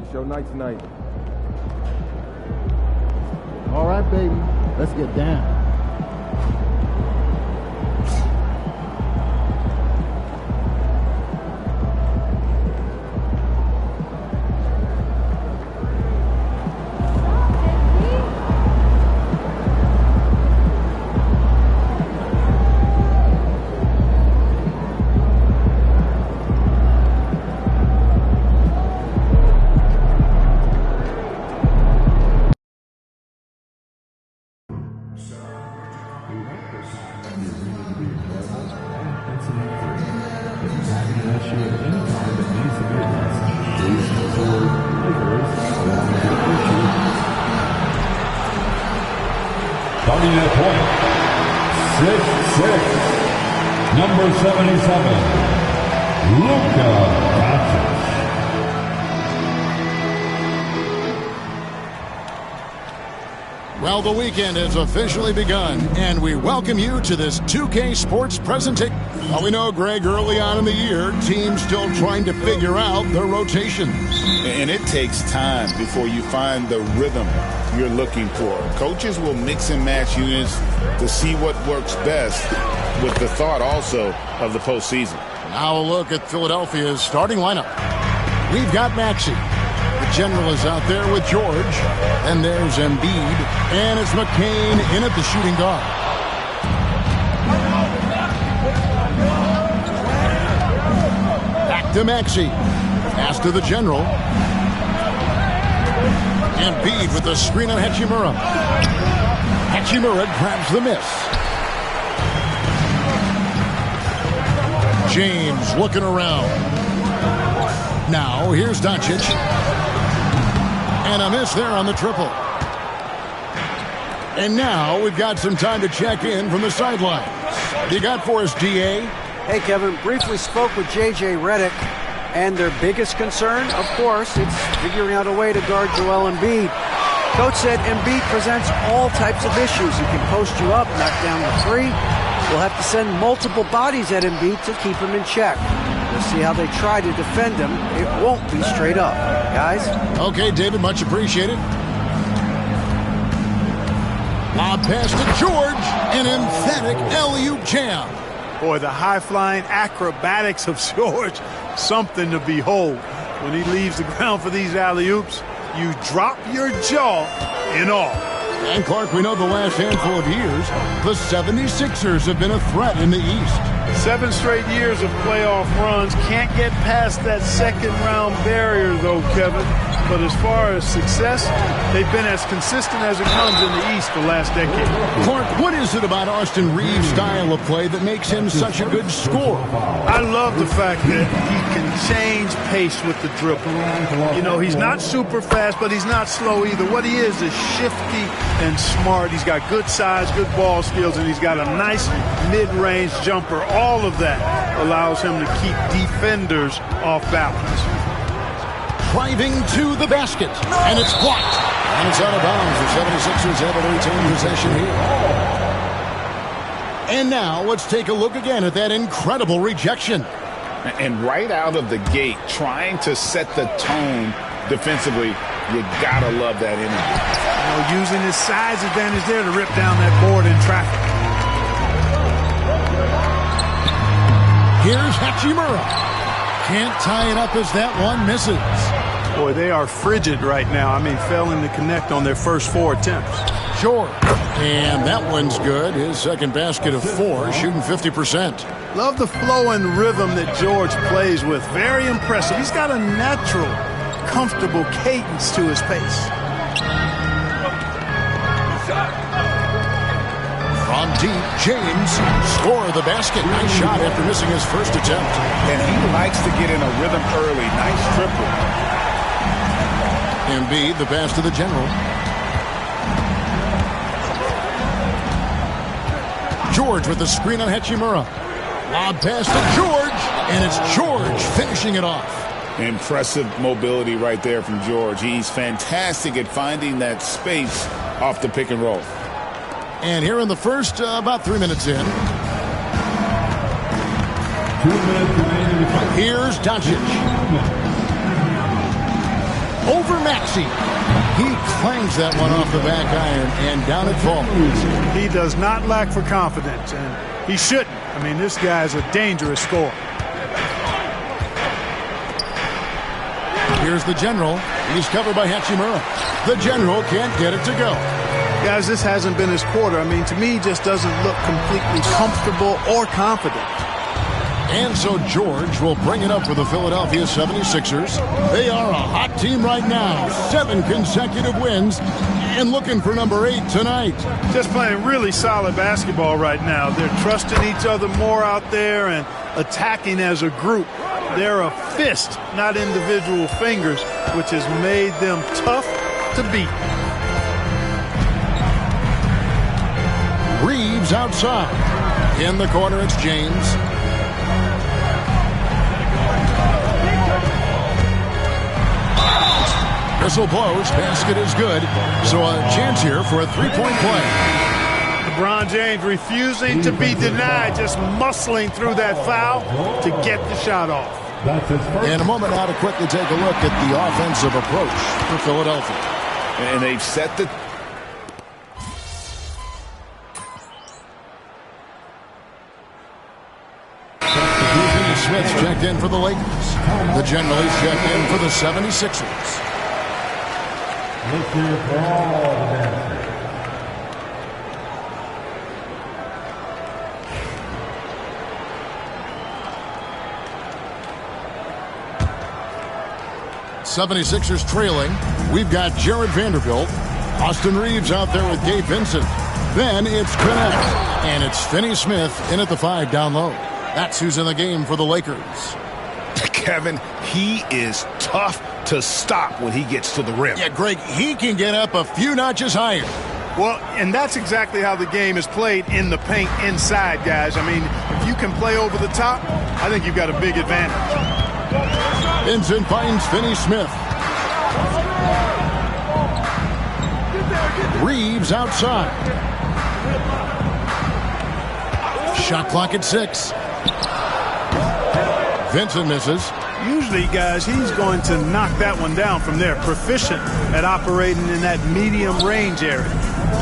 It's your night tonight. All right, baby. Let's get down. Starting at point, 6'6", number 77, Luka Doncic. Well, the weekend has officially begun, and we welcome you to this 2K Sports presentation. Well, we know, Greg, early on in the year, teams still trying to figure out their rotations. And it takes time before you find the rhythm you're looking for. Coaches will mix and match units to see what works best, with the thought also of the postseason. Now a look at Philadelphia's starting lineup. We've got Maxey. The general is out there with George. And there's Embiid. And it's McCain in at the shooting guard. Back to Maxey. Pass to the general. Embiid with the screen on Hachimura. Hachimura grabs the miss. James looking around. Now here's Doncic. And a miss there on the triple. And now we've got some time to check in from the sidelines. What do you got for us, D.A.? Hey, Kevin. Briefly spoke with J.J. Redick. And their biggest concern, of course, it's figuring out a way to guard Joel Embiid. Coach said Embiid presents all types of issues. He can post you up, knock down the three. We'll have to send multiple bodies at Embiid to keep him in check. We'll see how they try to defend him. It won't be straight up. Guys? Okay, David, much appreciated. Lob pass to George. An emphatic alley-oop jam. Boy, the high-flying acrobatics of George, something to behold. When he leaves the ground for these alley-oops, you drop your jaw in awe. And Clark, we know the last handful of years, the 76ers have been a threat in the East. 7 straight years of playoff runs. Can't get past that second-round barrier, though, Kevin. But as far as success, they've been as consistent as it comes in the East the last decade. Clark, what is it about Austin Reeves' style of play that makes him such a good scorer? I love the fact that he can change pace with the dribble. You know, he's not super fast, but he's not slow either. What he is shifty and smart. He's got good size, good ball skills, and he's got a nice mid-range jumper. All of that allows him to keep defenders off balance. Driving to the basket, and it's blocked. And it's out of bounds. The 76ers have a retained possession here. And now let's take a look again at that incredible rejection. And right out of the gate, trying to set the tone defensively, you gotta love that energy. You know, using his size advantage there to rip down that board in traffic. Here's Hachimura. Can't tie it up as that one misses. Boy, they are frigid right now. I mean, failing to connect on their first 4 attempts. George. And that one's good. His second basket of 4, shooting 50%. Love the flow and rhythm that George plays with. Very impressive. He's got a natural, comfortable cadence to his pace. From deep, James score the basket. Nice shot after missing his first attempt. And he likes to get in a rhythm early. Nice triple. Embiid, the pass to the general. George with the screen on Hachimura. Lob pass to George, and it's George finishing it off. Impressive mobility right there from George. He's fantastic at finding that space off the pick and roll. And here in the first, about 3 minutes in. 2 minutes remaining. Here's Doncic. over Maxey. He clangs that one off the back iron, and down it falls. He does not lack for confidence, and he shouldn't. I mean, this guy's a dangerous scorer. Here's the General. He's covered by Hachimura. The General can't get it to go. Guys, this hasn't been his quarter. I mean, to me, he just doesn't look completely comfortable or confident. And so George will bring it up for the Philadelphia 76ers. They are a hot team right now. 7 consecutive wins and looking for number 8 tonight. Just playing really solid basketball right now. They're trusting each other more out there and attacking as a group. They're a fist, not individual fingers, which has made them tough to beat. Reeves outside. In the corner, it's James. Whistle blows. Basket is good. So a chance here for a three-point play. LeBron James refusing to be denied, just muscling through that foul to get the shot off. In a moment now to quickly take a look at the offensive approach for Philadelphia. And they've set the... Smith's checked in for the Lakers. The General is checked in for the 76ers. '76ers trailing. We've got Jared Vanderbilt. Austin Reeves out there with Gabe Vincent. Then it's Connect. And it's Finney Smith in at the 5 down low. That's who's in the game for the Lakers. Kevin, he is tough to stop when he gets to the rim. Yeah, Greg, he can get up a few notches higher. Well, and that's exactly how the game is played in the paint inside, guys. I mean, if you can play over the top, I think you've got a big advantage. Vincent finds Finney Smith. Reeves outside. Shot clock at 6. Vincent misses. Usually, guys, he's going to knock that one down from there. Proficient at operating in that medium range area.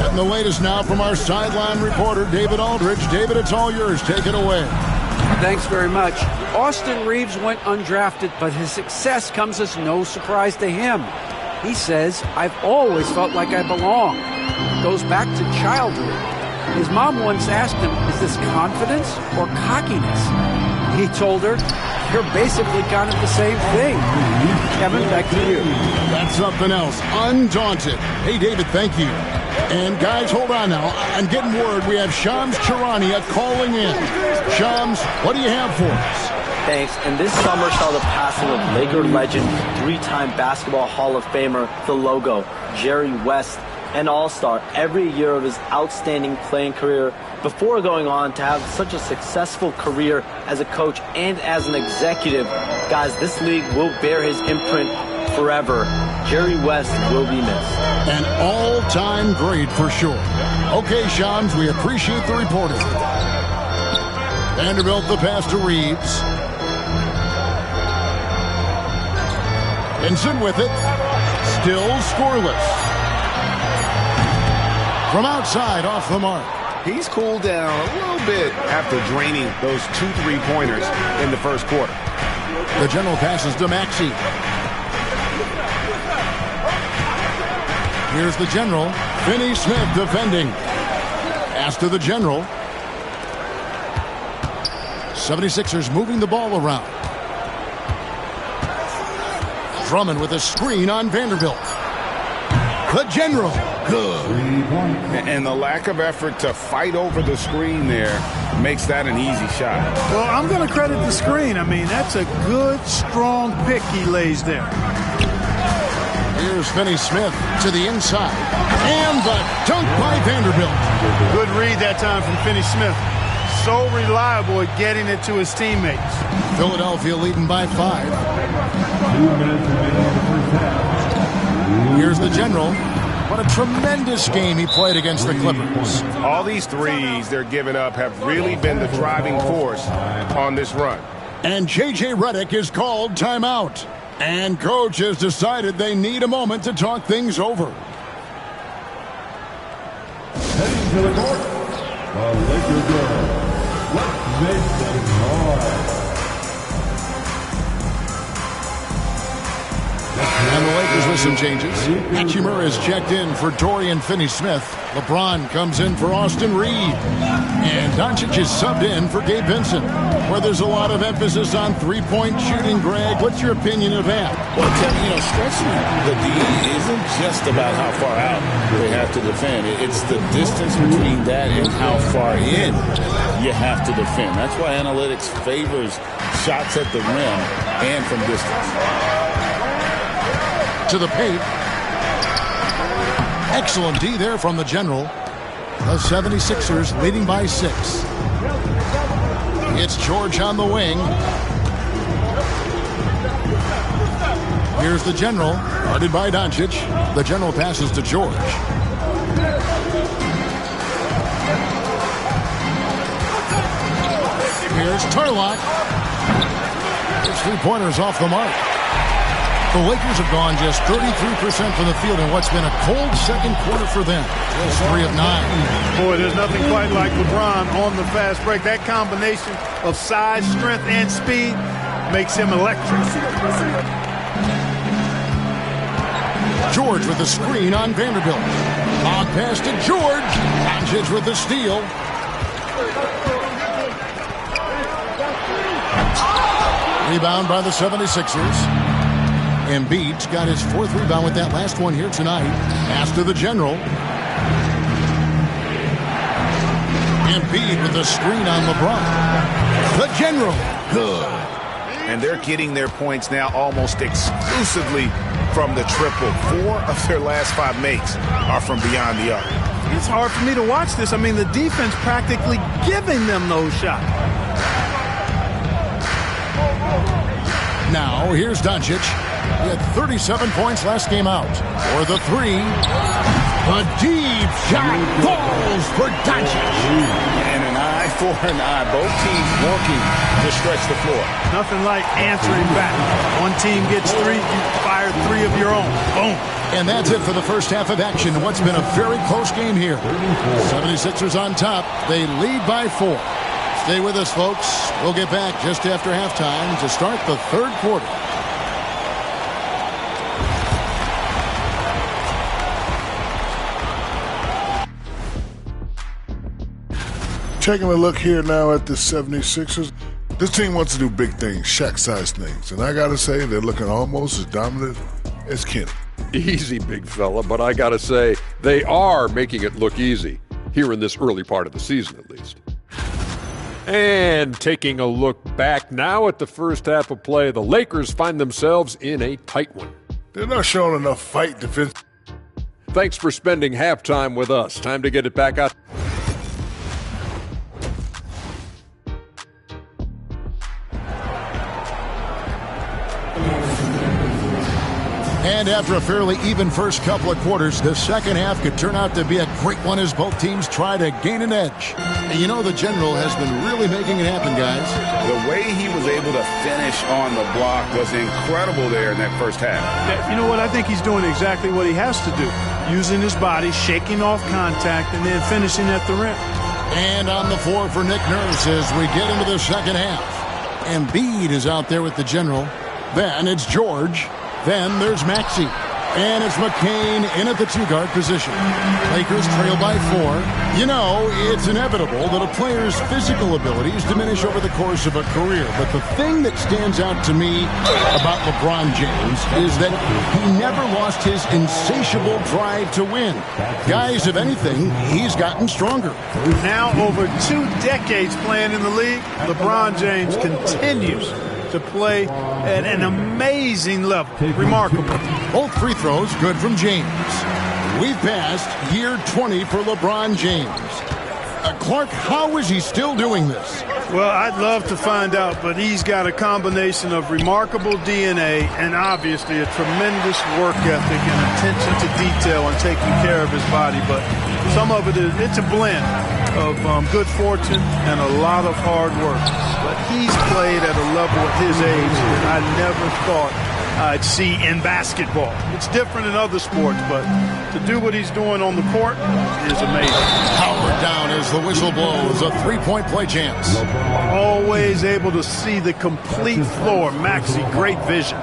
And the latest now from our sideline reporter, David Aldridge. David, it's all yours. Take it away. Thanks very much. Austin Reeves went undrafted, but his success comes as no surprise to him. He says, "I've always felt like I belong." It goes back to childhood. His mom once asked him, "Is this confidence or cockiness?" He told her, "You're basically kind of the same thing." Kevin, back to you. That's something else. Undaunted. Hey, David, thank you. And guys, hold on now. I'm getting word we have Shams Charania calling in. Shams, what do you have for us? Thanks. And this summer saw the passing of Laker legend, 3-time Basketball Hall of Famer, the logo, Jerry West, an all-star every year of his outstanding playing career before going on to have such a successful career as a coach and as an executive. Guys, this league will bear his imprint forever. Jerry West will be missed. An all-time great for sure. Okay, Shams, we appreciate the reporting. Vanderbilt the pass to Reeves. Vincent with it. Still scoreless. From outside, off the mark. He's cooled down a little bit after draining those 2 3-pointers in the first quarter. The General passes to Maxey. Here's the General. Finney Smith defending. Pass to the General. 76ers moving the ball around. Drummond with a screen on Vanderbilt. The General. Good. And the lack of effort to fight over the screen there makes that an easy shot. Well, I'm going to credit the screen. I mean, that's a good, strong pick he lays there. Here's Finney Smith to the inside. And the dunk by Vanderbilt. Good read that time from Finney Smith. So reliable at getting it to his teammates. Philadelphia leading by 5. Here's the General. What a tremendous game he played against the Clippers. All these threes they're giving up have really been the driving force on this run. And J.J. Redick is called timeout. And coach has decided they need a moment to talk things over. Heading to the court, the Lakers girls. Let's make some noise. And the Lakers with some changes. Hachimura is checked in for Dorian Finney-Smith. LeBron comes in for Austin Reed. And Doncic is subbed in for Gabe Vincent. Where there's a lot of emphasis on three-point shooting, Greg. What's your opinion of that? Well, Kevin, stretching the D isn't just about how far out they have to defend. It's the distance between that and how far in you have to defend. That's why analytics favors shots at the rim and from distance. To the paint. Excellent D there from the general. The 76ers leading by 6. It's George on the wing. Here's the general, guarded by Doncic. The general passes to George. Here's Turlock. His three-pointers off the mark. The Lakers have gone just 33% from the field in what's been a cold second quarter for them. Just 3 of 9. Boy, there's nothing quite like LeBron on the fast break. That combination of size, strength, and speed makes him electric. George with the screen on Vanderbilt. Long pass to George. Doncic with the steal. Rebound by the 76ers. Embiid's got his 4th rebound with that last one here tonight. Pass to the general. Embiid with the screen on LeBron. The general. Good. And they're getting their points now almost exclusively from the triple. 4 of their last 5 makes are from beyond the arc. It's hard for me to watch this. I mean, the defense practically giving them those shots. Now, here's Doncic. He had 37 points last game out. For the 3. A deep shot falls for Doncic. And an eye for an eye. Both teams working to stretch the floor. Nothing like answering back. One team gets 3, you fire 3 of your own. Boom. And that's it for the first half of action. What's been a very close game here. 76ers on top. They lead by 4. Stay with us, folks. We'll get back just after halftime to start the 3rd quarter. Taking a look here now at the 76ers. This team wants to do big things, Shaq-sized things. And I got to say, they're looking almost as dominant as Kenny. Easy, big fella, but I got to say, they are making it look easy, here in this early part of the season at least. And taking a look back now at the first half of play, the Lakers find themselves in a tight one. They're not showing enough fight defense. Thanks for spending halftime with us. Time to get it back out. And after a fairly even first couple of quarters, the second half could turn out to be a great one as both teams try to gain an edge. And you know the general has been really making it happen, guys. The way he was able to finish on the block was incredible there in that first half. You know what? I think he's doing exactly what he has to do. Using his body, shaking off contact, and then finishing at the rim. And on the floor for Nick Nurse as we get into the second half. Embiid is out there with the general. Then it's George. Then there's Maxey. And it's McCain in at the 2-guard position. Lakers trail by 4. You know, it's inevitable that a player's physical abilities diminish over the course of a career. But the thing that stands out to me about LeBron James is that he never lost his insatiable drive to win. Guys, if anything, he's gotten stronger. Now over 2 decades playing in the league, LeBron James continues to play at an amazing level. Remarkable. Both free throws good from James. We've passed year 20 for LeBron James. Clark, how is he still doing this? Well, I'd love to find out, but he's got a combination of remarkable DNA and obviously a tremendous work ethic and attention to detail and taking care of his body. But some of it's a blend of good fortune and a lot of hard work. But he's played at a level at his age that I never thought I'd see in basketball. It's different in other sports, but to do what he's doing on the court is amazing. Howard down as the whistle blows. A three-point play chance. Always able to see the complete floor. Maxey, great vision.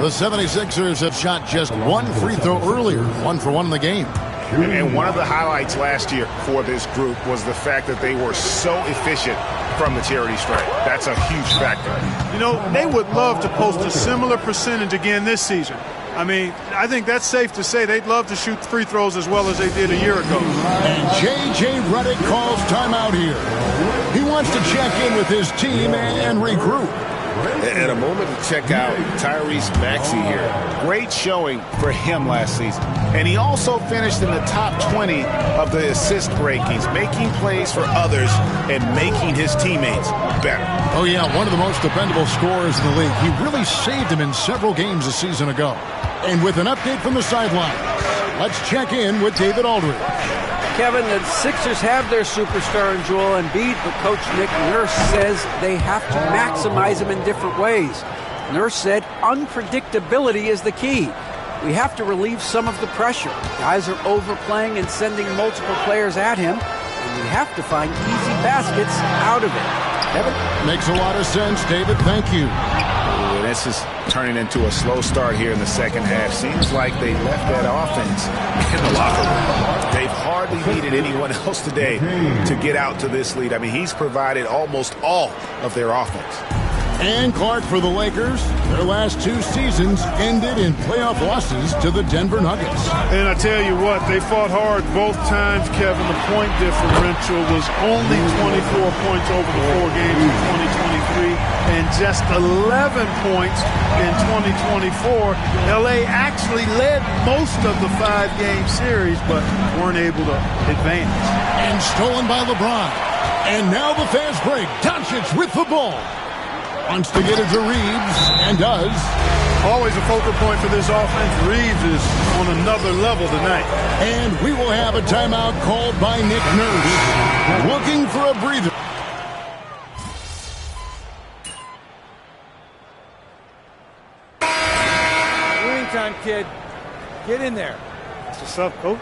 The 76ers have shot just one free throw earlier. 1 for 1 in the game. And one of the highlights last year for this group was the fact that they were so efficient from the charity stripe. That's a huge factor. You know, they would love to post a similar percentage again this season. I mean, I think that's safe to say they'd love to shoot free throws as well as they did a year ago. And J.J. Redick calls timeout here. He wants to check in with his team and regroup. And a moment to check out Tyrese Maxey here. Great showing for him last season. And he also finished in the top 20 of the assist rankings, making plays for others and making his teammates better. Oh, yeah, one of the most dependable scorers in the league. He really saved him in several games a season ago. And with an update from the sideline, let's check in with David Aldridge. Kevin, the Sixers have their superstar in Joel Embiid, but Coach Nick Nurse says they have to maximize him in different ways. Nurse said unpredictability is the key. We have to relieve some of the pressure. Guys are overplaying and sending multiple players at him, and we have to find easy baskets out of it. Kevin? Makes a lot of sense, David. Thank you. This is turning into a slow start here in the second half. Seems like they left that offense in the locker room. They've hardly needed anyone else today to get out to this lead. I mean, he's provided almost all of their offense. And Clark for the Lakers. Their last 2 seasons ended in playoff losses to the Denver Nuggets. And I tell you what, they fought hard both times, Kevin. The point differential was only 24 points over the 4 games in 2023 and just 11 points in 2024. LA actually led most of the 5-game series, but weren't able to advance. And stolen by LeBron. And now the fast break. Doncic with the ball. Wants to get it to Reeves, and does. Always a focal point for this offense. Reeves is on another level tonight. And we will have a timeout called by Nick Nurse. Looking for a breather. Winning time, kid. Get in there. What's up, Coach?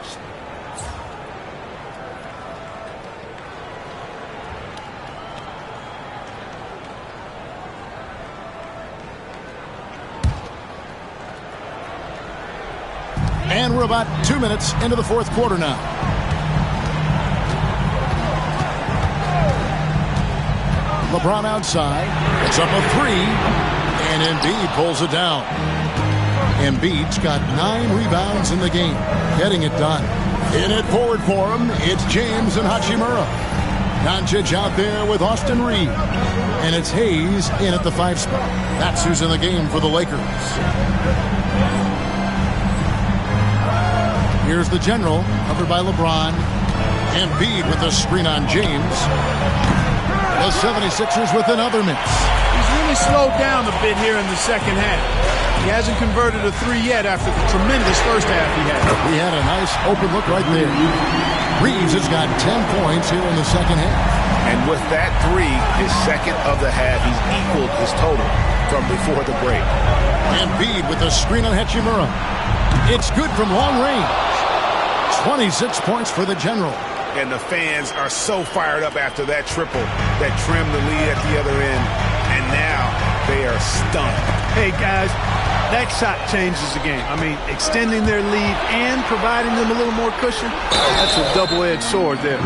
And we're about 2 minutes into the fourth quarter now. LeBron outside. It's up a 3. And Embiid pulls it down. Embiid's got 9 rebounds in the game. Getting it done. In it forward for him, it's James and Hachimura. Doncic out there with Austin Reeves. And it's Hayes in at the 5 spot. That's who's in the game for the Lakers. Here's the general, covered by LeBron. Embiid with the screen on James. The 76ers with another miss. He's really slowed down a bit here in the second half. He hasn't converted a 3 yet after the tremendous first half he had. He had a nice open look right there. Reeves has got 10 points here in the second half. And with that 3, his second of the half, he's equaled his total from before the break. Embiid with the screen on Hachimura. It's good from long range. 26 points for the general. And the fans are so fired up after that triple that trimmed the lead at the other end. And now they are stunned. Hey, guys, that shot changes the game. I mean, extending their lead and providing them a little more cushion, that's a double-edged sword there.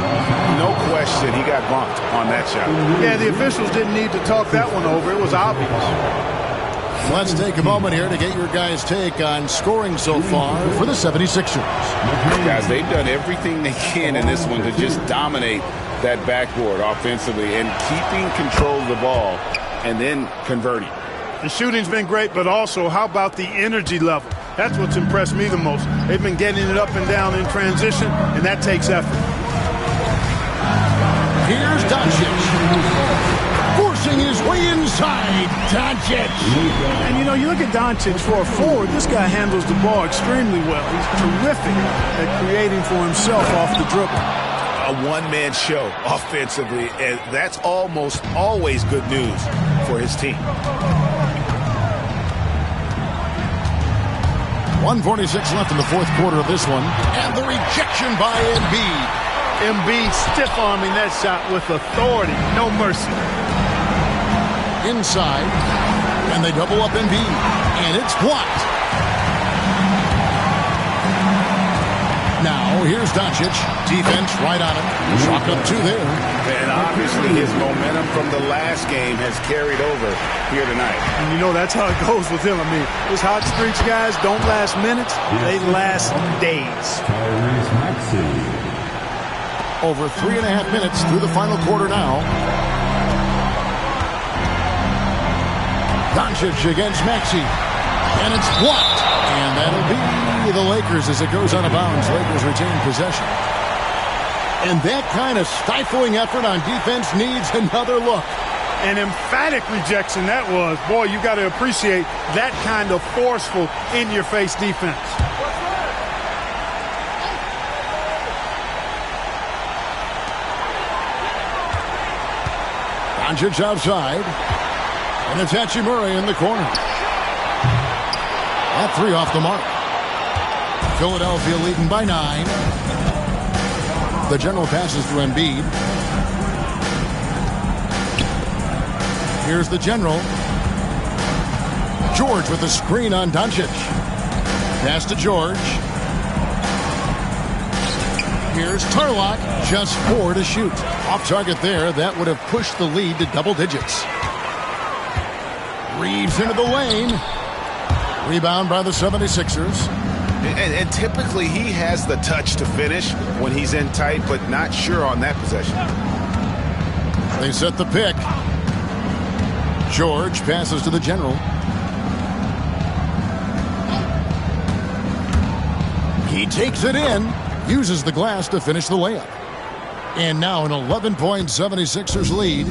No question, he got bumped on that shot. Yeah, the officials didn't need to talk that one over. It was obvious. Let's take a moment here to get your guys' take on scoring so far for the 76ers. Guys, they've done everything they can in this one to just dominate that backboard offensively and keeping control of the ball and then converting. The shooting's been great, but also how about the energy level? That's what's impressed me the most. They've been getting it up and down in transition, and that takes effort. Here's Doncic. Forcing his way inside. Doncic. And, you know, you look at Doncic for a forward, this guy handles the ball extremely well. He's terrific at creating for himself off the dribble. A one-man show offensively, and that's almost always good news for his team. 1:46 left in the fourth quarter of this one. And the rejection by Embiid. Embiid stiff-arming that shot with authority. No mercy. Inside. And they double up Embiid. And it's blocked. Now, here's Doncic. Defense right on him. Chalk up 2 there. And obviously his momentum from the last game has carried over here tonight. And you know, that's how it goes with him. I mean, those hot streaks, guys, don't last minutes. They last days. Over 3.5 minutes through the final quarter now. Doncic against Maxey. And it's blocked. And that'll be the Lakers as it goes out of bounds. Lakers retain possession. And that kind of stifling effort on defense needs another look. An emphatic rejection that was. Boy, you got to appreciate that kind of forceful, in-your-face defense. Doncic outside. And it's Hachimura in the corner. That 3 off the mark. Philadelphia leading by 9. The general passes to Embiid. Here's the general. George with the screen on Doncic. Pass to George. Here's Tarlock. Just 4 to shoot. Off target there. That would have pushed the lead to double digits. Reeves into the lane. Rebound by the 76ers. And typically he has the touch to finish when he's in tight, but not sure on that possession. They set the pick. George passes to the general. He takes it in, uses the glass to finish the layup. And now an 11-point 76ers lead.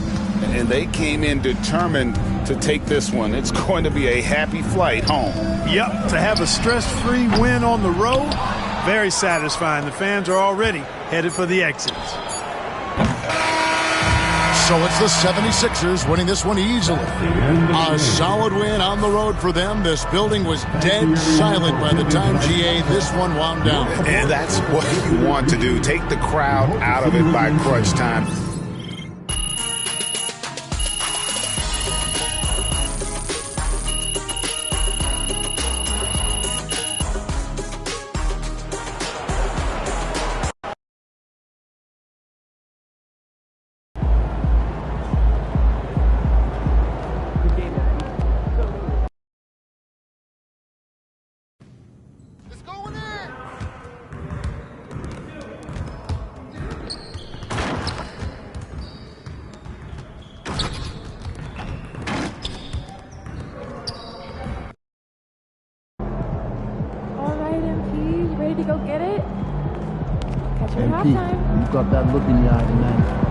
And they came in determined to take this one. It's going to be a happy flight home. Yep, to have a stress-free win on the road, very satisfying. The fans are already headed for the exits. So it's the 76ers winning this one easily. A solid win on the road for them. This building was dead silent by the time, GA, this one wound down. And that's what you want to do. Take the crowd out of it by crunch time. Go get it. Catch you at MP, halftime. you got that look in your eye tonight.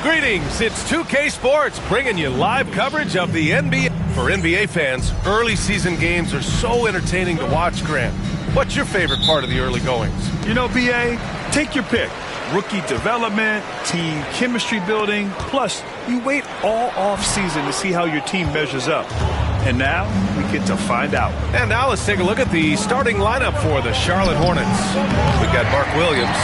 Greetings, it's 2K Sports bringing you live coverage of the NBA. For NBA fans, early season games are so entertaining to watch, Grant. What's your favorite part of the early goings? You know, BA, take your pick. Rookie development, team chemistry building, plus you wait all off season to see how your team measures up. And now we get to find out. And now let's take a look at the starting lineup for the Charlotte Hornets. We've got Mark Williams.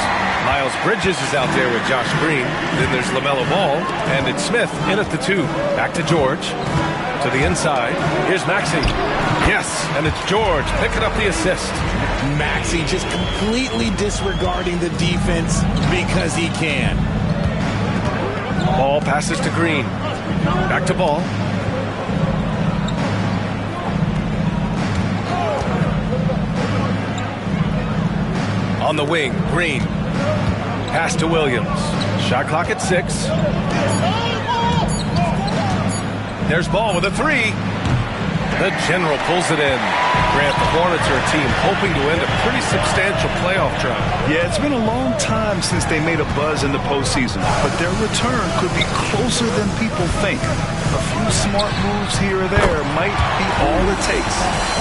Miles Bridges is out there with Josh Green. Then there's LaMelo Ball. And it's Smith in at the 2. Back to George. To the inside. Here's Maxey. Yes, and it's George picking up the assist. Maxey just completely disregarding the defense because he can. Ball passes to Green. Back to Ball. On the wing, Green. Pass to Williams. Shot clock at 6. There's Ball with a 3. The general pulls it in. Grant, the Hornets are a team hoping to end a pretty substantial playoff drive. Yeah, it's been a long time since they made a buzz in the postseason, but their return could be closer than people think. A few smart moves here or there might be all it takes.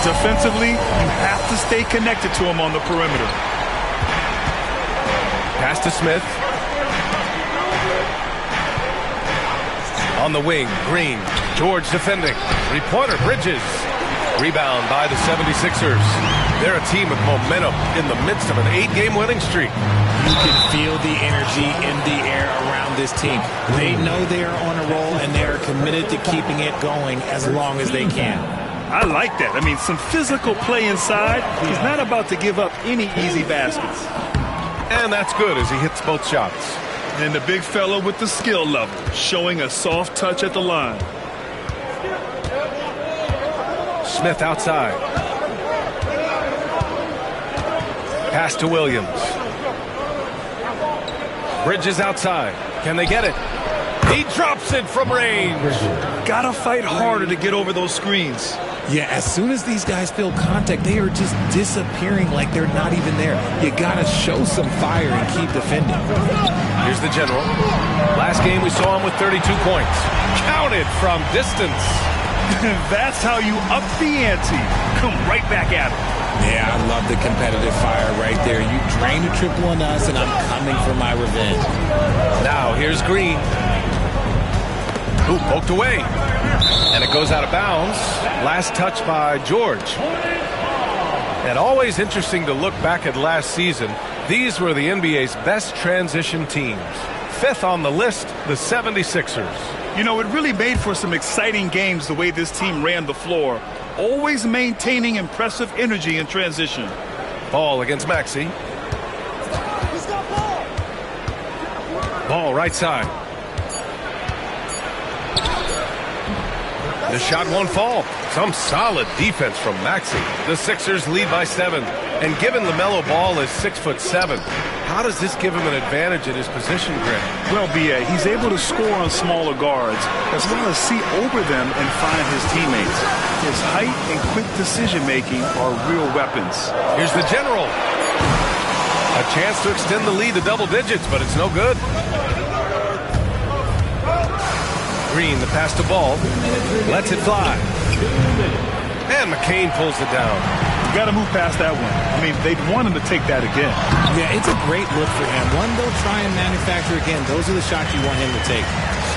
Defensively, you have to stay connected to them on the perimeter. Pass to Smith. On the wing, Green. George defending. Three-pointer, Bridges. Rebound by the 76ers. They're a team with momentum in the midst of an 8-game winning streak. You can feel the energy in the air around this team. They know they are on a roll, and they are committed to keeping it going as long as they can. I like that. I mean, some physical play inside. He's not about to give up any easy baskets. And that's good as he hits both shots. And the big fella with the skill level, showing a soft touch at the line. Smith outside. Pass to Williams. Bridges outside. Can they get it? He drops it from range. Gotta fight harder to get over those screens. Yeah, as soon as these guys feel contact, they are just disappearing like they're not even there. You gotta show some fire and keep defending. Here's the general. Last game we saw him with 32 points. Counted from distance. That's how you up the ante. Come right back at him. Yeah, I love the competitive fire right there. You drain a triple on us, and I'm coming for my revenge. Now, here's Green. Ooh, poked away. And it goes out of bounds. Last touch by George. And always interesting to look back at last season. These were the NBA's best transition teams. 5th on the list, the 76ers. You know, it really made for some exciting games the way this team ran the floor. Always maintaining impressive energy in transition. Ball against Maxey. Ball right side. The shot won't fall. Some solid defense from Maxey. The Sixers lead by 7. And given LaMelo Ball is 6'7", how does this give him an advantage at his position, Greg? Well, B.A., he's able to score on smaller guards, as well as see over them and find his teammates. His height and quick decision-making are real weapons. Here's the general. A chance to extend the lead to double digits, but it's no good. Green, the pass to Ball. Lets it fly. And McCain pulls it down. You got to move past that one. I mean, they'd want him to take that again. Yeah, it's a great look for him. One they'll try and manufacture again. Those are the shots you want him to take.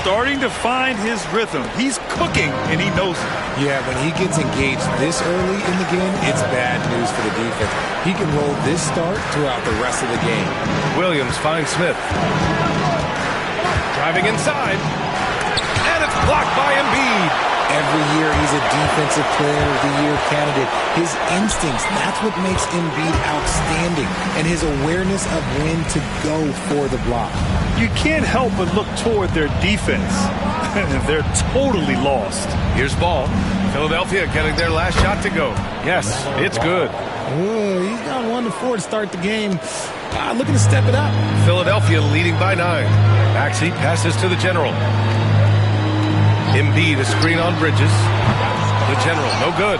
Starting to find his rhythm. He's cooking, and he knows it. Yeah, when he gets engaged this early in the game, it's bad news for the defense. He can roll this start throughout the rest of the game. Williams finds Smith. Driving inside. And it's blocked by Embiid. Every year he's a Defensive Player of the Year candidate. His instincts, that's what makes Embiid outstanding. And his awareness of when to go for the block. You can't help but look toward their defense. They're totally lost. Here's Ball. Philadelphia getting their last shot to go. Yes, it's good. Ooh, he's got 1-4 to start the game. Looking to step it up. Philadelphia leading by 9. Maxey passes to the general. Embiid, a screen on Bridges. The general, no good.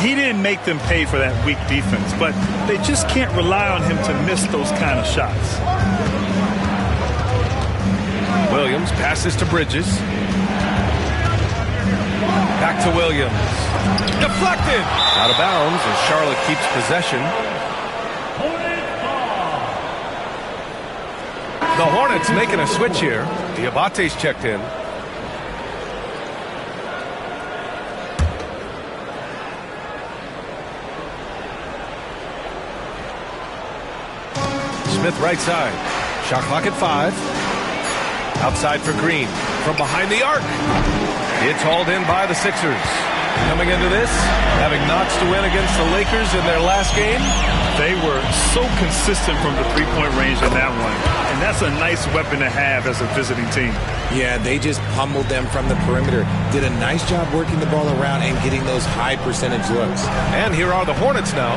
He didn't make them pay for that weak defense, but they just can't rely on him to miss those kind of shots. Williams passes to Bridges. Back to Williams. Deflected! Out of bounds as Charlotte keeps possession. The Hornets making a switch here. Diabate's checked in. Smith right side. Shot clock at 5. Outside for Green. From behind the arc. It's hauled in by the Sixers. Coming into this, having notched to win against the Lakers in their last game. They were so consistent from the three-point range in that one. And that's a nice weapon to have as a visiting team. Yeah, they just pummeled them from the perimeter. Did a nice job working the ball around and getting those high percentage looks. And here are the Hornets now,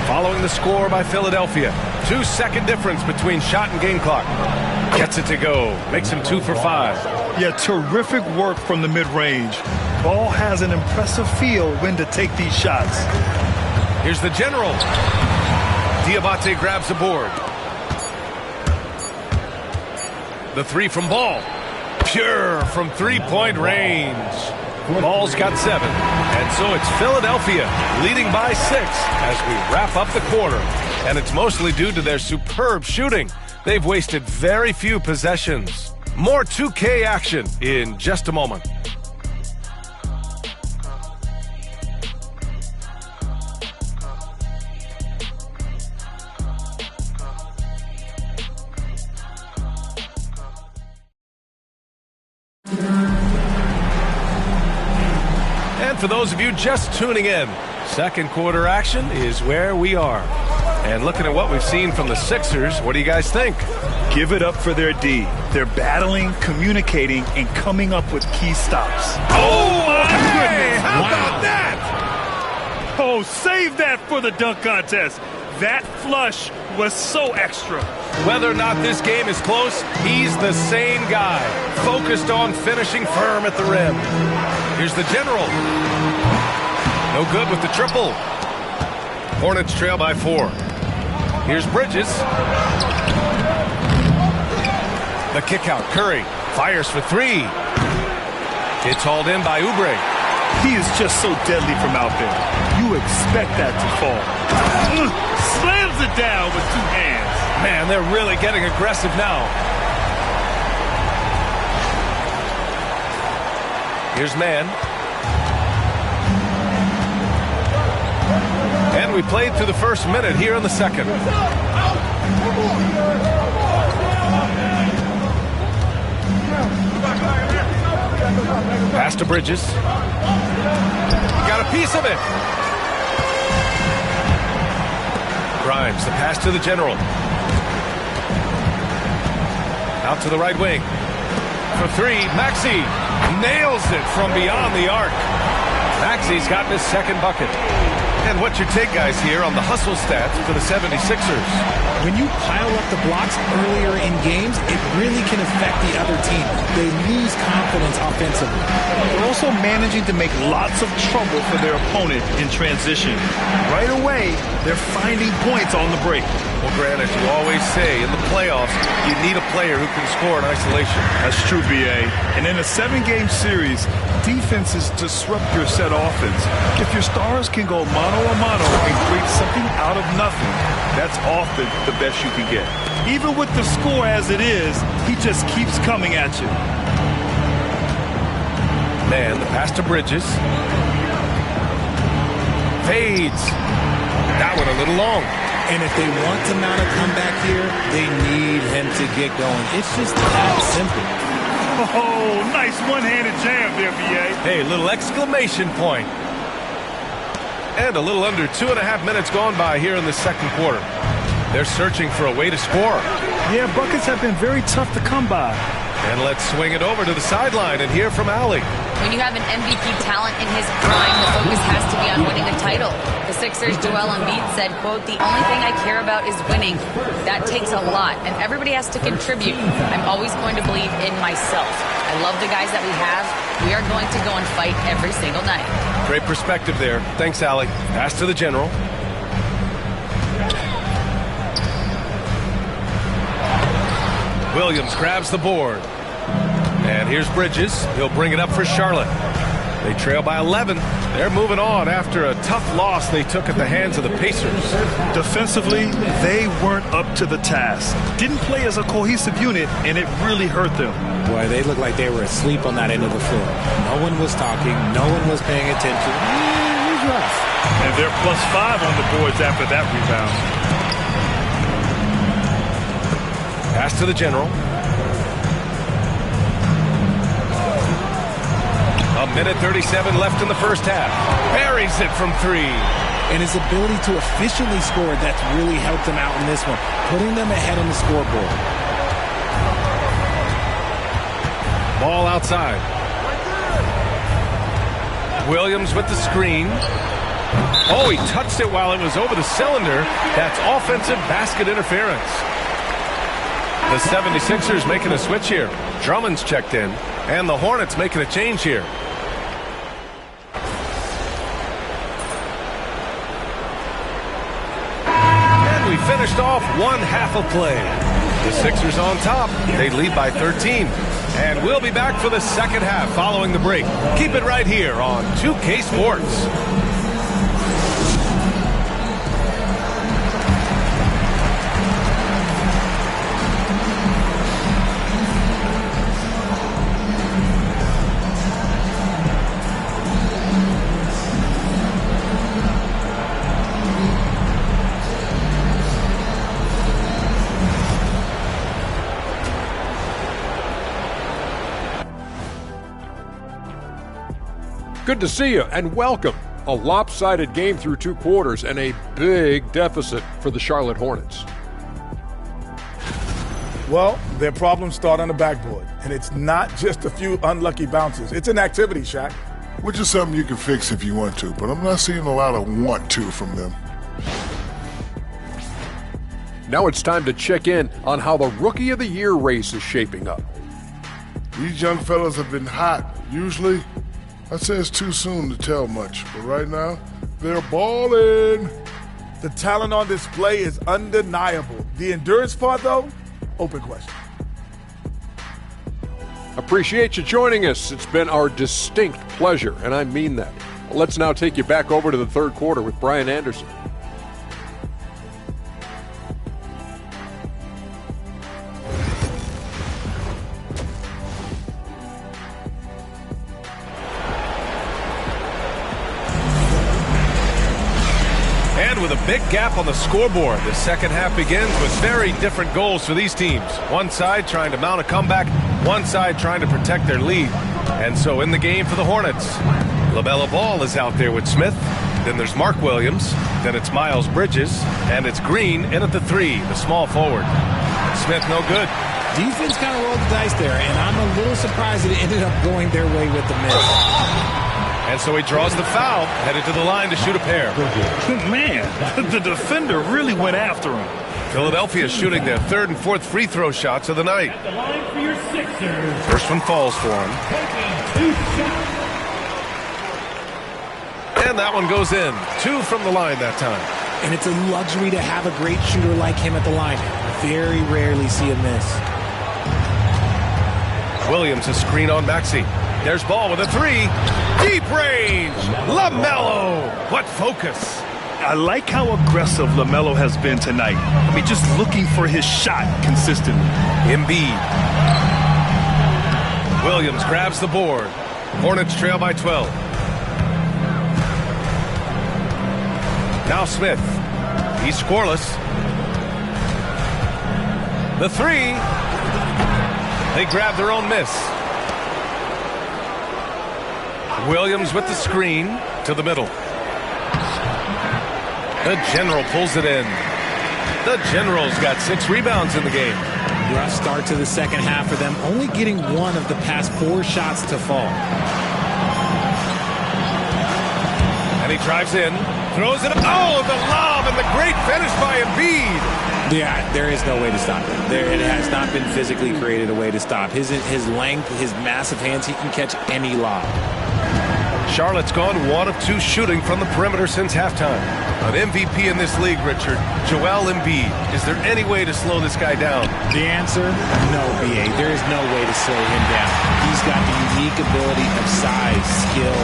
following the score by Philadelphia. 2-second difference between shot and game clock. Gets it to go. Makes him 2 for 5. Yeah, terrific work from the mid-range. Ball has an impressive feel when to take these shots. Here's the general. Diabate grabs the board. The three from Ball. Pure from three-point range. Ball's got 7. And so it's Philadelphia leading by 6 as we wrap up the quarter. And it's mostly due to their superb shooting. They've wasted very few possessions. More 2K action in just a moment. For those of you just tuning in, second quarter action is where we are. And looking at what we've seen from the Sixers, what do you guys think? Give it up for their D. They're battling, communicating, and coming up with key stops. Oh, my goodness. How about that? Oh, save that for the dunk contest. That flush was so extra. Whether or not this game is close, he's the same guy, focused on finishing firm at the rim. Here's the general. No good with the triple. Hornets trail by 4. Here's Bridges. The kick out. Curry fires for 3. It's hauled in by Oubre. He is just so deadly from out there. You expect that to fall. Slams it down with 2 hands. Man, they're really getting aggressive now. Here's Man. And we played through the first minute here in the second. Pass to Bridges. Got a piece of it. Grimes, the pass to the general. Out to the right wing. For 3, Maxey nails it from beyond the arc. Maxey's gotten his second bucket. And what's your take, guys, here on the hustle stats for the 76ers? When you pile up the blocks earlier in games, it really can affect the other team. They lose confidence offensively. They're also managing to make lots of trouble for their opponent in transition. Right away, they're finding points on the break. Well, Grant, as you always say, in the playoffs, you need a player who can score in isolation. That's true, B.A. And in a 7-game series, defenses disrupt your set offense. If your stars can go mano-a-mano and create something out of nothing, that's often the best you can get. Even with the score as it is, he just keeps coming at you. Man, the pass to Bridges. Fades. That one a little long. And if they want to mount a comeback here, they need him to get going. It's just that simple. Oh, nice one-handed jam there, B.A. Hey, little exclamation point. And a little under 2.5 minutes gone by here in the second quarter. They're searching for a way to score. Yeah, buckets have been very tough to come by. And let's swing it over to the sideline and hear from Allie. When you have an MVP talent in his prime, the focus has to be on winning a title. The Sixers' Joel Embiid said, quote, "The only thing I care about is winning. That takes a lot, and everybody has to contribute. I'm always going to believe in myself. I love the guys that we have. We are going to go and fight every single night." Great perspective there. Thanks, Allie. Pass to the general. Williams grabs the board. And here's Bridges. He'll bring it up for Charlotte. They trail by 11. They're moving on after a tough loss they took at the hands of the Pacers. Defensively, they weren't up to the task. Didn't play as a cohesive unit, and it really hurt them. Boy, they looked like they were asleep on that end of the floor. No one was talking. No one was paying attention. It was rough. And they're +5 on the boards after that rebound. Pass to the general. A minute 37 left in the first half. Buries it from 3. And his ability to efficiently score, that's really helped him out in this one, putting them ahead on the scoreboard. Ball outside. Williams with the screen. Oh, he touched it while it was over the cylinder. That's offensive basket interference. The 76ers making a switch here. Drummond's checked in, and the Hornets making a change here. finished off one half of play. The Sixers on top. They lead by 13. And we'll be back for the second half following the break. Keep it right here on 2K Sports. Good to see you, and welcome. A lopsided game through 2 quarters and a big deficit for the Charlotte Hornets. Well, their problems start on the backboard, and it's not just a few unlucky bounces. It's an activity, Shaq. Which is something you can fix if you want to, but I'm not seeing a lot of want to from them. Now it's time to check in on how the Rookie of the Year race is shaping up. These young fellas have been hot. Usually, I'd say it's too soon to tell much, but right now, they're balling. The talent on display is undeniable. The endurance part, though, open question. Appreciate you joining us. It's been our distinct pleasure, and I mean that. Let's now take you back over to the third quarter with Brian Anderson. With a big gap on the scoreboard, the second half begins with very different goals for these teams. One side trying to mount a comeback, one side trying to protect their lead. And so in the game for the Hornets, LaMelo Ball is out there with Smith. Then there's Mark Williams. Then it's Miles Bridges. And it's Green in at the 3, the small forward. Smith no good. Defense kind of rolled the dice there, and I'm a little surprised it ended up going their way with the miss. And so he draws the foul, headed to the line to shoot a pair. Man, the defender really went after him. Philadelphia shooting their third and fourth free throw shots of the night. At the line for your Sixers. First one falls for him. And that one goes in. 2 from the line that time. And it's a luxury to have a great shooter like him at the line. Very rarely see a miss. Williams a screen on Maxey. There's Ball with a 3. Deep range. LaMelo. What focus. I like how aggressive LaMelo has been tonight. I mean, just looking for his shot consistently. Embiid. Williams grabs the board. Hornets trail by 12. Now Smith. He's scoreless. The 3. They grab their own miss. Williams with the screen to the middle. The General pulls it in. The General's got 6 rebounds in the game. Rough start to the second half for them, only getting 1 of the past 4 shots to fall. And he drives in, throws it. Oh, the lob and the great finish by Embiid. Yeah, there is no way to stop him. It has not been physically created a way to stop. His length, his massive hands, he can catch any lob. Charlotte's gone 1 of 2 shooting from the perimeter since halftime. An MVP in this league, Richard, Joel Embiid. Is there any way to slow this guy down? The answer, no, B.A. There is no way to slow him down. He's got the unique ability of size, skill,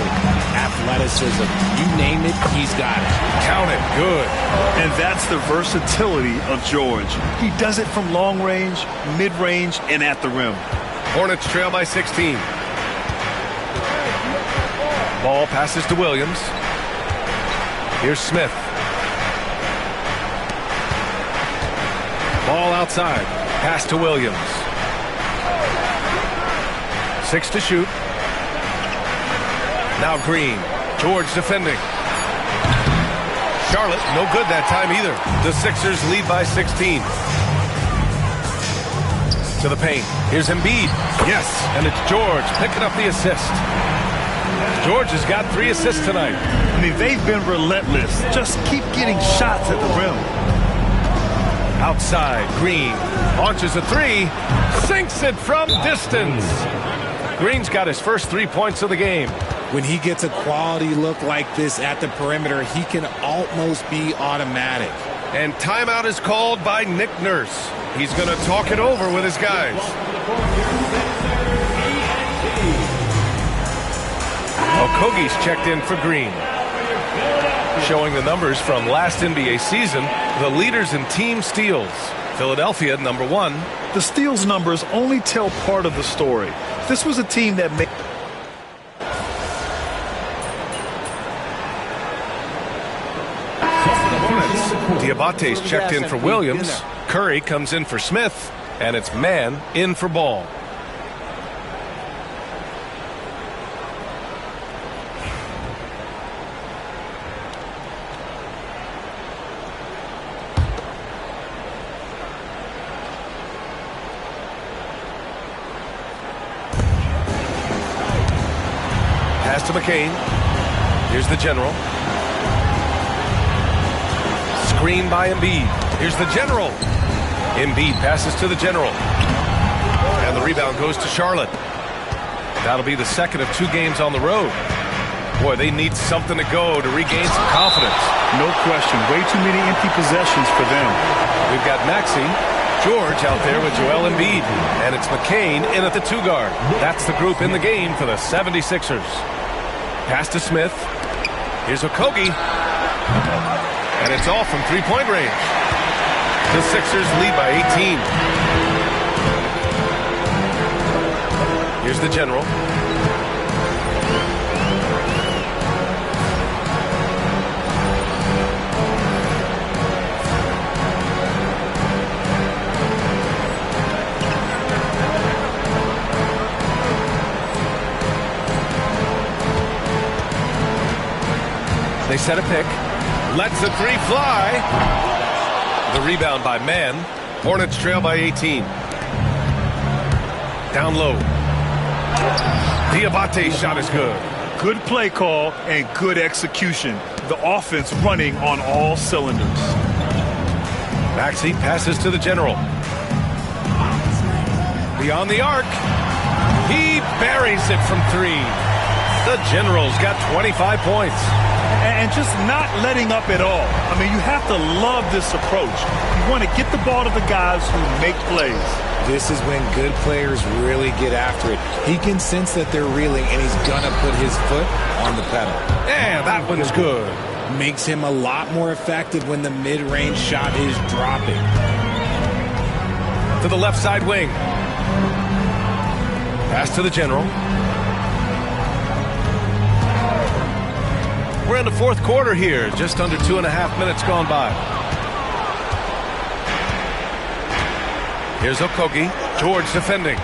athleticism. You name it, he's got it. Count it. Good. And that's the versatility of George. He does it from long range, mid-range, and at the rim. Hornets trail by 16. Ball passes to Williams. Here's Smith. Ball outside. Pass to Williams. 6 to shoot. Now Green. George defending. Charlotte, no good that time either. The Sixers lead by 16. To the paint. Here's Embiid. Yes, and it's George picking up the assist. George has got 3 assists tonight. I mean, they've been relentless. Just keep getting shots at the rim. Outside, Green launches a 3, sinks it from distance. Green's got his first 3 points of the game. When he gets a quality look like this at the perimeter, he can almost be automatic. And timeout is called by Nick Nurse. He's going to talk it over with his guys. Okogie's checked in for Green. Showing the numbers from last NBA season, the leaders in team steals. Philadelphia, number 1. The steals numbers only tell part of the story. This was a team that made... Diabate's checked in for Williams. Curry comes in for Smith. And it's Man in for Ball. Pass to McCain. Here's the general. Screen by Embiid. Here's the general. Embiid passes to the general. And the rebound goes to Charlotte. That'll be the second of 2 games on the road. Boy, they need something to go to regain some confidence. No question. Way too many empty possessions for them. We've got Maxey. George out there with Joel Embiid. And it's McCain in at the 2 guard. That's the group in the game for the 76ers. Pass to Smith. Here's Okogie. And it's all from 3-point range. The Sixers lead by 18. Here's the general. They set a pick. Lets the 3 fly. The rebound by Man. Hornets trail by 18. Down low. Diabate's shot is good. Good play call and good execution. The offense running on all cylinders. Maxey passes to the general. Beyond the arc. He buries it from 3. The general's got 25 points. And just not letting up at all. I mean, you have to love this approach. You want to get the ball to the guys who make plays. This is when good players really get after it. He can sense that they're reeling, and he's going to put his foot on the pedal. Yeah, that one's good. Makes him a lot more effective when the mid-range shot is dropping. To the left side wing. Pass to the general. We're in the 4th quarter here. Just under 2.5 minutes gone by. Here's Okogie. George defending.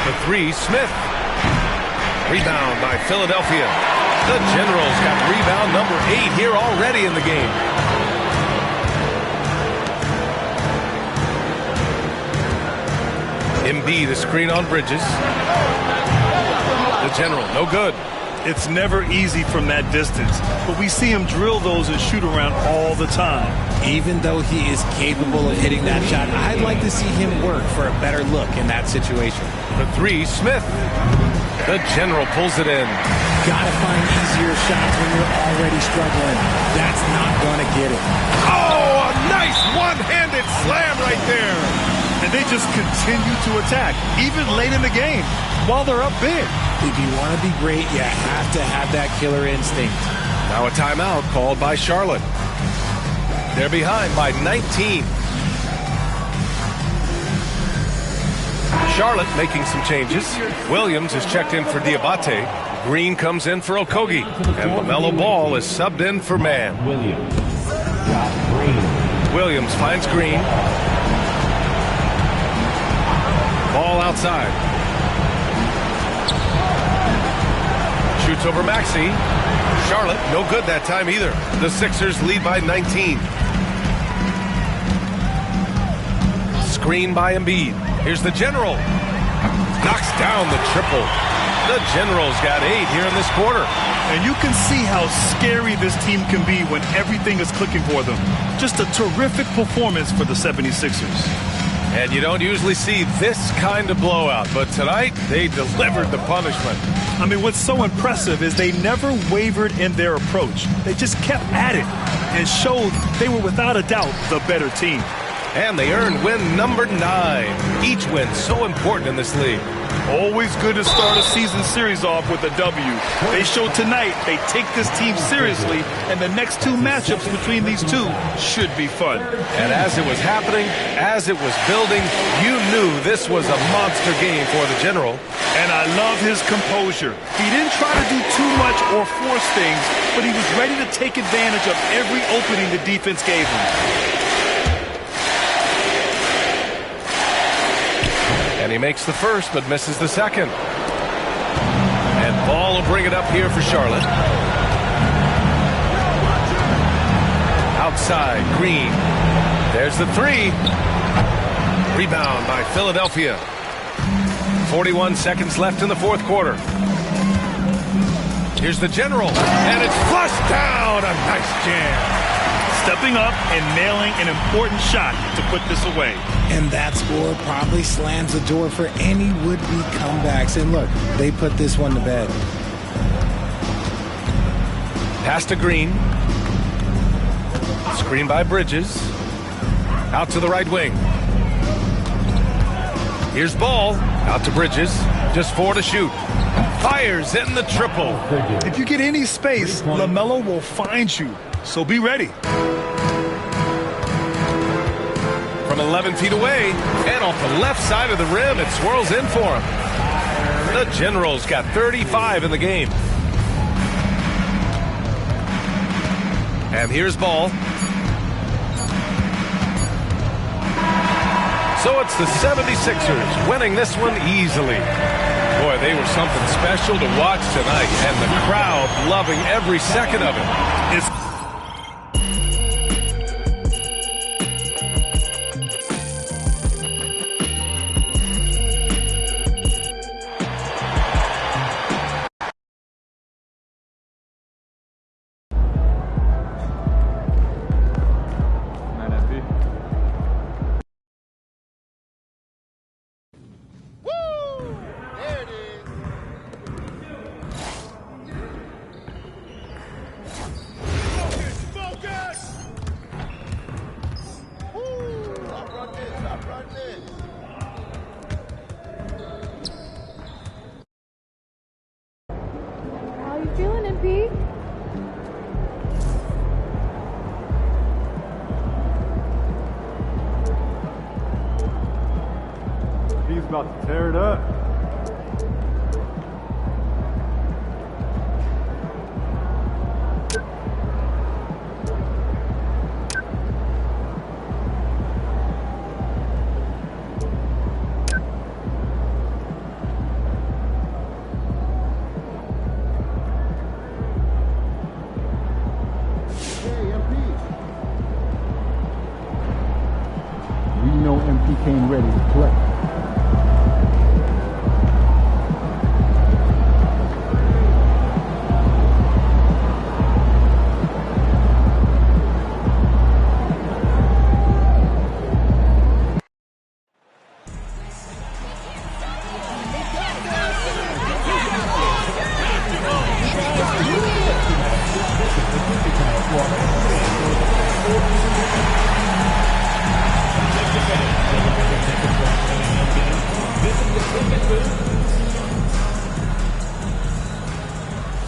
The 3, Smith. Rebound by Philadelphia. The Generals got rebound number 8 here already in the game. Embiid, a screen on Bridges. The general, no good. It's never easy from that distance, but we see him drill those and shoot around all the time. Even though he is capable of hitting that shot, I'd like to see him work for a better look in that situation. The 3, Smith. The general pulls it in. Gotta find easier shots when you're already struggling. That's not gonna get it. Oh, a nice one-handed slam right there. And they just continue to attack, even late in the game, while they're up big. If you want to be great, you have to have that killer instinct. Now a timeout called by Charlotte. They're behind by 19. Charlotte making some changes. Williams is checked in for Diabate. Green comes in for Okogie. And LaMelo Ball is subbed in for Man. Williams finds Green. Ball outside. Shoots over Maxey. Charlotte, no good that time either. The Sixers lead by 19. Screen by Embiid. Here's the general. Knocks down the triple. The Generals got 8 here in this quarter. And you can see how scary this team can be when everything is clicking for them. Just a terrific performance for the 76ers. And you don't usually see this kind of blowout, but tonight they delivered the punishment. I mean, what's so impressive is they never wavered in their approach. They just kept at it and showed they were without a doubt the better team. And they earned win number 9. Each win so important in this league. Always good to start a season series off with a W. They showed tonight they take this team seriously, and the next 2 matchups between these two should be fun. And as it was happening, as it was building, you knew this was a monster game for the General. And I love his composure. He didn't try to do too much or force things, but he was ready to take advantage of every opening the defense gave him. And he makes the first, but misses the second. And Ball will bring it up here for Charlotte. Outside, Green. There's the 3. Rebound by Philadelphia. 41 seconds left in the 4th quarter. Here's the General, and it's flushed down. A nice jam. Stepping up and nailing an important shot to put this away. And that score probably slams the door for any would-be comebacks. And look, they put this one to bed. Pass to Green. Screen by Bridges. Out to the right wing. Here's Ball. Out to Bridges. Just 4 to shoot. Fires in the triple. If you get any space, LaMelo will find you. So be ready. From 11 feet away, and off the left side of the rim, it swirls in for him. The Generals got 35 in the game. And here's Ball. So it's the 76ers winning this one easily. Boy, they were something special to watch tonight, and the crowd loving every second of it. He's about to tear it up. We know MP came ready to play.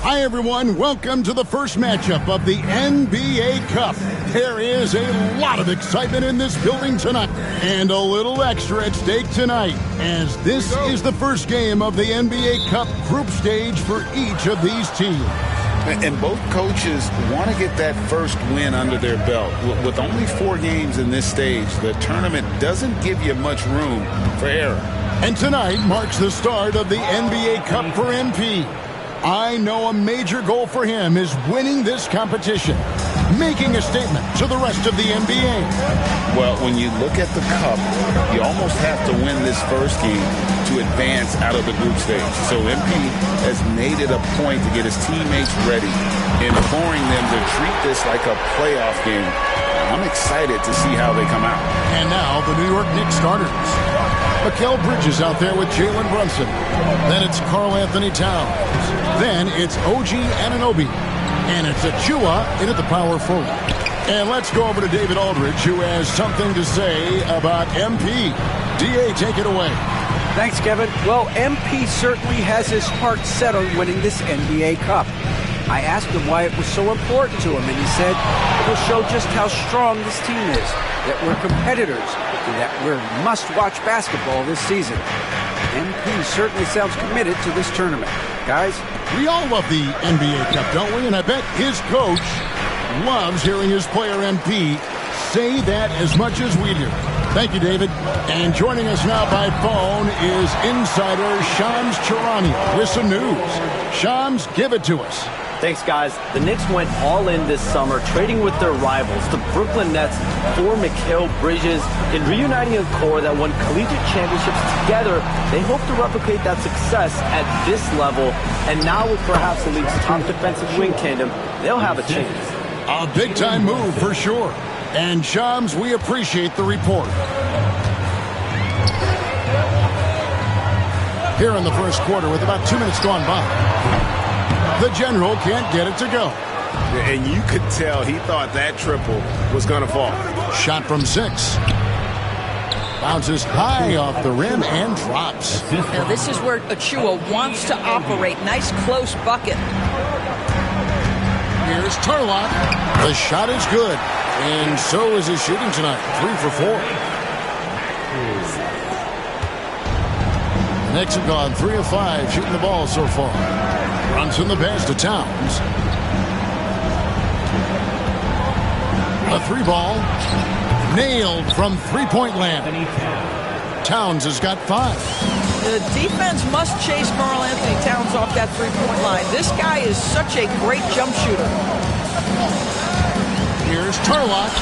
Hi, everyone. Welcome to the first matchup of the NBA Cup. There is a lot of excitement in this building tonight, and a little extra at stake tonight, as this is the first game of the NBA Cup group stage for each of these teams. And both coaches want to get that first win under their belt. With only 4 games in this stage, the tournament doesn't give you much room for error. And tonight marks the start of the NBA Cup for MP. I know a major goal for him is winning this competition, making a statement to the rest of the NBA. Well, when you look at the Cup, you almost have to win this first game to advance out of the group stage. So MP has made it a point to get his teammates ready, imploring them to treat this like a playoff game. I'm excited to see how they come out. And now the New York Knicks starters. Mikal Bridges out there with Jalen Brunson. Then it's Karl Anthony Towns. Then it's OG Anunoby. And it's Achua in at the power forward. And let's go over to David Aldridge, who has something to say about MP. D.A., take it away. Thanks, Kevin. Well, MP certainly has his heart set on winning this NBA Cup. I asked him why it was so important to him, and he said it will show just how strong this team is, that we're competitors, and that we're must-watch basketball this season. MP certainly sounds committed to this tournament. Guys? We all love the NBA Cup, don't we? And I bet his coach loves hearing his player MP say that as much as we do. Thank you, David. And joining us now by phone is insider Shams Charania with some news. Shams, give it to us. Thanks, guys. The Knicks went all in this summer, trading with their rivals, the Brooklyn Nets, for Mikal Bridges, and reuniting a core that won collegiate championships together. They hope to replicate that success at this level, and now with perhaps the league's top defensive wing tandem, they'll have a chance. A big-time move for sure. And Shams, we appreciate the report. Here in the first quarter, with about 2 minutes gone by, the general can't get it to go. And you could tell he thought that triple was going to fall. Shot from 6. Bounces high off the rim and drops. Now this is where Achua wants to operate. Nice close bucket. Here's Turlock. The shot is good. And so is his shooting tonight. 3 for 4. Knicks have gone 3 of 5 shooting the ball so far. Brunson the pass to Towns. A 3-ball. Nailed from three-point land. Towns has got 5. The defense must chase Karl Anthony Towns off that three-point line. This guy is such a great jump shooter. Here's Turlock.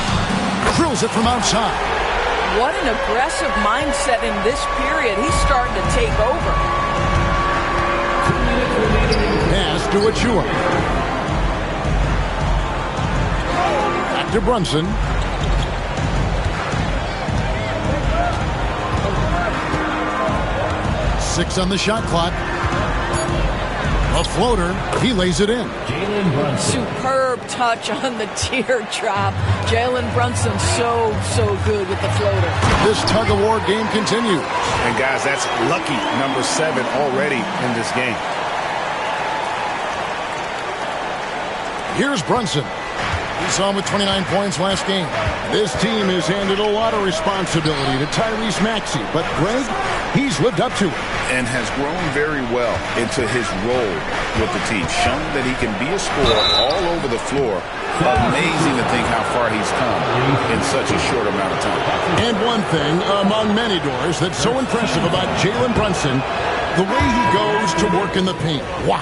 Drills it from outside. What an aggressive mindset in this period. He's starting to take over. Pass to Achua. Back to Brunson. Six on the shot clock. A floater. He lays it in. Superb touch on the teardrop. Jalen Brunson so good with the floater. This tug-of-war game continues. And guys, that's lucky number 7 already in this game. Here's Brunson. We saw him with 29 points last game. This team has handed a lot of responsibility to Tyrese Maxey, but Greg, he's lived up to it. And has grown very well into his role with the team, shown that he can be a scorer all over the floor. Amazing to think how far he's come in such a short amount of time. And one thing among many doors that's so impressive about Jalen Brunson, the way he goes to work in the paint. Wow.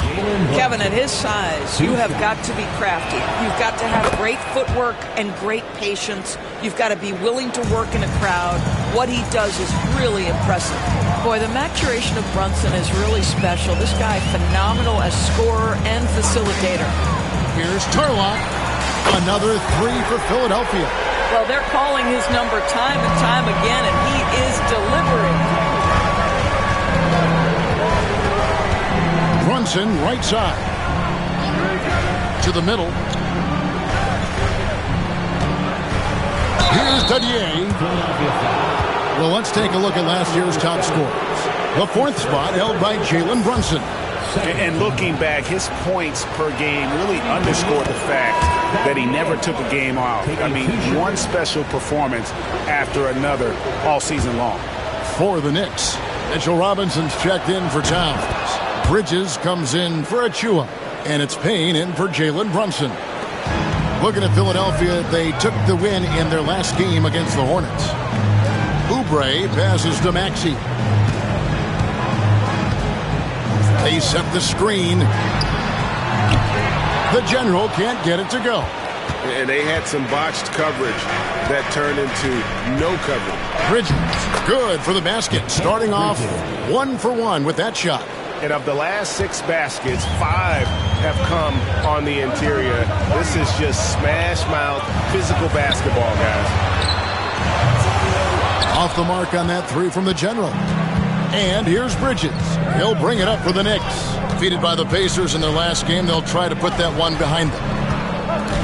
Kevin, at his size, you have got to be crafty. You've got to have great footwork and great patience. You've got to be willing to work in a crowd. What he does is really impressive. Boy, the maturation of Brunson is really special. This guy, phenomenal as scorer and facilitator. Here's Turlock. Another 3 for Philadelphia. Well, they're calling his number time and time again, and he is delivering. Brunson, right side. To the middle. Here's Dadier. Well, let's take a look at last year's top scorers. The 4th spot held by Jalen Brunson. And looking back, his points per game really underscored the fact that he never took a game off. I mean, one special performance after another all season long. For the Knicks, Mitchell Robinson's checked in for Towns. Bridges comes in for Achua. And it's Payne in for Jalen Brunson. Looking at Philadelphia, they took the win in their last game against the Hornets. Oubre passes to Maxey. They set the screen. The general can't get it to go. And they had some botched coverage that turned into no coverage. Bridges, good for the basket. Starting off 1 for 1 with that shot. And of the last 6 baskets, 5 have come on the interior. This is just smash mouth, physical basketball, guys. A off the mark on that three from the General. And here's Bridges. He'll bring it up for the Knicks. Defeated by the Pacers in their last game, they'll try to put that one behind them.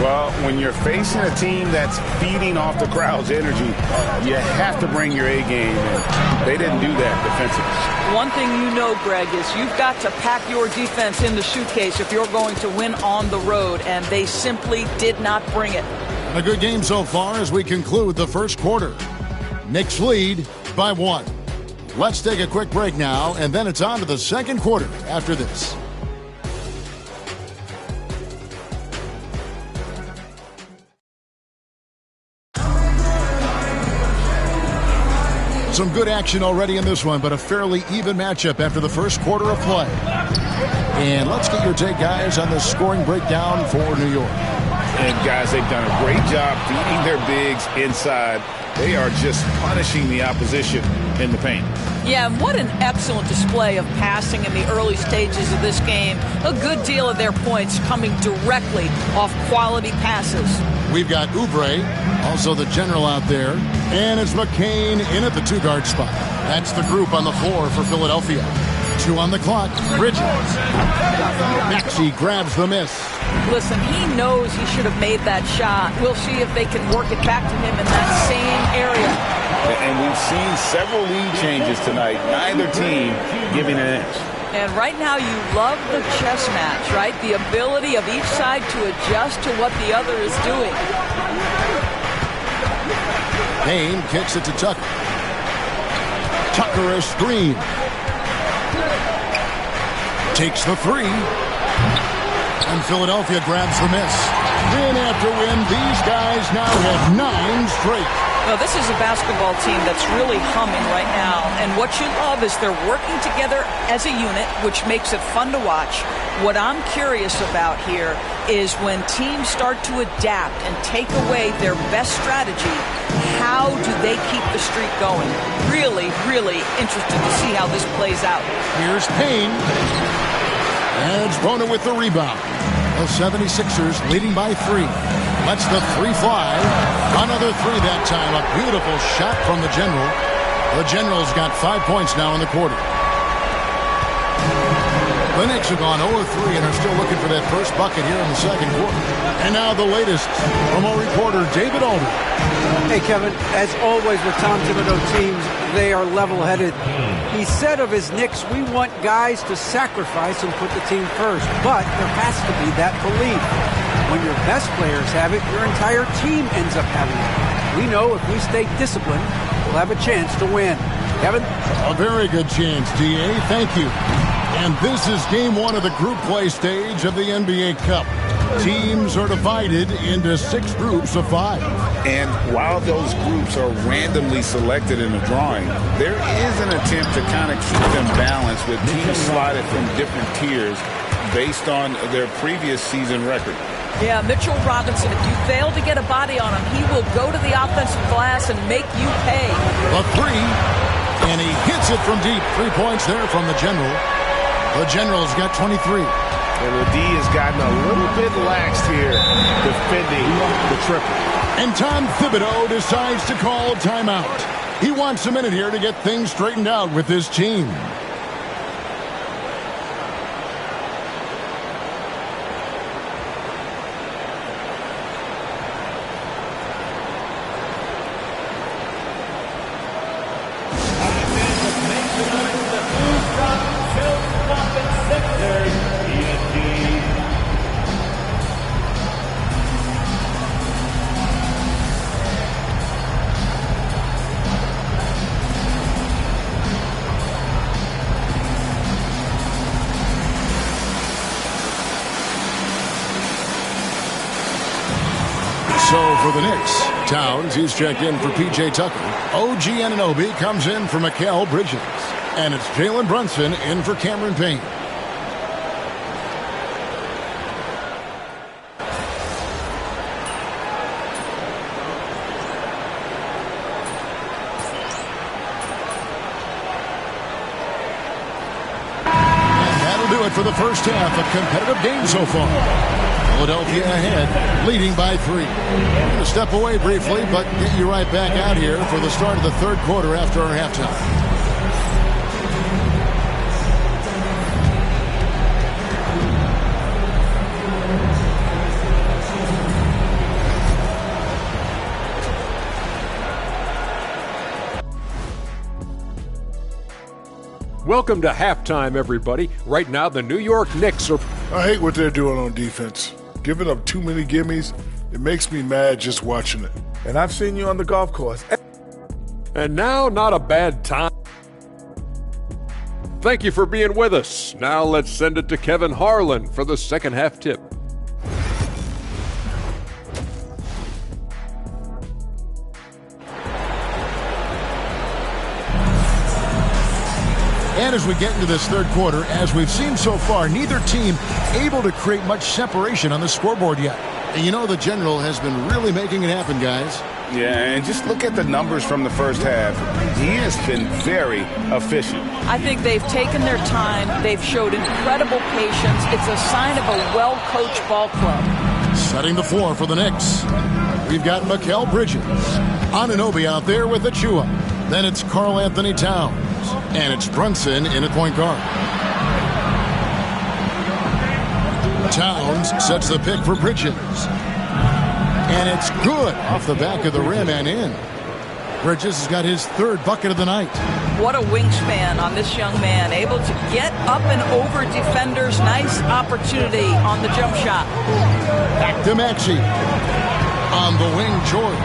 Well, when you're facing a team that's feeding off the crowd's energy, you have to bring your A game, and they didn't do that defensively. One thing you know, Greg, is you've got to pack your defense in the suitcase if you're going to win on the road, and they simply did not bring it. A good game so far as we conclude the first quarter. Knicks lead by 1. Let's take a quick break now, and then it's on to the second quarter after this. Some good action already in this one, but a fairly even matchup after the first quarter of play. And let's get your take, guys, on the scoring breakdown for New York. And, guys, they've done a great job feeding their bigs inside. They are just punishing the opposition in the paint. Yeah, and what an excellent display of passing in the early stages of this game. A good deal of their points coming directly off quality passes. We've got Oubre, also the General out there, and it's McCain in at the 2-guard spot. That's the group on the floor for Philadelphia. 2 on the clock. Bridges. Maxey grabs the miss. Listen, he knows he should have made that shot. We'll see if they can work it back to him in that same area. And we've seen several lead changes tonight. Neither team giving an inch. And right now you love the chess match, right? The ability of each side to adjust to what the other is doing. Payne kicks it to Tucker. Tucker a screen. Takes the 3. And Philadelphia grabs the miss. Win after win, these guys now have 9 straight. Well, this is a basketball team that's really humming right now. And what you love is they're working together as a unit, which makes it fun to watch. What I'm curious about here is when teams start to adapt and take away their best strategy, how do they keep the streak going? Really, really interested to see how this plays out. Here's Payne. And Bona with the rebound. The 76ers leading by 3. Lets the 3 fly. Another 3 that time. A beautiful shot from the General. The General's got 5 points now in the quarter. The Knicks have gone 0-3 and are still looking for that first bucket here in the second quarter. And now the latest from our reporter, David Alder. Hey, Kevin, as always with Tom Thibodeau teams, they are level-headed. He said of his Knicks, we want guys to sacrifice and put the team first. But there has to be that belief. When your best players have it, your entire team ends up having it. We know if we stay disciplined, we'll have a chance to win. Kevin? A very good chance, D.A. Thank you. And this is game 1 of the group play stage of the NBA Cup. Teams are divided into 6 groups of 5. And while those groups are randomly selected in a drawing, there is an attempt to kind of keep them balanced with teams slotted from different tiers based on their previous season record. Yeah, Mitchell Robinson, if you fail to get a body on him, he will go to the offensive glass and make you pay. The 3, and he hits it from deep. 3 points there from the General. The General's got 23. And the D has gotten a little bit lax here defending the triple. And Tom Thibodeau decides to call timeout. He wants a minute here to get things straightened out with his team. So for the Knicks, Towns, he's checked in for P.J. Tucker. OG Anunoby comes in for Mikal Bridges. And it's Jalen Brunson in for Cameron Payne. And that'll do it for the first half. A competitive game so far. Philadelphia ahead, leading by 3. We're going to step away briefly, but get you right back out here for the start of the third quarter after our halftime. Welcome to halftime, everybody. Right now, the New York Knicks are... I hate what they're doing on defense. Giving up too many gimmies, it makes me mad just watching it. And I've seen you on the golf course. And now, not a bad time. Thank you for being with us. Now let's send it to Kevin Harlan for the second half tip. And as we get into this third quarter, as we've seen so far, neither team able to create much separation on the scoreboard yet. And you know the General has been really making it happen, guys. Yeah, and just look at the numbers from the first half. He has been very efficient. I think they've taken their time. They've showed incredible patience. It's a sign of a well-coached ball club. Setting the floor for the Knicks. We've got Mikal Bridges. Anunoby out there with Achua. Then it's Karl Anthony Towns. And it's Brunson in at point guard. Towns sets the pick for Bridges. And it's good off the back of the rim and in. Bridges has got his third bucket of the night. What a wingspan on this young man. Able to get up and over defenders. Nice opportunity on the jump shot. Back to Maxey. On the wing, George.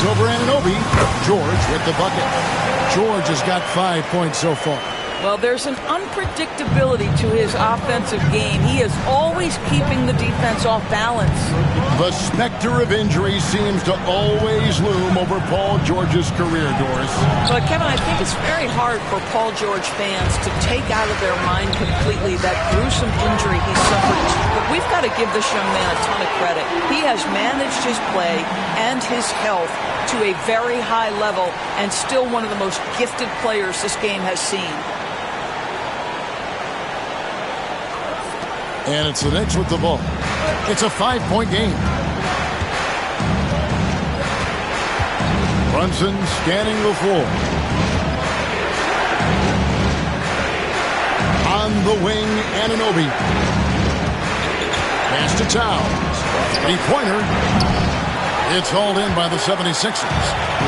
Shoots over Anunoby. George with the bucket. George has got 5 points so far. Well, there's an unpredictability to his offensive game. He is always keeping the defense off balance. The specter of injury seems to always loom over Paul George's career, Doris. But, Kevin, I think it's very hard for Paul George fans to take out of their mind completely that gruesome injury he suffered. But we've got to give this young man a ton of credit. He has managed his play and his health to a very high level and still one of the most gifted players this game has seen. And it's the Knicks with the ball. It's a 5-point game. Brunson scanning the floor. On the wing, Anunoby. Pass to Towns. Three-pointer. It's hauled in by the 76ers.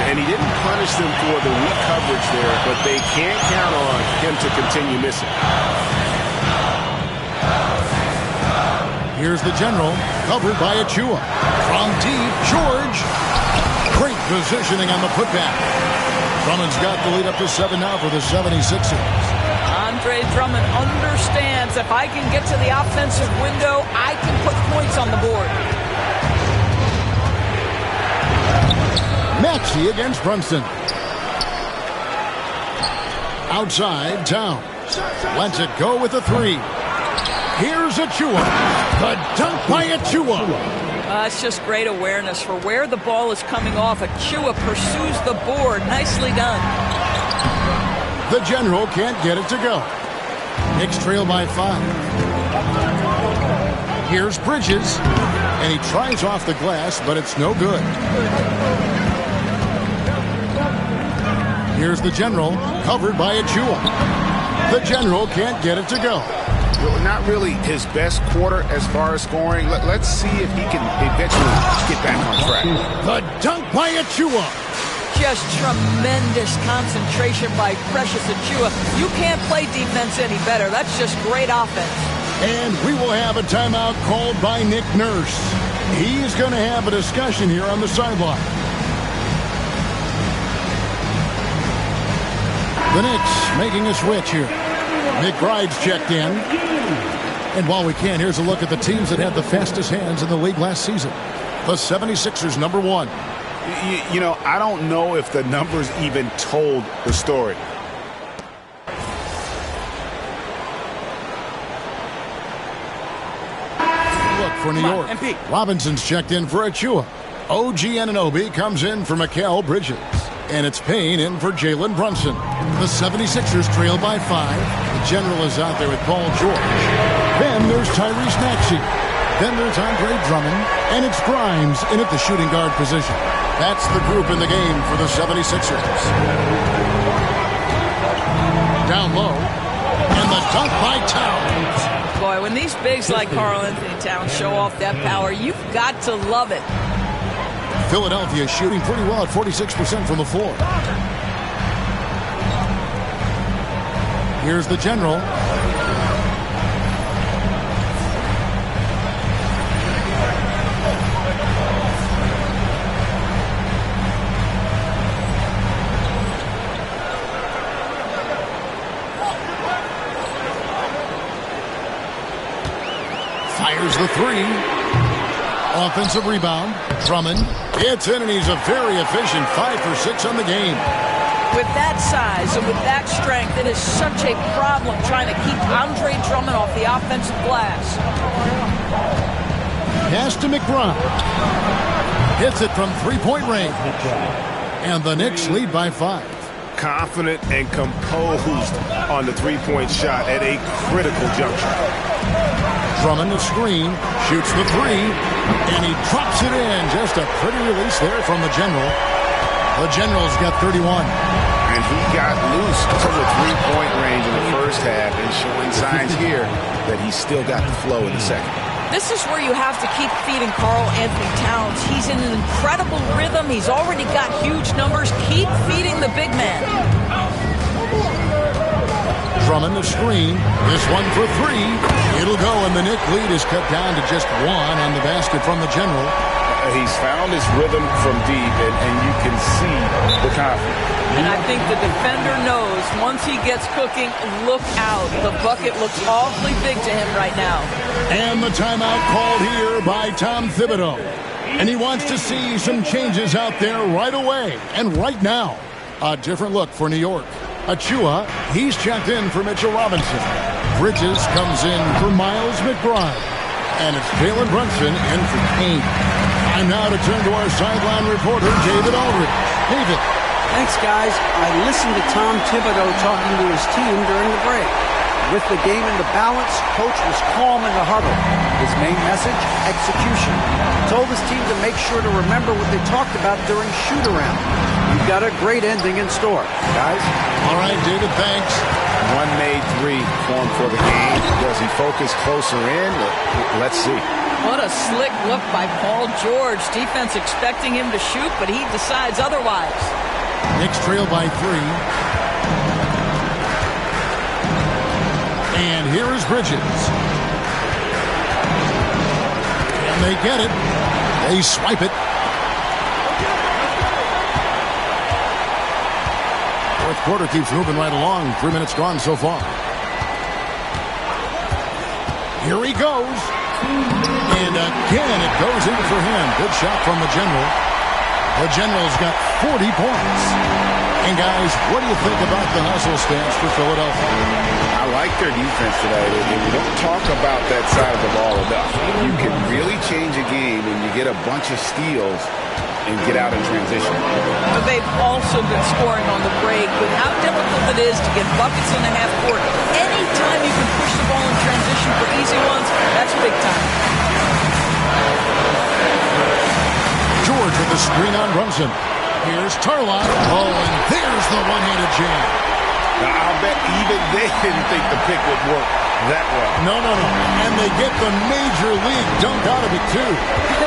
And he didn't punish them for the weak coverage there, but they can't count on him to continue missing. Here's the General, covered by Achua. From deep, George. Great positioning on the putback. Drummond's got the lead up to 7 now for the 76ers. Andre Drummond understands if I can get to the offensive window, I can put points on the board. Maxey against Brunson. Outside, Towns. Lets it go with a 3. Here's Achua. The dunk by Achua. It's just great awareness for where the ball is coming off. Achua pursues the board. Nicely done. The General can't get it to go. Knicks trail by 5. Here's Bridges. And he tries off the glass, but it's no good. Here's the General, covered by Achua. The General can't get it to go. Not really his best quarter as far as scoring. Let's see if he can eventually get back on track. The dunk by Achua. Just tremendous concentration by Precious Achua. You can't play defense any better. That's just great offense. And we will have a timeout called by Nick Nurse. He's going to have a discussion here on the sideline. The Knicks making a switch here. McBride's checked in. And while we can, here's a look at the teams that had the fastest hands in the league last season. The 76ers, number 1. You know, I don't know if the numbers even told the story. Look for New York. Robinson's checked in for Achua. OG Anunoby comes in for Mikal Bridges. And it's Payne in for Jalen Brunson. The 76ers trail by 5. The General is out there with Paul George. Then there's Tyrese Maxey. Then there's Andre Drummond. And it's Grimes in at the shooting guard position. That's the group in the game for the 76ers. Down low. And the dunk by Towns. Boy, when these bigs like Karl Anthony Towns show off that power, you've got to love it. Philadelphia shooting pretty well at 46% from the floor. Here's the General. Fires the three. Offensive rebound. Drummond. It's in, and he's a very efficient 5 for 6 on the game. With that size and with that strength, it is such a problem trying to keep Andre Drummond off the offensive glass. Pass to McBride. Hits it from three-point range. And the Knicks lead by 5. Confident and composed on the three-point shot at a critical juncture. Drummond the screen, shoots the three, and he drops it in. Just a pretty release there from the General. The General's got 31. And he got loose from the three-point range in the first half and showing signs here that he's still got the flow in the second. This is where you have to keep feeding Karl Anthony Towns. He's in an incredible rhythm. He's already got huge numbers. Keep feeding the big man. Drummond the screen. This one for three. It'll go, and the Knick lead is cut down to just 1 on the basket from the General. He's found his rhythm from deep, and you can see the confidence. And I think the defender knows once he gets cooking, look out. The bucket looks awfully big to him right now. And the timeout called here by Tom Thibodeau. And he wants to see some changes out there right away and right now. A different look for New York. Achua, he's checked in for Mitchell Robinson. Bridges comes in for Miles McBride. And it's Jalen Brunson in for Payne. Time now to turn to our sideline reporter, David Aldridge. David. Thanks, guys. I listened to Tom Thibodeau talking to his team during the break. With the game in the balance, coach was calm in the huddle. His main message, execution. Told his team to make sure to remember what they talked about during shoot-around. We've got a great ending in store, guys. All right, David, thanks. One made three formed for the game. Does he focus closer in? Let's see. What a slick look by Paul George. Defense expecting him to shoot, but he decides otherwise. Knicks trail by 3. And here is Bridges. And they get it. They swipe it. Fourth quarter keeps moving right along. 3 minutes gone so far. Here he goes. And again, it goes in for him. Good shot from the General. The General's got 40 points. And guys, what do you think about the hustle stance for Philadelphia? I like their defense today. We don't talk about that side of the ball enough. You can really change a game when you get a bunch of steals and get out in transition. But they've also been scoring on the break with how difficult it is to get buckets in the half court. Anytime you can push the ball in transition for easy ones, that's big time. George with the screen on Brunson. Here's Tarlock. Oh, and there's the one-handed jam. Now, I'll bet even they didn't think the pick would work that well. No. And they get the major league dunk out of it, too.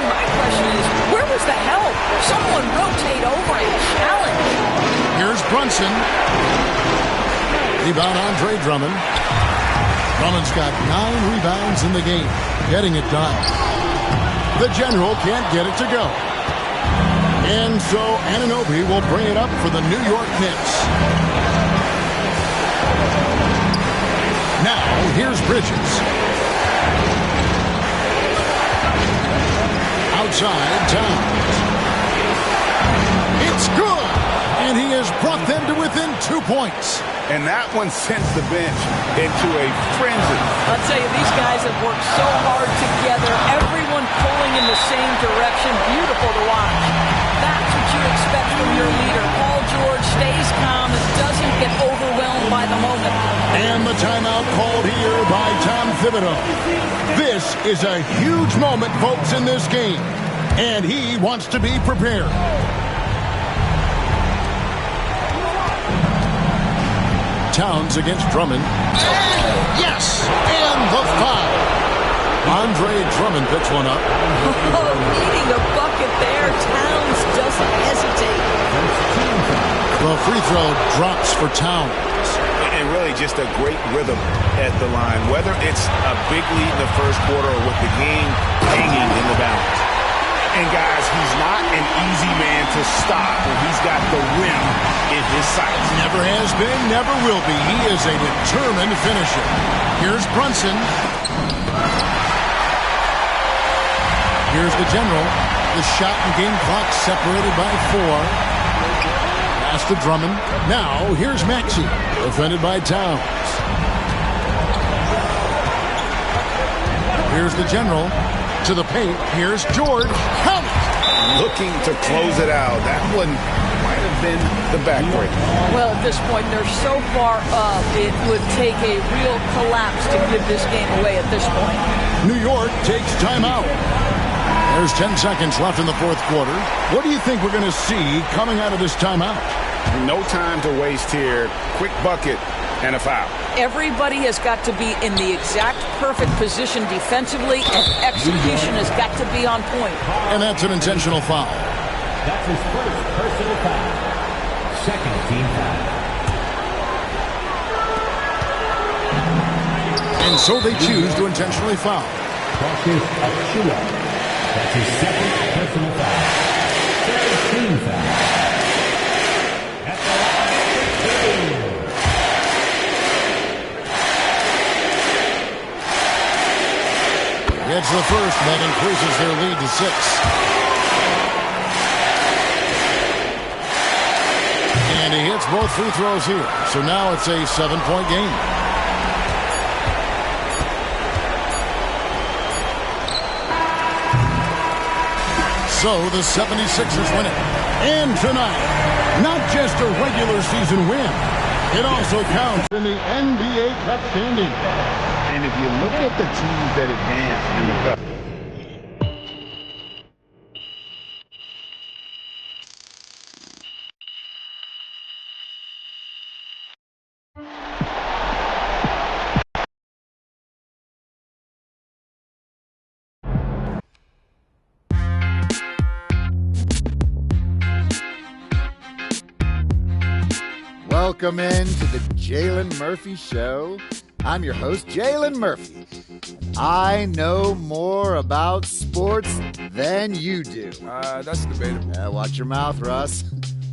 My question is, where was the help? Someone rotate over and challenge. Here's Brunson. Rebound Andre Drummond. Drummond's got 9 rebounds in the game, getting it done. The General can't get it to go. And so Anunoby will bring it up for the New York Knicks. Now, here's Bridges. Outside, Towns. It's good! And he has brought them to within 2 points. And that one sends the bench into a frenzy. I'll tell you, these guys have worked so hard together. Everyone pulling in the same direction. Beautiful to watch. That's what you expect from your leader. Paul timeout called here by Tom Thibodeau. This is a huge moment, folks, in this game, and he wants to be prepared. Towns against Drummond. Yes! And the foul. Andre Drummond picks one up. Oh, needing a bucket there. Towns doesn't hesitate. The free throw drops for Towns. And really just a great rhythm at the line, whether it's a big lead in the first quarter or with the game hanging in the balance. And guys, he's not an easy man to stop when he's got the rim in his sights. Never has been, never will be. He is a determined finisher. Here's Brunson. Here's the general. The shot and game clock separated by 4. Pass to Drummond. Now, here's Maxey. Defended by Towns. Here's the general. To the paint. Here's George. Count it! Looking to close it out. That one might have been the backbreaker. Well, at this point, they're so far up, it would take a real collapse to give this game away at this point. New York takes timeout. There's 10 seconds left in the fourth quarter. What do you think we're going to see coming out of this timeout? No time to waste here. Quick bucket and a foul. Everybody has got to be in the exact perfect position defensively, and execution has got to be on point. And that's an intentional foul. That's his first personal foul. Second team foul. And so they choose to intentionally foul. Marcus Achua. That's his second personal foul. Third team foul. At the line, 2. Gets the first, that increases their lead to 6. And he hits both free throws here. So now it's a 7-point game. So the 76ers win it. And tonight, not just a regular season win, it also counts in the NBA Cup standing. And if you look at the teams that advanced in the cup, Welcome in to the Jalen Murphy Show. I'm your host, Jalen Murphy. I know more about sports than you do. That's debatable. Watch your mouth, Russ.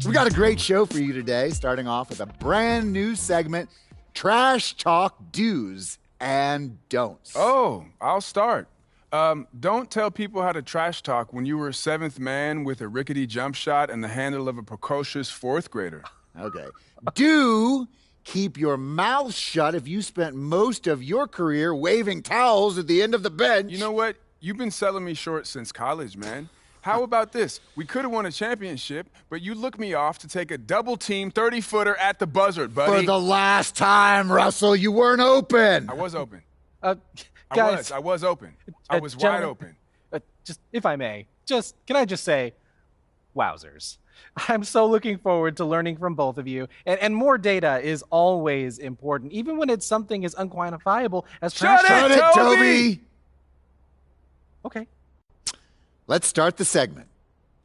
We got a great show for you today, starting off with a brand new segment, Trash Talk Do's and Don'ts. Oh, I'll start. Don't tell people how to trash talk when you were a 7th man with a rickety jump shot and the handle of a precocious 4th grader. Okay. Do keep your mouth shut if you spent most of your career waving towels at the end of the bench. You know what? You've been selling me short since college, man. How about this? We could have won a championship, but you looked me off to take a double-team 30-footer at the buzzer, buddy. For the last time, Russell, you weren't open. I was open. Guys. I was open. I was wide open. Just, if I may, can I just say, wowzers. I'm so looking forward to learning from both of you. And more data is always important, even when it's something as unquantifiable as trash talk. Shut it, Toby! Okay. Let's start the segment.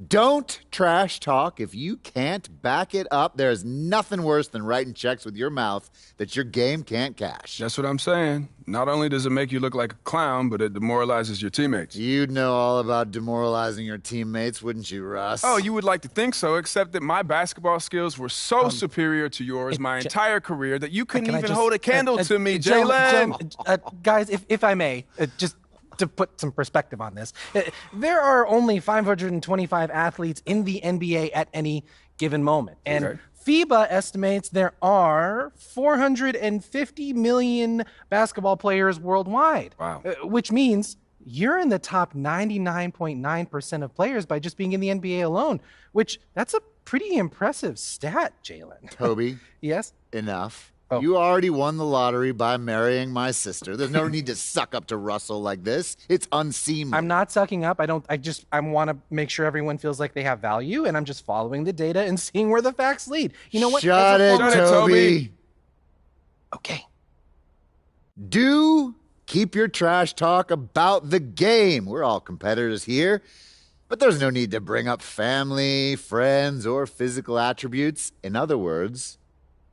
Don't trash talk if you can't back it up. There's nothing worse than writing checks with your mouth that your game can't cash. That's what I'm saying. Not only does it make you look like a clown, but it demoralizes your teammates. You'd know all about demoralizing your teammates, wouldn't you, Russ? Oh, you would like to think so, except that my basketball skills were so superior to yours my entire career that you couldn't even hold a candle to me, Jalen. Guys, if I may, just to put some perspective on this, there are only 525 athletes in the NBA at any given moment. And FIBA estimates there are 450 million basketball players worldwide. Wow. Which means you're in the top 99.9% of players by just being in the NBA alone, which that's a pretty impressive stat, Jalen. Toby. Yes? Enough. You already won the lottery by marrying my sister. There's no need to suck up to Russell like this. It's unseemly. I'm not sucking up. I want to make sure everyone feels like they have value, and I'm just following the data and seeing where the facts lead. You know what? Shut it, Toby. Okay. Do keep your trash talk about the game. We're all competitors here. But there's no need to bring up family, friends, or physical attributes. In other words,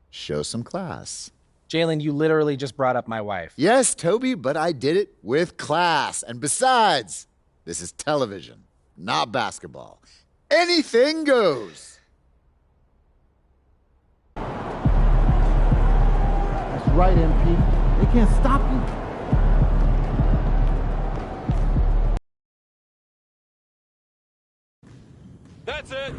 show some class. Jalen, you literally just brought up my wife. Yes, Toby, but I did it with class. And besides, this is television, not basketball. Anything goes. That's right, MP. They can't stop you. That's it.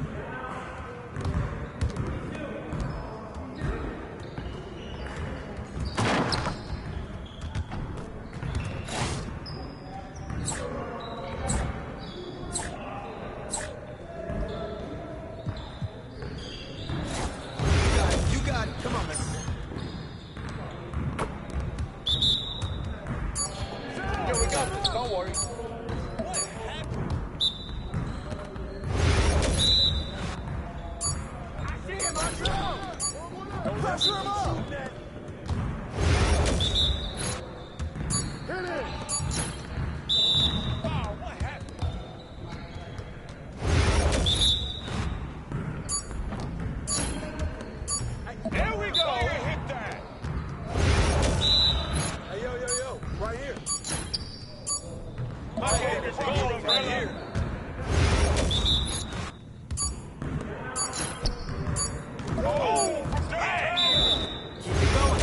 You got it. Come on, man. Yo, we got this. Don't worry. Pressure him up! Hit it! Oh, what happened? There we go! Hit that! Hey, yo, right here. My game is going right here. Oh! Keep it going.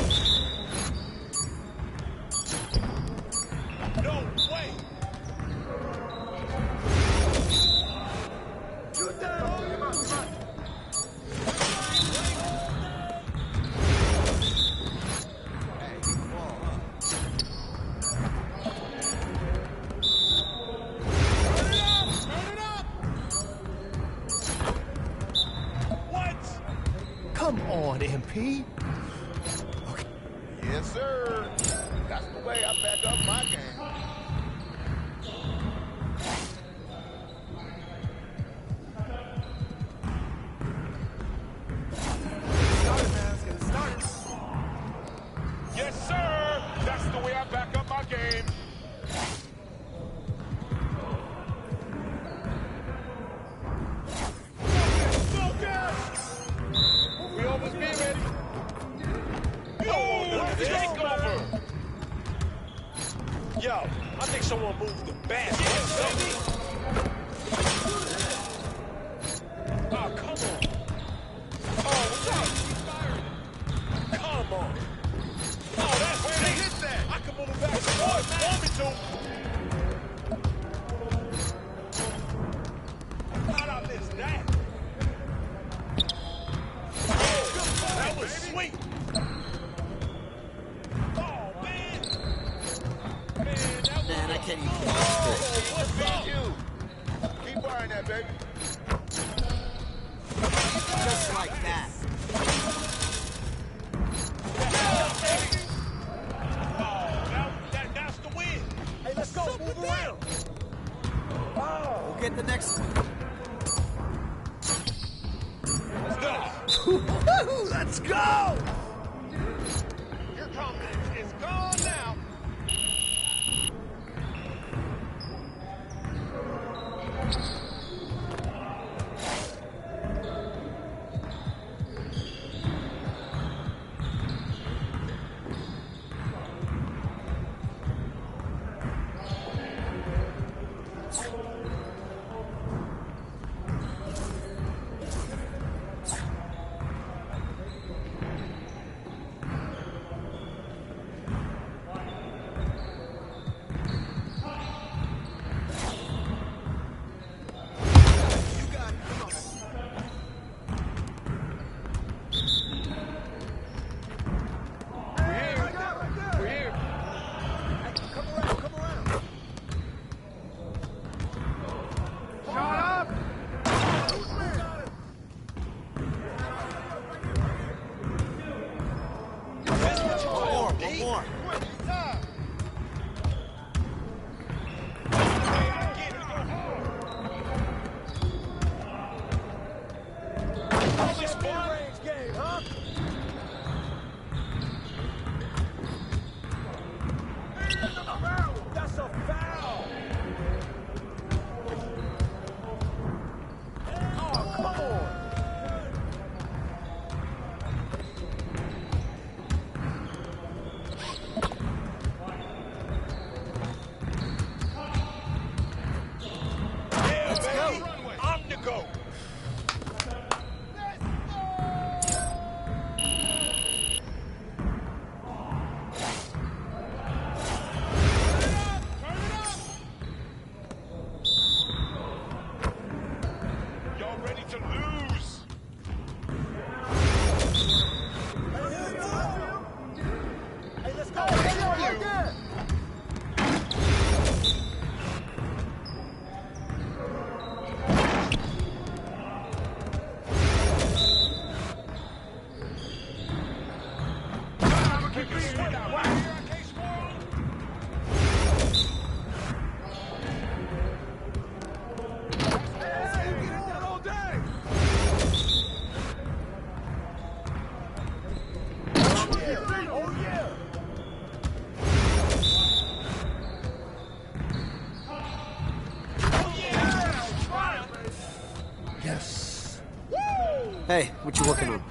No way! Shoot down! Come on. Hey, ball, huh? Turn it up! What? Come on, MP. Yes, sir. That's the way I back up my game. Yes, sir. That's the way I back up my game. Focus! We almost be ready. Takeover! Yo, I think someone moved the basket. Baby. Oh, come on. Oh, what's up? Come on. Oh, that's where they hit that. I can move it back and forth if you want me to. How'd I miss that? Oh, that was sweet. Man, I can't even keep What's up? Keep firing that, baby. just like that. That's the win. Hey, let's go. Move around. We'll get the next one. Let's go. Let's go! Your confidence is gone now. more. This mid-range game, huh? That's a foul. Oh, come on. Yeah, baby. I'm the GOAT. Y'all ready to lose? Hey, let's go. Right there. Yes. Hey, what you working on?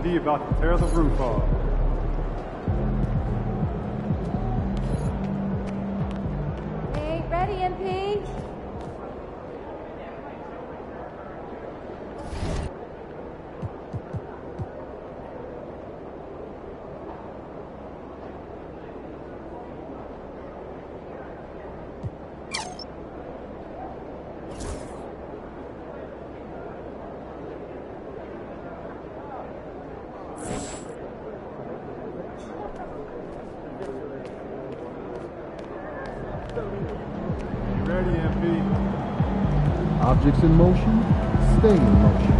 D about to tear the roof off. Hey, ready, MP? Ready, MP. Objects in motion, stay in motion.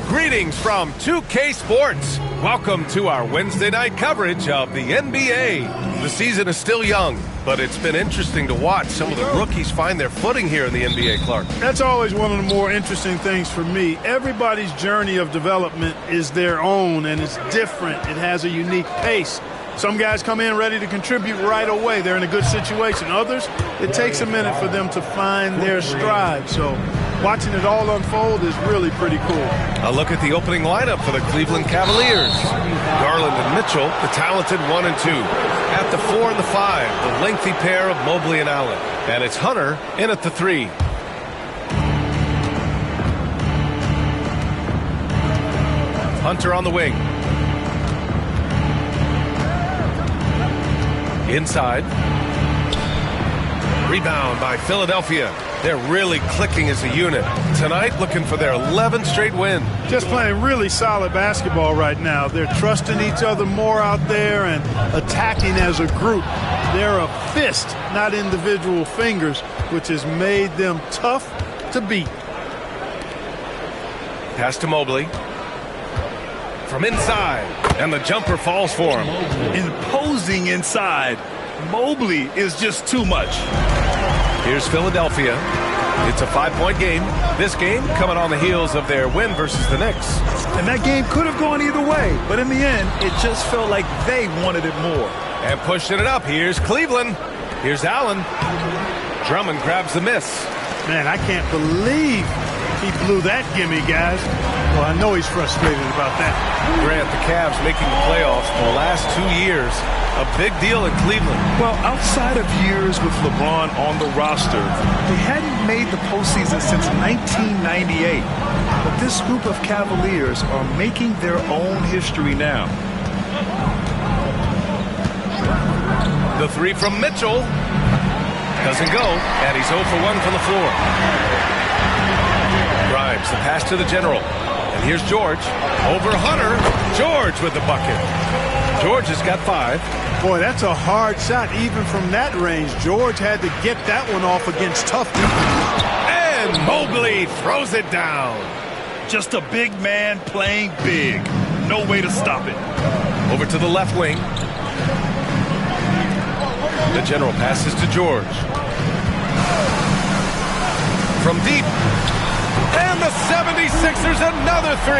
Greetings from 2K Sports. Welcome to our Wednesday night coverage of the NBA. The season is still young, but it's been interesting to watch some of the rookies find their footing here in the NBA, Clark. That's always one of the more interesting things for me. Everybody's journey of development is their own, and it's different. It has a unique pace. Some guys come in ready to contribute right away. They're in a good situation. Others, it takes a minute for them to find their stride. So watching it all unfold is really pretty cool. A look at the opening lineup for the Cleveland Cavaliers. Garland and Mitchell, the talented 1 and 2. At the 4 and the 5, the lengthy pair of Mobley and Allen. And it's Hunter in at the 3. Hunter on the wing. Inside. Rebound by Philadelphia. They're really clicking as a unit. Tonight, looking for their 11th straight win. Just playing really solid basketball right now. They're trusting each other more out there and attacking as a group. They're a fist, not individual fingers, which has made them tough to beat. Pass to Mobley. From inside, and the jumper falls for him. Imposing inside. Mobley is just too much. Here's Philadelphia. It's a 5-point game. This game coming on the heels of their win versus the Knicks. And that game could have gone either way, but in the end, it just felt like they wanted it more. And pushing it up, here's Cleveland. Here's Allen. Drummond grabs the miss. Man, I can't believe he blew that gimme, guys. Well, I know he's frustrated about that. Grant, the Cavs making the playoffs for the last 2 years. A big deal in Cleveland. Well, outside of years with LeBron on the roster, they hadn't made the postseason since 1998. But this group of Cavaliers are making their own history now. The three from Mitchell doesn't go, and he's 0 for 1 from the floor. Grimes, the pass to the general. And here's George. Over Hunter. George with the bucket. George has got 5. Boy, that's a hard shot even from that range. George had to get that one off against tough defense. And Mobley throws it down. Just a big man playing big. No way to stop it. Over to the left wing. The general passes to George. From deep. And the 76ers another 3.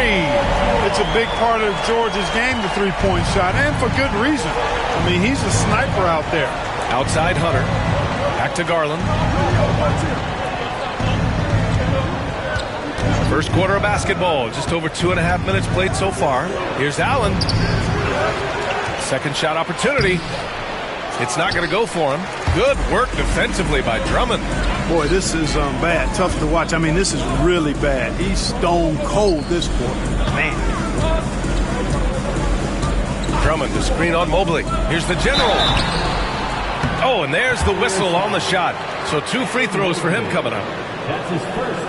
It's a big part of George's game, the three-point shot, and for good reason. I mean, he's a sniper out there. Outside Hunter. Back to Garland. First quarter of basketball. Just over 2.5 minutes played so far. Here's Allen. Second shot opportunity. It's not going to go for him. Good work defensively by Drummond. Boy, this is bad. Tough to watch. I mean, this is really bad. He's stone cold this quarter. Man. Drummond to screen on Mobley. Here's the general. Oh, and there's the whistle on the shot. So 2 free throws for him coming up.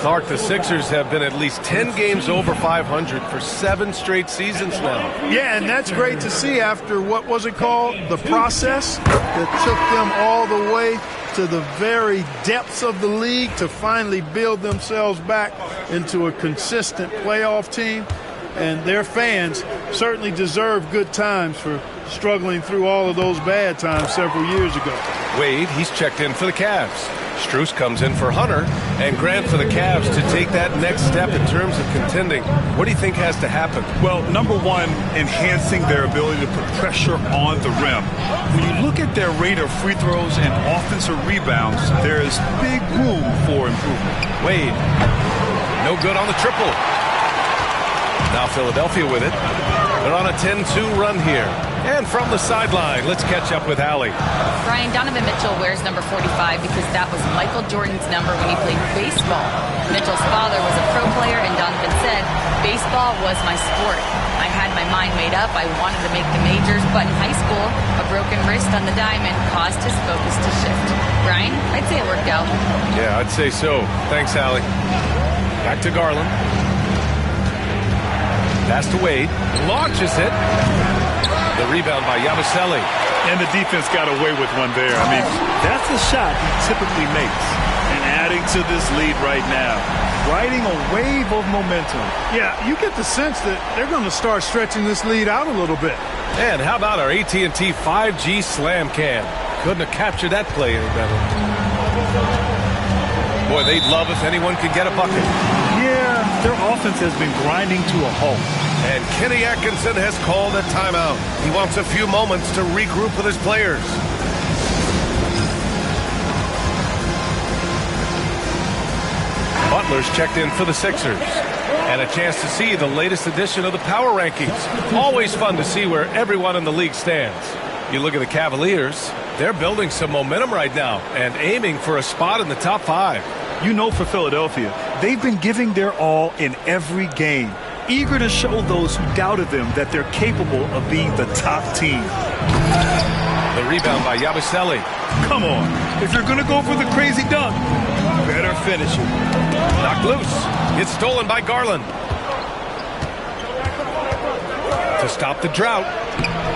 Clark, the Sixers have been at least 10 games over 500 for 7 straight seasons now. Yeah, and that's great to see after, what was it called? The process that took them all the way to the very depths of the league to finally build themselves back into a consistent playoff team. And their fans certainly deserve good times for struggling through all of those bad times several years ago. Wade, he's checked in for the Cavs. Struce comes in for Hunter, and Grant for the Cavs to take that next step in terms of contending. What do you think has to happen? Well, number one, enhancing their ability to put pressure on the rim. When you look at their rate of free throws and offensive rebounds, there is big room for improvement. Wade, no good on the triple. Now Philadelphia with it. They're on a 10-2 run here. And from the sideline, let's catch up with Allie. Brian, Donovan Mitchell wears number 45 because that was Michael Jordan's number when he played baseball. Mitchell's father was a pro player, and Donovan said, baseball was my sport. I had my mind made up. I wanted to make the majors, but in high school, a broken wrist on the diamond caused his focus to shift. Brian, I'd say it worked out. Yeah, I'd say so. Thanks, Allie. Back to Garland. Pass to Wade. Launches it. The rebound by Yabusele. And the defense got away with one there. I mean, that's a shot he typically makes. And adding to this lead right now. Riding a wave of momentum. Yeah, you get the sense that they're going to start stretching this lead out a little bit. And how about our AT&T 5G Slam Cam? Couldn't have captured that play any better. Boy, they'd love if anyone could get a bucket. Yeah, their offense has been grinding to a halt. And Kenny Atkinson has called a timeout. He wants a few moments to regroup with his players. Butler's checked in for the Sixers. And a chance to see the latest edition of the power rankings. Always fun to see where everyone in the league stands. You look at the Cavaliers, they're building some momentum right now and aiming for a spot in the top 5. You know, for Philadelphia, they've been giving their all in every game, eager to show those who doubted them that they're capable of being the top team. The rebound by Yabusele. Come on. If you're going to go for the crazy dunk, better finish it. Knocked loose. It's stolen by Garland. To stop the drought.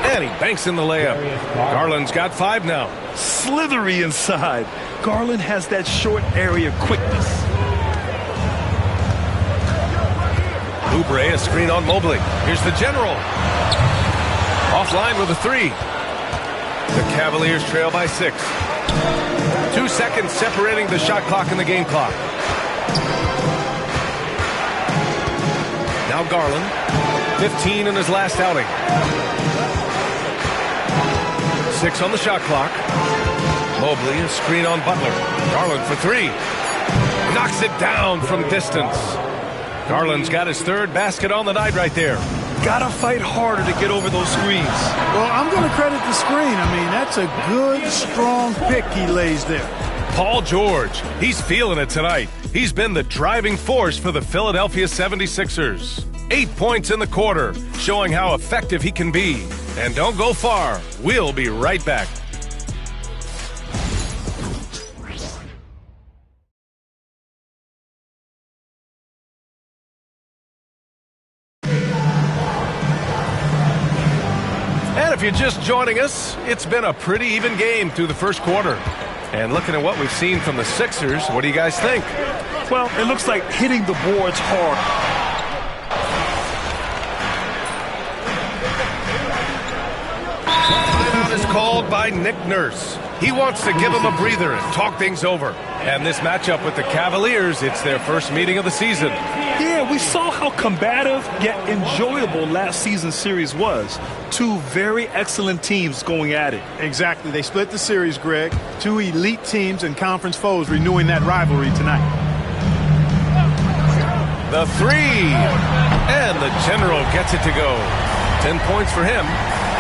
And he banks in the layup. Garland's got 5 now. Slithery inside. Garland has that short area quickness. Oubre, a screen on Mobley. Here's the general. Offline with a 3. The Cavaliers trail by 6. 2 seconds separating the shot clock and the game clock. Now Garland, 15 in his last outing. 6 on the shot clock. Mobley, a screen on Butler. Garland for 3. Knocks it down from distance. Garland's got his 3rd basket on the night right there. Gotta fight harder to get over those screens. Well, I'm going to credit the screen. I mean, that's a good, strong pick he lays there. Paul George, he's feeling it tonight. He's been the driving force for the Philadelphia 76ers. 8 points in the quarter, showing how effective he can be. And don't go far. We'll be right back. And if you're just joining us, it's been a pretty even game through the first quarter. And looking at what we've seen from the Sixers, what do you guys think? Well, it looks like hitting the boards hard. Timeout is called by Nick Nurse. He wants to give him a breather and talk things over. And this matchup with the Cavaliers, it's their first meeting of the season. Yeah, we saw how combative yet enjoyable last season's series was. 2 very excellent teams going at it. Exactly. They split the series, Greg. 2 elite teams and conference foes renewing that rivalry tonight. The 3. And the general gets it to go. 10 points for him.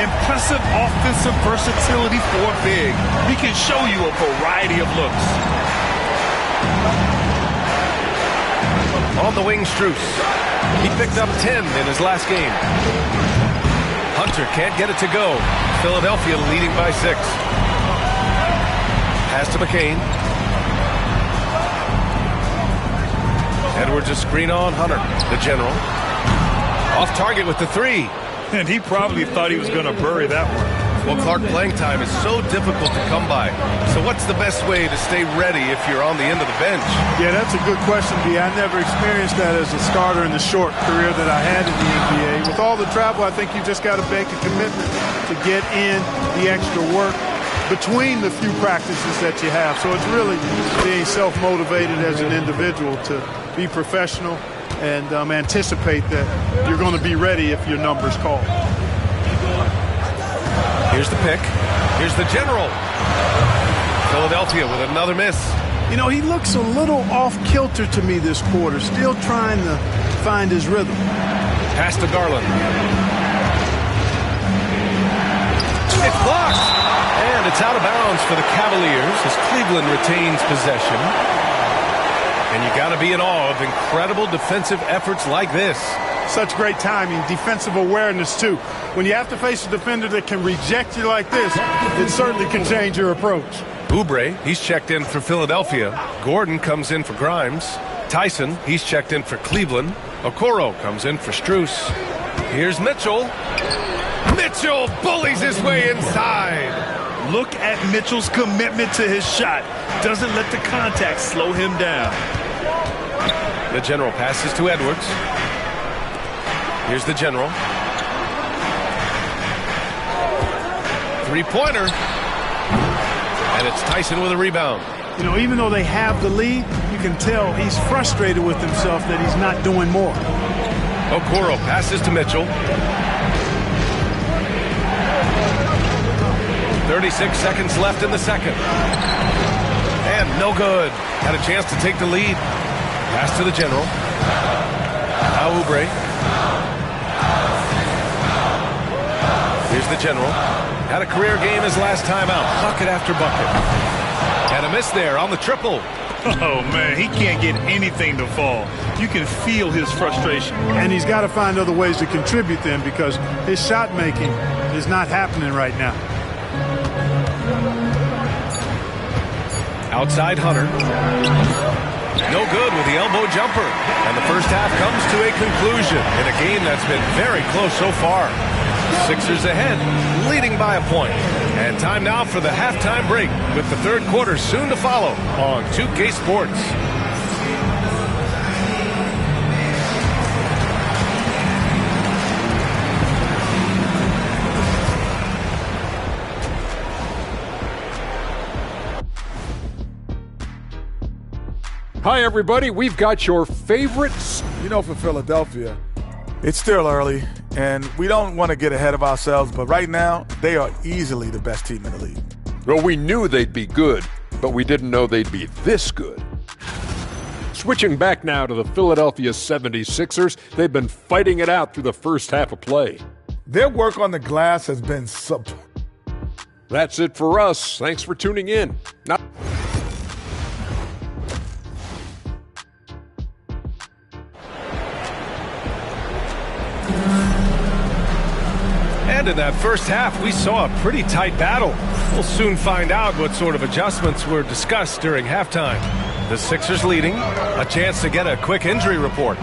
Impressive offensive versatility for a big. He can show you a variety of looks. On the wing, Strus. He picked up 10 in his last game. Hunter can't get it to go. Philadelphia leading by 6. Pass to McCain. Edwards a screen on Hunter, the general. Off target with the 3. And he probably thought he was going to bury that one. Well, Clark, playing time is so difficult to come by. So what's the best way to stay ready if you're on the end of the bench? Yeah, that's a good question, B. I never experienced that as a starter in the short career that I had in the NBA. With all the travel, I think you just got to make a commitment to get in the extra work between the few practices that you have. So it's really being self-motivated as an individual to be professional and anticipate that you're going to be ready if your number's called. Here's the pick. Here's the general. Philadelphia with another miss. You know, he looks a little off-kilter to me this quarter, still trying to find his rhythm. Pass to Garland. It's blocked. And it's out of bounds for the Cavaliers as Cleveland retains possession. And you got to be in awe of incredible defensive efforts like this. Such great timing, defensive awareness, too. When you have to face a defender that can reject you like this, it certainly can change your approach. Oubre, he's checked in for Philadelphia. Gordon comes in for Grimes. Tyson, he's checked in for Cleveland. Okoro comes in for Strus. Here's Mitchell. Mitchell bullies his way inside. Look at Mitchell's commitment to his shot. Doesn't let the contact slow him down. The general passes to Edwards. Here's the general. Three-pointer. And it's Tyson with a rebound. You know, even though they have the lead, you can tell he's frustrated with himself that he's not doing more. Okoro passes to Mitchell. 36 seconds left in the second. And no good. Had a chance to take the lead. Pass to the general. Now Oubre. Here's the general. Had a career game his last time out. Bucket after bucket. And a miss there on the triple. Oh, man, he can't get anything to fall. You can feel his frustration. And he's got to find other ways to contribute then because his shot making is not happening right now. Outside Hunter. No good with the elbow jumper. And the first half comes to a conclusion in a game that's been very close so far. Sixers ahead, leading by a point. And time now for the halftime break with the third quarter soon to follow on 2K Sports. Hi, everybody. We've got your favorites. You know, for Philadelphia, it's still early, and we don't want to get ahead of ourselves, but right now, they are easily the best team in the league. Well, we knew they'd be good, but we didn't know they'd be this good. Switching back now to the Philadelphia 76ers, they've been fighting it out through the first half of play. Their work on the glass has been subpar. That's it for us. Thanks for tuning in. And in that first half, we saw a pretty tight battle. We'll soon find out what sort of adjustments were discussed during halftime. The Sixers leading, a chance to get a quick injury report.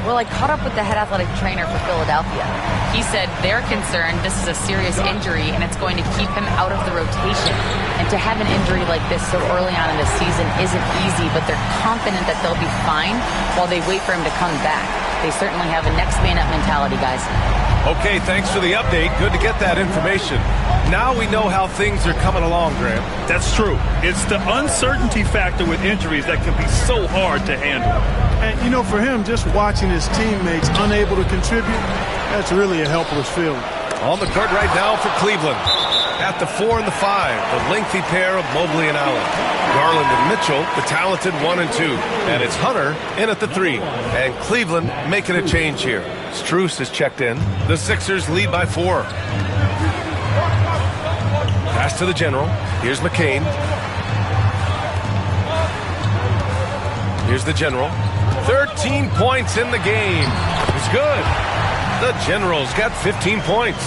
Well, I caught up with the head athletic trainer for Philadelphia. He said they're concerned this is a serious injury and it's going to keep him out of the rotation. And to have an injury like this so early on in the season isn't easy, but they're confident that they'll be fine while they wait for him to come back. They certainly have a next man up mentality, guys. Okay, thanks for the update. Good to get that information. Now we know how things are coming along, Graham. That's true. It's the uncertainty factor with injuries that can be so hard to handle. And, you know, for him, just watching his teammates unable to contribute, that's really a helpless feeling. On the court right now for Cleveland. At the 4 and the 5, the lengthy pair of Mobley and Allen. Garland and Mitchell, the talented 1 and 2. And it's Hunter in at the 3. And Cleveland making a change here. Strus is checked in. The Sixers lead by 4. Pass to the general. Here's McCain. Here's the general. 13 points in the game. It's good. The general's got 15 points.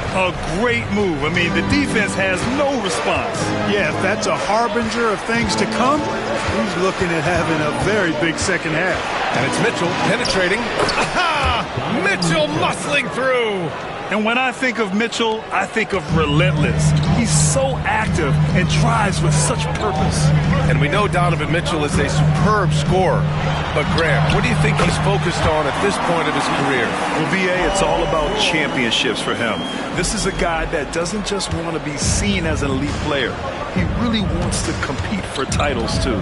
A great move. I mean, the defense has no response. Yeah, if that's a harbinger of things to come, he's looking at having a very big second half. And it's Mitchell penetrating. Aha! Mitchell muscling through. And when I think of Mitchell, I think of relentless. He's so active and drives with such purpose. And we know Donovan Mitchell is a superb scorer. But Graham, what do you think he's focused on at this point of his career? Well, B.A., it's all about championships for him. This is a guy that doesn't just want to be seen as an elite player. He really wants to compete for titles, too.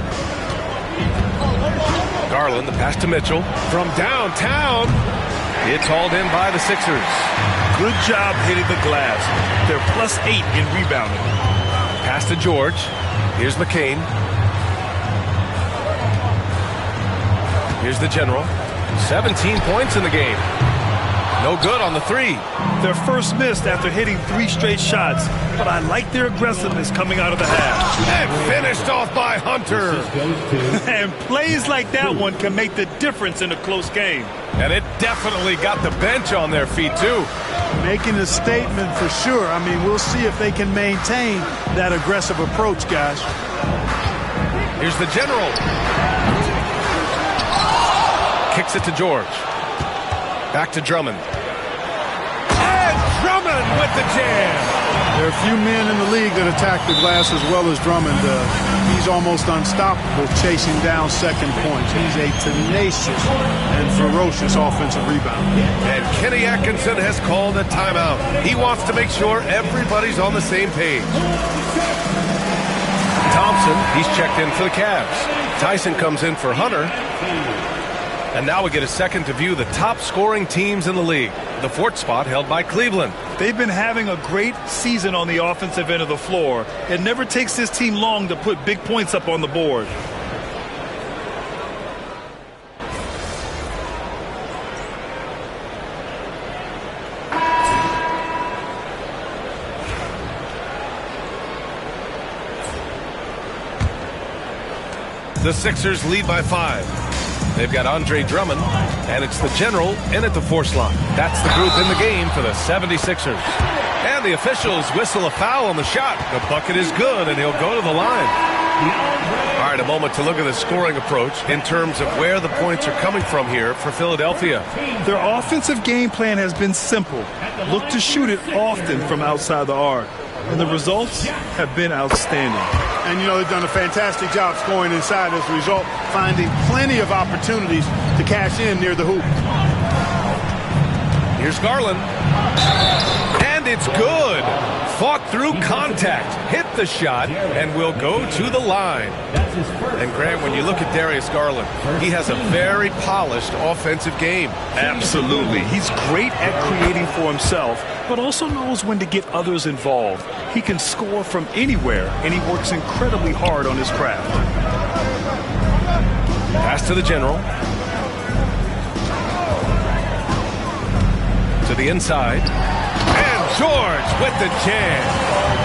Garland, the pass to Mitchell. From downtown, it's hauled in by the Sixers. Good job hitting the glass. They're +8 in rebounding. Pass to George. Here's McCain. Here's the general. 17 points in the game. No good on the 3. Their first missed after hitting 3 straight shots, but I like their aggressiveness coming out of the half. And finished off by Hunter. And plays like that one can make the difference in a close game. And it definitely got the bench on their feet, too. Making a statement for sure. I mean, we'll see if they can maintain that aggressive approach, guys. Here's the general. Kicks it to George. Back to Drummond. And Drummond with the jam. There are a few men in the league that attack the glass as well as Drummond. He's almost unstoppable chasing down second points. He's a tenacious and ferocious offensive rebounder. And Kenny Atkinson has called a timeout. He wants to make sure everybody's on the same page. Thompson, he's checked in for the Cavs. Tyson comes in for Hunter. And now we get a second to view the top scoring teams in the league. The 4th spot held by Cleveland. They've been having a great season on the offensive end of the floor. It never takes this team long to put big points up on the board. The Sixers lead by 5. They've got Andre Drummond, and it's the general in at the 4 slot. That's the group in the game for the 76ers. And the officials whistle a foul on the shot. The bucket is good, and he'll go to the line. All right, a moment to look at the scoring approach in terms of where the points are coming from here for Philadelphia. Their offensive game plan has been simple. Look to shoot it often from outside the arc. And the results have been outstanding. And, they've done a fantastic job scoring inside as a result, finding plenty of opportunities to cash in near the hoop. Here's Garland. And it's good. Fought through contact, hit the shot, and will go to the line. And Grant, when you look at Darius Garland, he has a very polished offensive game. Absolutely. He's great at creating for himself, but also knows when to get others involved. He can score from anywhere, and he works incredibly hard on his craft. Pass to the general. To the inside. And George with the jam.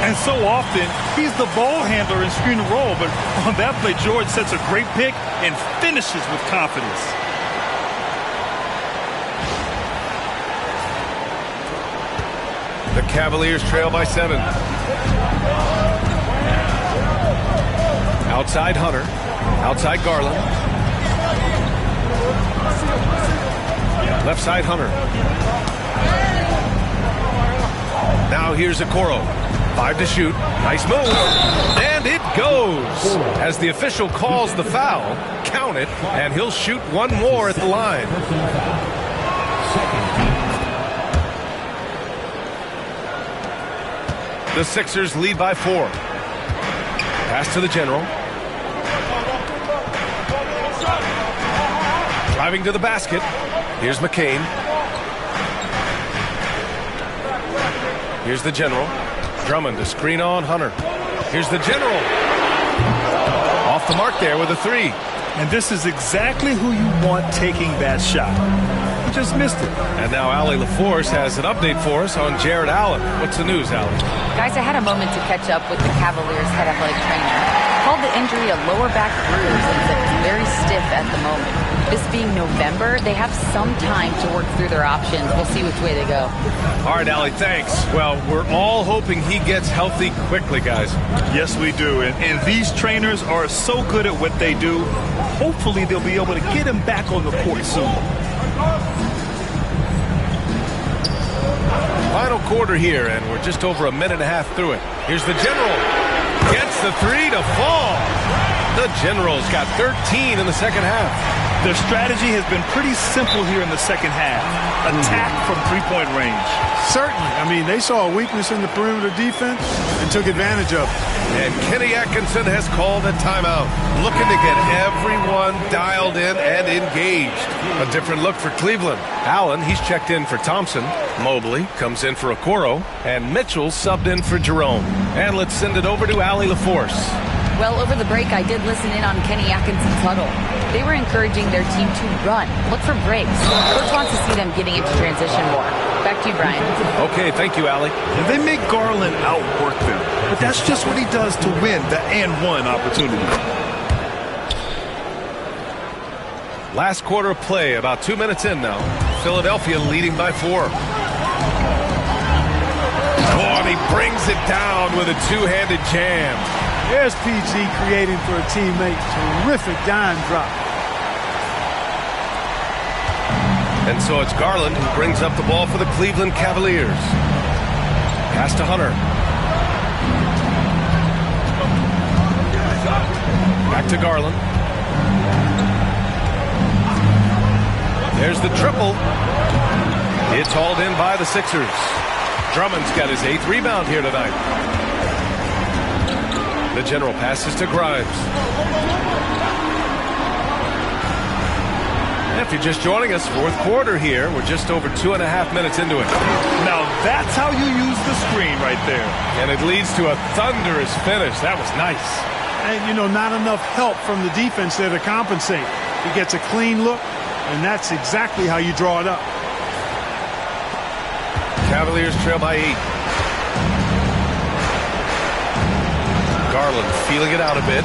And so often, he's the ball handler in screen and roll, but on that play, George sets a great pick and finishes with confidence. The Cavaliers trail by 7. Outside Hunter. Outside Garland. Left side Hunter. Now here's Okoro. 5 to shoot. Nice move. And it goes. As the official calls the foul, count it, and he'll shoot one more at the line. The Sixers lead by 4. Pass to the general. Driving to the basket. Here's McCain. Here's the general. Drummond to screen on Hunter. Here's the general. Off the mark there with a 3. And this is exactly who you want taking that shot. He just missed it. And now Allie LaForce has an update for us on Jared Allen. What's the news, Allie? Guys, I had a moment to catch up with the Cavaliers head athletic trainer. Called the injury a lower back bruise and said it's very stiff at the moment. This being November, they have some time to work through their options. We'll see which way they go. All right, Allie, thanks. Well, we're all hoping he gets healthy quickly, guys. Yes, we do. And these trainers are so good at what they do. Hopefully, they'll be able to get him back on the court soon. Final quarter here, and we're just over a minute and a half through it. Here's the general. Gets the 3 to fall. The Generals got 13 in the second half. Their strategy has been pretty simple here in the second half. Attack from three-point range. Certainly. I mean, they saw a weakness in the perimeter defense and took advantage of it. And Kenny Atkinson has called a timeout, looking to get everyone dialed in and engaged. A different look for Cleveland. Allen, he's checked in for Thompson. Mobley comes in for Okoro. And Mitchell subbed in for Jerome. And let's send it over to Allie LaForce. Well, over the break, I did listen in on Kenny Atkinson's huddle. They were encouraging their team to run, look for breaks. Coach wants to see them getting into transition more. Back to you, Brian. Okay, thank you, Allie. And they make Garland outwork them. But that's just what he does to win the and-one opportunity. Last quarter of play, about 2 minutes in now. Philadelphia leading by 4. Oh, and he brings it down with a two-handed jam. There's PG creating for a teammate. Terrific dime drop. And so it's Garland who brings up the ball for the Cleveland Cavaliers. Pass to Hunter. Back to Garland. There's the triple. It's hauled in by the Sixers. Drummond's got his 8th rebound here tonight. The general passes to Grimes. If you're just joining us, fourth quarter here. We're just over 2.5 minutes into it. Now that's how you use the screen right there. And it leads to a thunderous finish. That was nice. And, not enough help from the defense there to compensate. He gets a clean look, and that's exactly how you draw it up. Cavaliers trail by 8. Garland feeling it out a bit.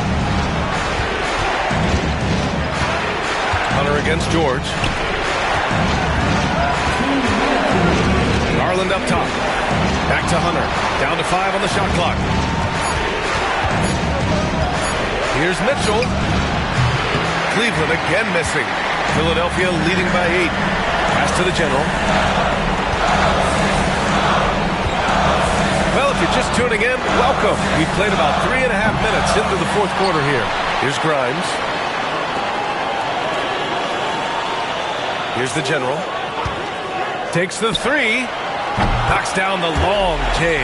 Hunter against George. Garland up top. Back to Hunter. Down to 5 on the shot clock. Here's Mitchell. Cleveland again missing. Philadelphia leading by 8. Pass to the general. Well, if you're just tuning in, welcome. We've played about 3.5 minutes into the fourth quarter here. Here's Grimes. Here's the general. Takes the 3. Knocks down the long J.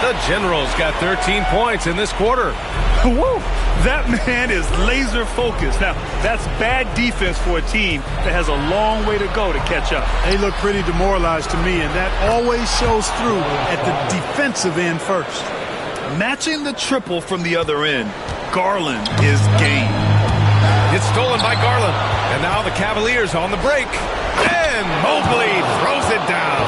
The general's got 13 points in this quarter. Woo! That man is laser focused. Now, that's bad defense for a team that has a long way to go to catch up. They look pretty demoralized to me, and that always shows through at the defensive end first. Matching the triple from the other end, Garland is game. It's stolen by Garland. And now the Cavaliers on the break. And Mobley throws it down.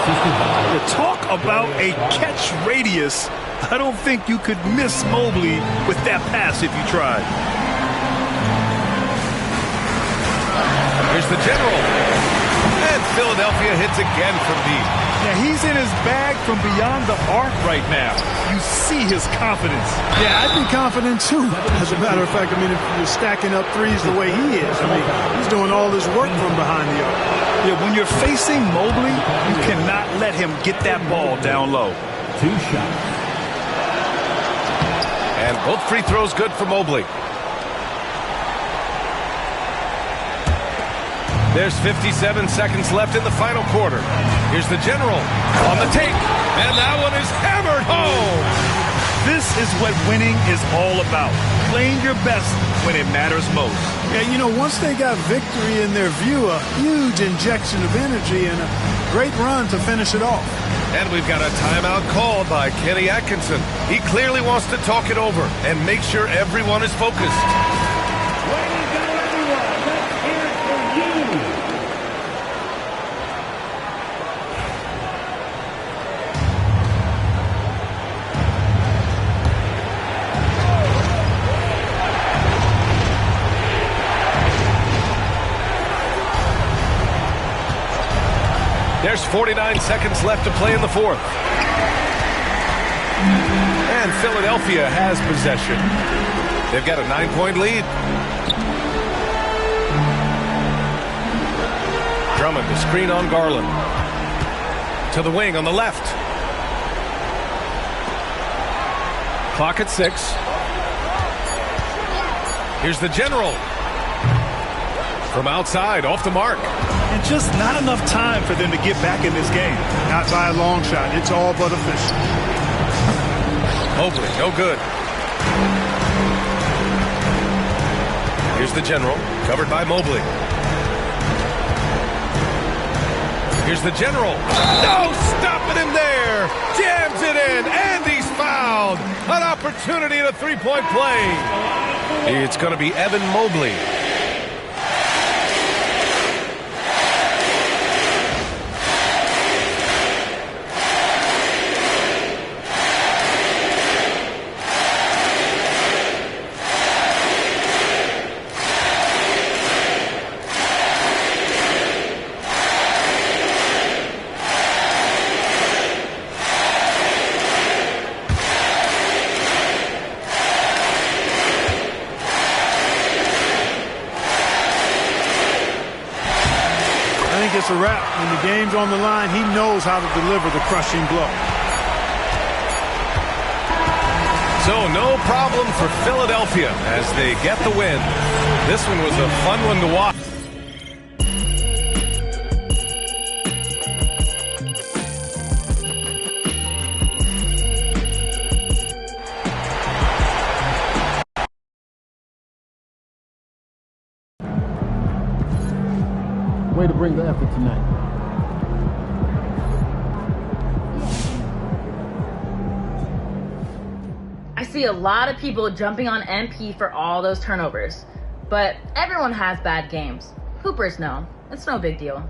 To talk about a catch radius, I don't think you could miss Mobley with that pass if you tried. Here's the general. And Philadelphia hits again from deep. Yeah, he's in his bag from beyond the arc right now. You see his confidence. Yeah, I'd be confident too. As a matter of fact, I mean, if you're stacking up threes the way he is, I mean, he's doing all his work from behind the arc. Yeah, when you're facing Mobley, you cannot let him get that ball down low. 2 shots. And both free throws good for Mobley. There's 57 seconds left in the final quarter. Here's the general on the take. And that one is hammered home. This is what winning is all about. Playing your best when it matters most. Yeah, you know, once they got victory in their view, a huge injection of energy and a great run to finish it off. And we've got a timeout called by Kenny Atkinson. He clearly wants to talk it over and make sure everyone is focused. There's 49 seconds left to play in the fourth. And Philadelphia has possession. They've got a 9-point lead. Drummond to screen on Garland. To the wing on the left. Clock at 6. Here's the general. From outside, off the mark. And just not enough time for them to get back in this game. Not by a long shot. It's all but official. Mobley, no good. Here's the general, covered by Mobley. Here's the general. No, stopping him there. Jams it in, and he's fouled. An opportunity at a three-point play. It's going to be Evan Mobley. It's a wrap. When the game's on the line, he knows how to deliver the crushing blow. So no problem for Philadelphia as they get the win. This one was a fun one to watch. Way to bring the effort tonight. I see a lot of people jumping on MP for all those turnovers, but everyone has bad games. Hoopers know. It's no big deal.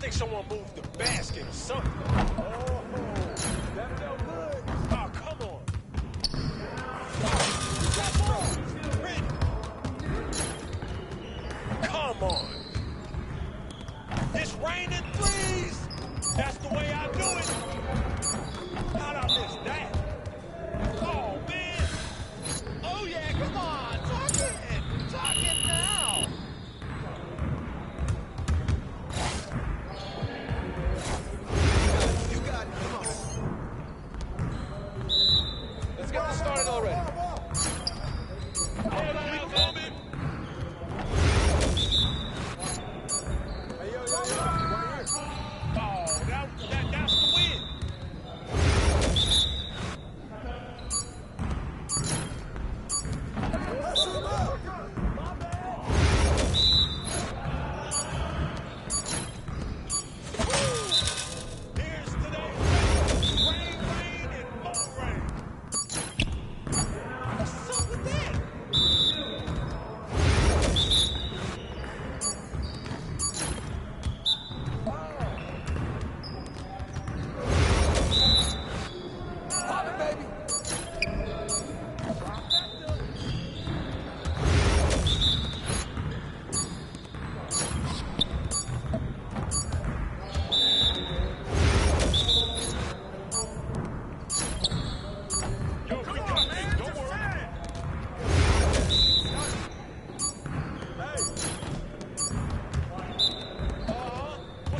think someone moved the basket or something. Oh, that felt good. Oh, come on. Come on. It's raining threes. That's the way I do it. How'd I miss that? Oh, man. Oh, yeah, come on. Talk it now. You got it. Come on. Let's get this started already. That's the win. Here's today's rain, and more rain. What's up with that?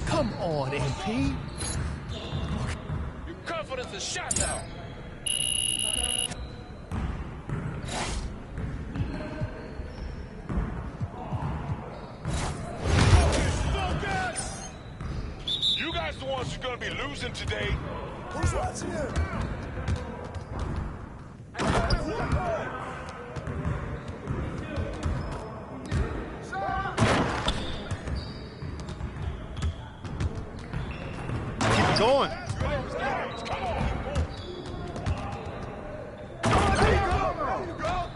Come on, MP. Your confidence is shot now. Focus! You guys the ones who're gonna be losing today. Who's watching you? Going.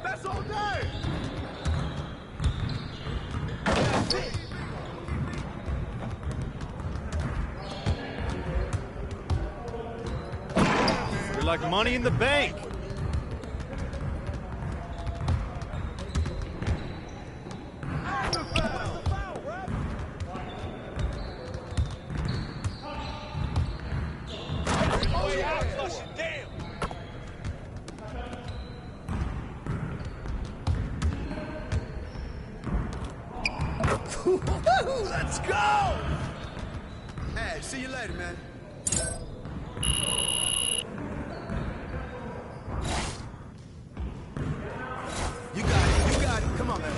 That's all day. You're like money in the bank. Let's go! Hey, see you later, man. You got it. Come on, man.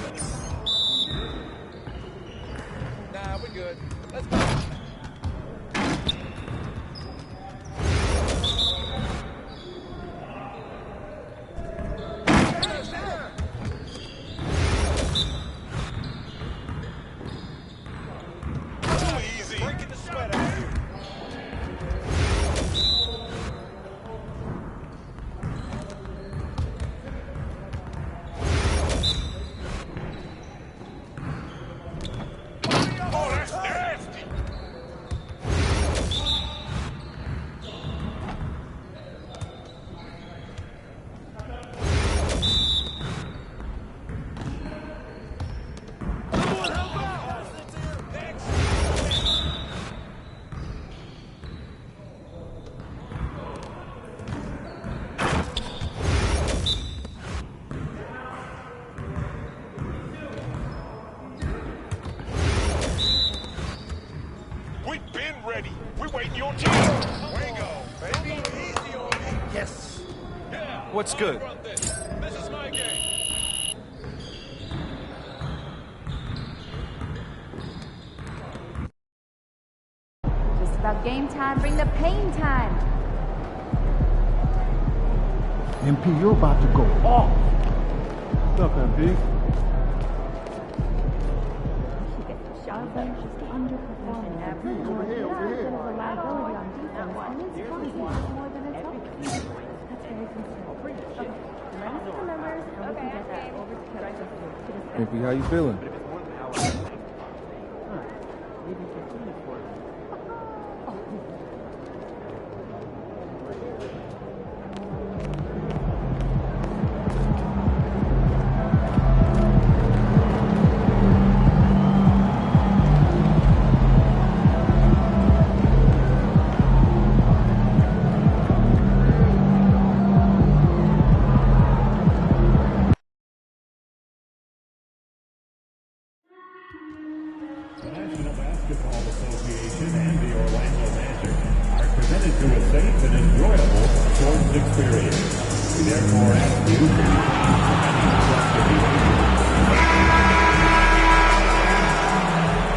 Nah, we're good. Let's go. Breaking the sweat out here. Oh, that's nasty. We've been ready. We're waiting your team. Fuego, baby. Easy on me. Yes. Yeah. What's good? This is my game. Just about game time. Bring the pain time. MP, you're about to go off. What's up, MP? Over here. MP, how you feeling? to a safe and enjoyable sports experience. We therefore ask you to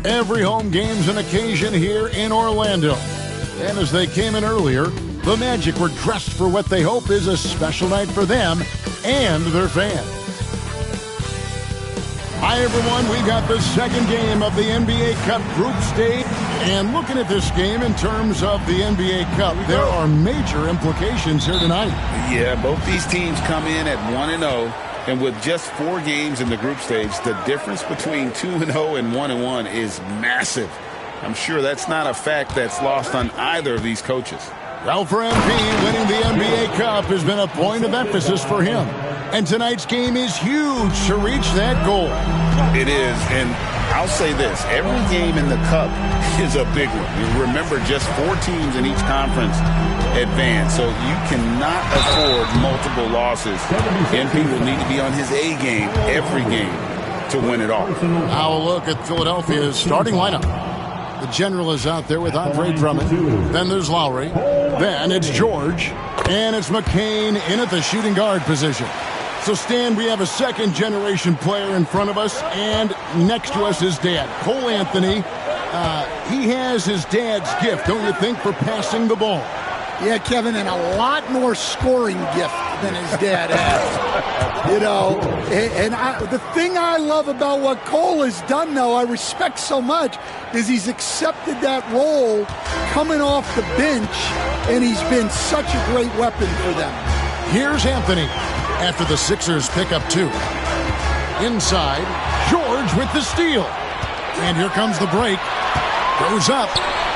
Every home game's an occasion here in Orlando. And as they came in earlier, the Magic were dressed for what they hope is a special night for them and their fans. Hi, everyone. We got the second game of the NBA Cup group stage. And looking at this game in terms of the NBA Cup, there are major implications here tonight. Yeah, both these teams come in at 1-0. And with just 4 games in the group stage, the difference between 2-0 and 1-1 is massive. I'm sure that's not a fact that's lost on either of these coaches. Well, for MP, winning the NBA Cup has been a point of emphasis for him. And tonight's game is huge to reach that goal. It is, and I'll say this. Every game in the Cup is a big one. You remember, just 4 teams in each conference advance, so you cannot afford multiple losses. MP will need to be on his A game every game to win it all. Now a look at Philadelphia's starting lineup. The general is out there with Andre Drummond. Then there's Lowry. Then it's George. And it's McCain in at the shooting guard position. So, Stan, we have a second-generation player in front of us, and next to us is Dad. Cole Anthony, he has his dad's gift, don't you think, for passing the ball? Yeah, Kevin, and a lot more scoring gift than his dad has. You know, and the thing I love about what Cole has done, though, I respect so much, is he's accepted that role coming off the bench, and he's been such a great weapon for them. Here's Anthony after the Sixers pick up 2. Inside, George with the steal. And here comes the break. Goes up,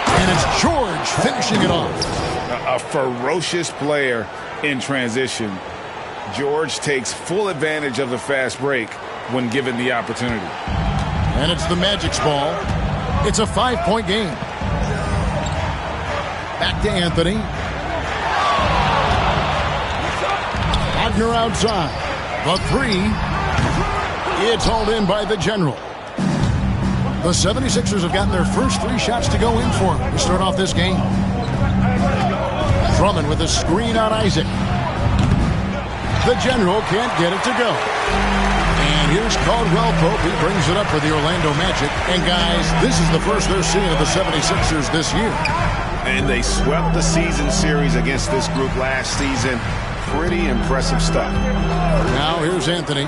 and it's George finishing it off. A ferocious player in transition. George takes full advantage of the fast break when given the opportunity. And it's the Magic's ball. It's a 5-point game. Back to Anthony. Wagner outside. The 3. It's hauled in by the general. The 76ers have gotten their first 3 shots to go in for them to start off this game. Drummond with a screen on Isaac. The general can't get it to go. And here's Caldwell Pope. He brings it up for the Orlando Magic. And guys, this is the first they're seeing of the 76ers this year. And they swept the season series against this group last season. Pretty impressive stuff. Now here's Anthony.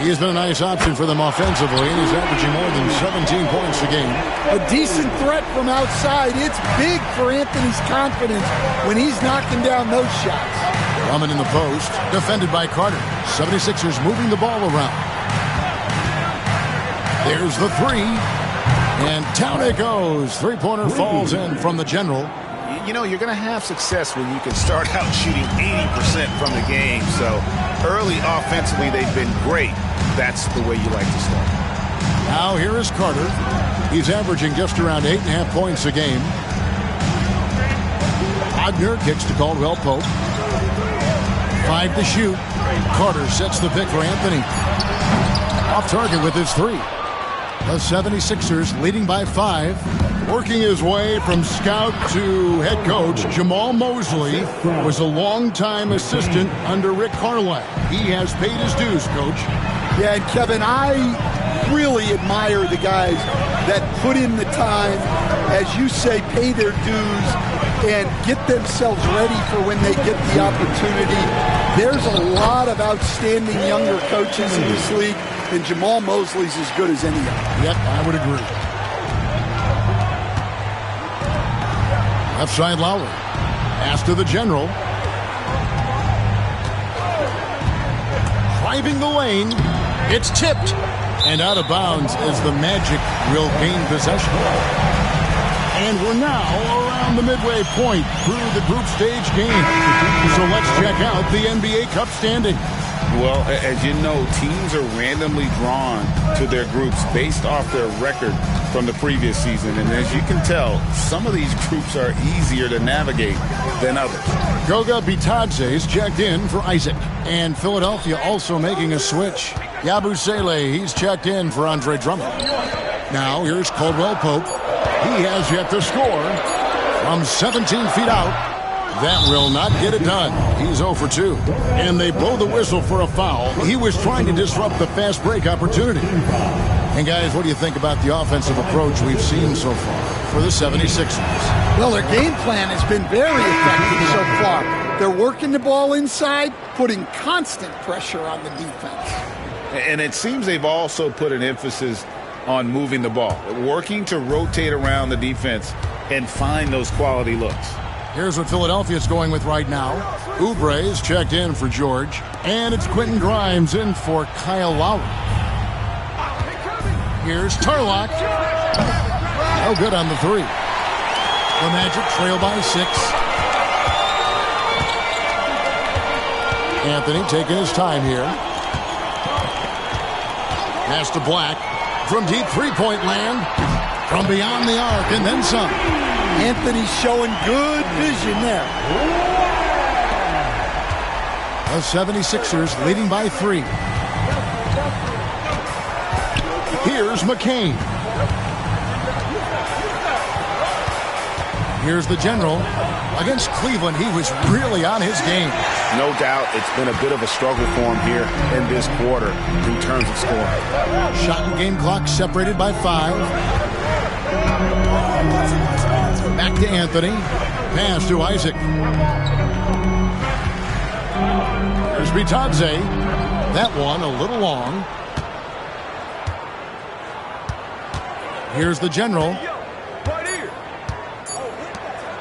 He has been a nice option for them offensively, and he's averaging more than 17 points a game. A decent threat from outside. It's big for Anthony's confidence when he's knocking down those shots. Drummond in the post, defended by Carter. 76ers moving the ball around. There's the 3. And down it goes. 3-pointer falls in from the general. You know, you're going to have success when you can start out shooting 80% from the game. So early offensively, they've been great. That's the way you like to start. Now here is Carter. He's averaging just around 8.5 points a game. Wagner kicks to Caldwell Pope. 5 to shoot. Carter sets the pick for Anthony. Off target with his 3. The 76ers leading by 5. Working his way from scout to head coach, Jamal Mosley was a longtime assistant under Rick Carlisle. He has paid his dues, Coach. Yeah, and Kevin, I really admire the guys that put in the time, as you say, pay their dues, and get themselves ready for when they get the opportunity. There's a lot of outstanding younger coaches in this league, and Jamal Mosley's as good as any of them. Yep, I would agree. Left side Lowry. Pass to the general. Driving the lane. It's tipped. And out of bounds as the Magic will gain possession. And we're now around the midway point through the group stage game. So let's check out the NBA Cup standing. Well, as you know, teams are randomly drawn to their groups based off their record from the previous season. And as you can tell, some of these groups are easier to navigate than others. Goga Bitadze's checked in for Isaac. And Philadelphia also making a switch. Yabusele, he's checked in for Andre Drummond. Now here's Caldwell Pope. He has yet to score from 17 feet out. That will not get it done. He's 0 for 2. And they blow the whistle for a foul. He was trying to disrupt the fast break opportunity. And guys, what do you think about the offensive approach we've seen so far for the 76ers? Well, their game plan has been very effective so far. They're working the ball inside, putting constant pressure on the defense. And it seems they've also put an emphasis on moving the ball, working to rotate around the defense and find those quality looks. Here's what Philadelphia's going with right now. Oubre is checked in for George. And it's Quentin Grimes in for Kyle Lowry. Here's Tarlock. No good on the 3. The Magic trail by 6. Anthony taking his time here. Pass to Black. From deep three-point land. From beyond the arc and then some. Anthony's showing good vision there. The 76ers leading by 3. Here's McCain. Here's the general. Against Cleveland, he was really on his game. No doubt it's been a bit of a struggle for him here in this quarter in terms of scoring. Shot and game clock separated by 5. Back to Anthony. Pass to Isaac. Here's Bitadze. That one a little long. Here's the general.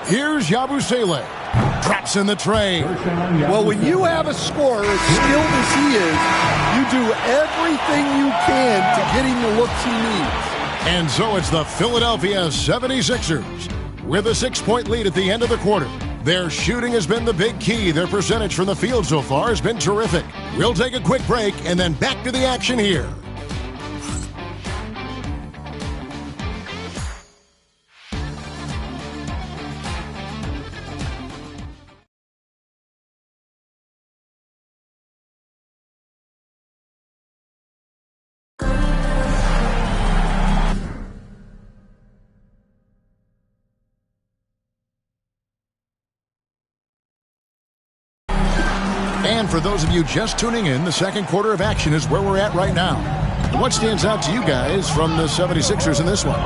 Here's Yabusele. Traps in the tray. Well, when you have a scorer as skilled as he is, you do everything you can to get him the looks he needs. And so it's the Philadelphia 76ers with a 6-point lead at the end of the quarter. Their shooting has been the big key. Their percentage from the field so far has been terrific. We'll take a quick break and then back to the action here. And for those of you just tuning in, the second quarter of action is where we're at right now. What stands out to you guys from the 76ers in this one?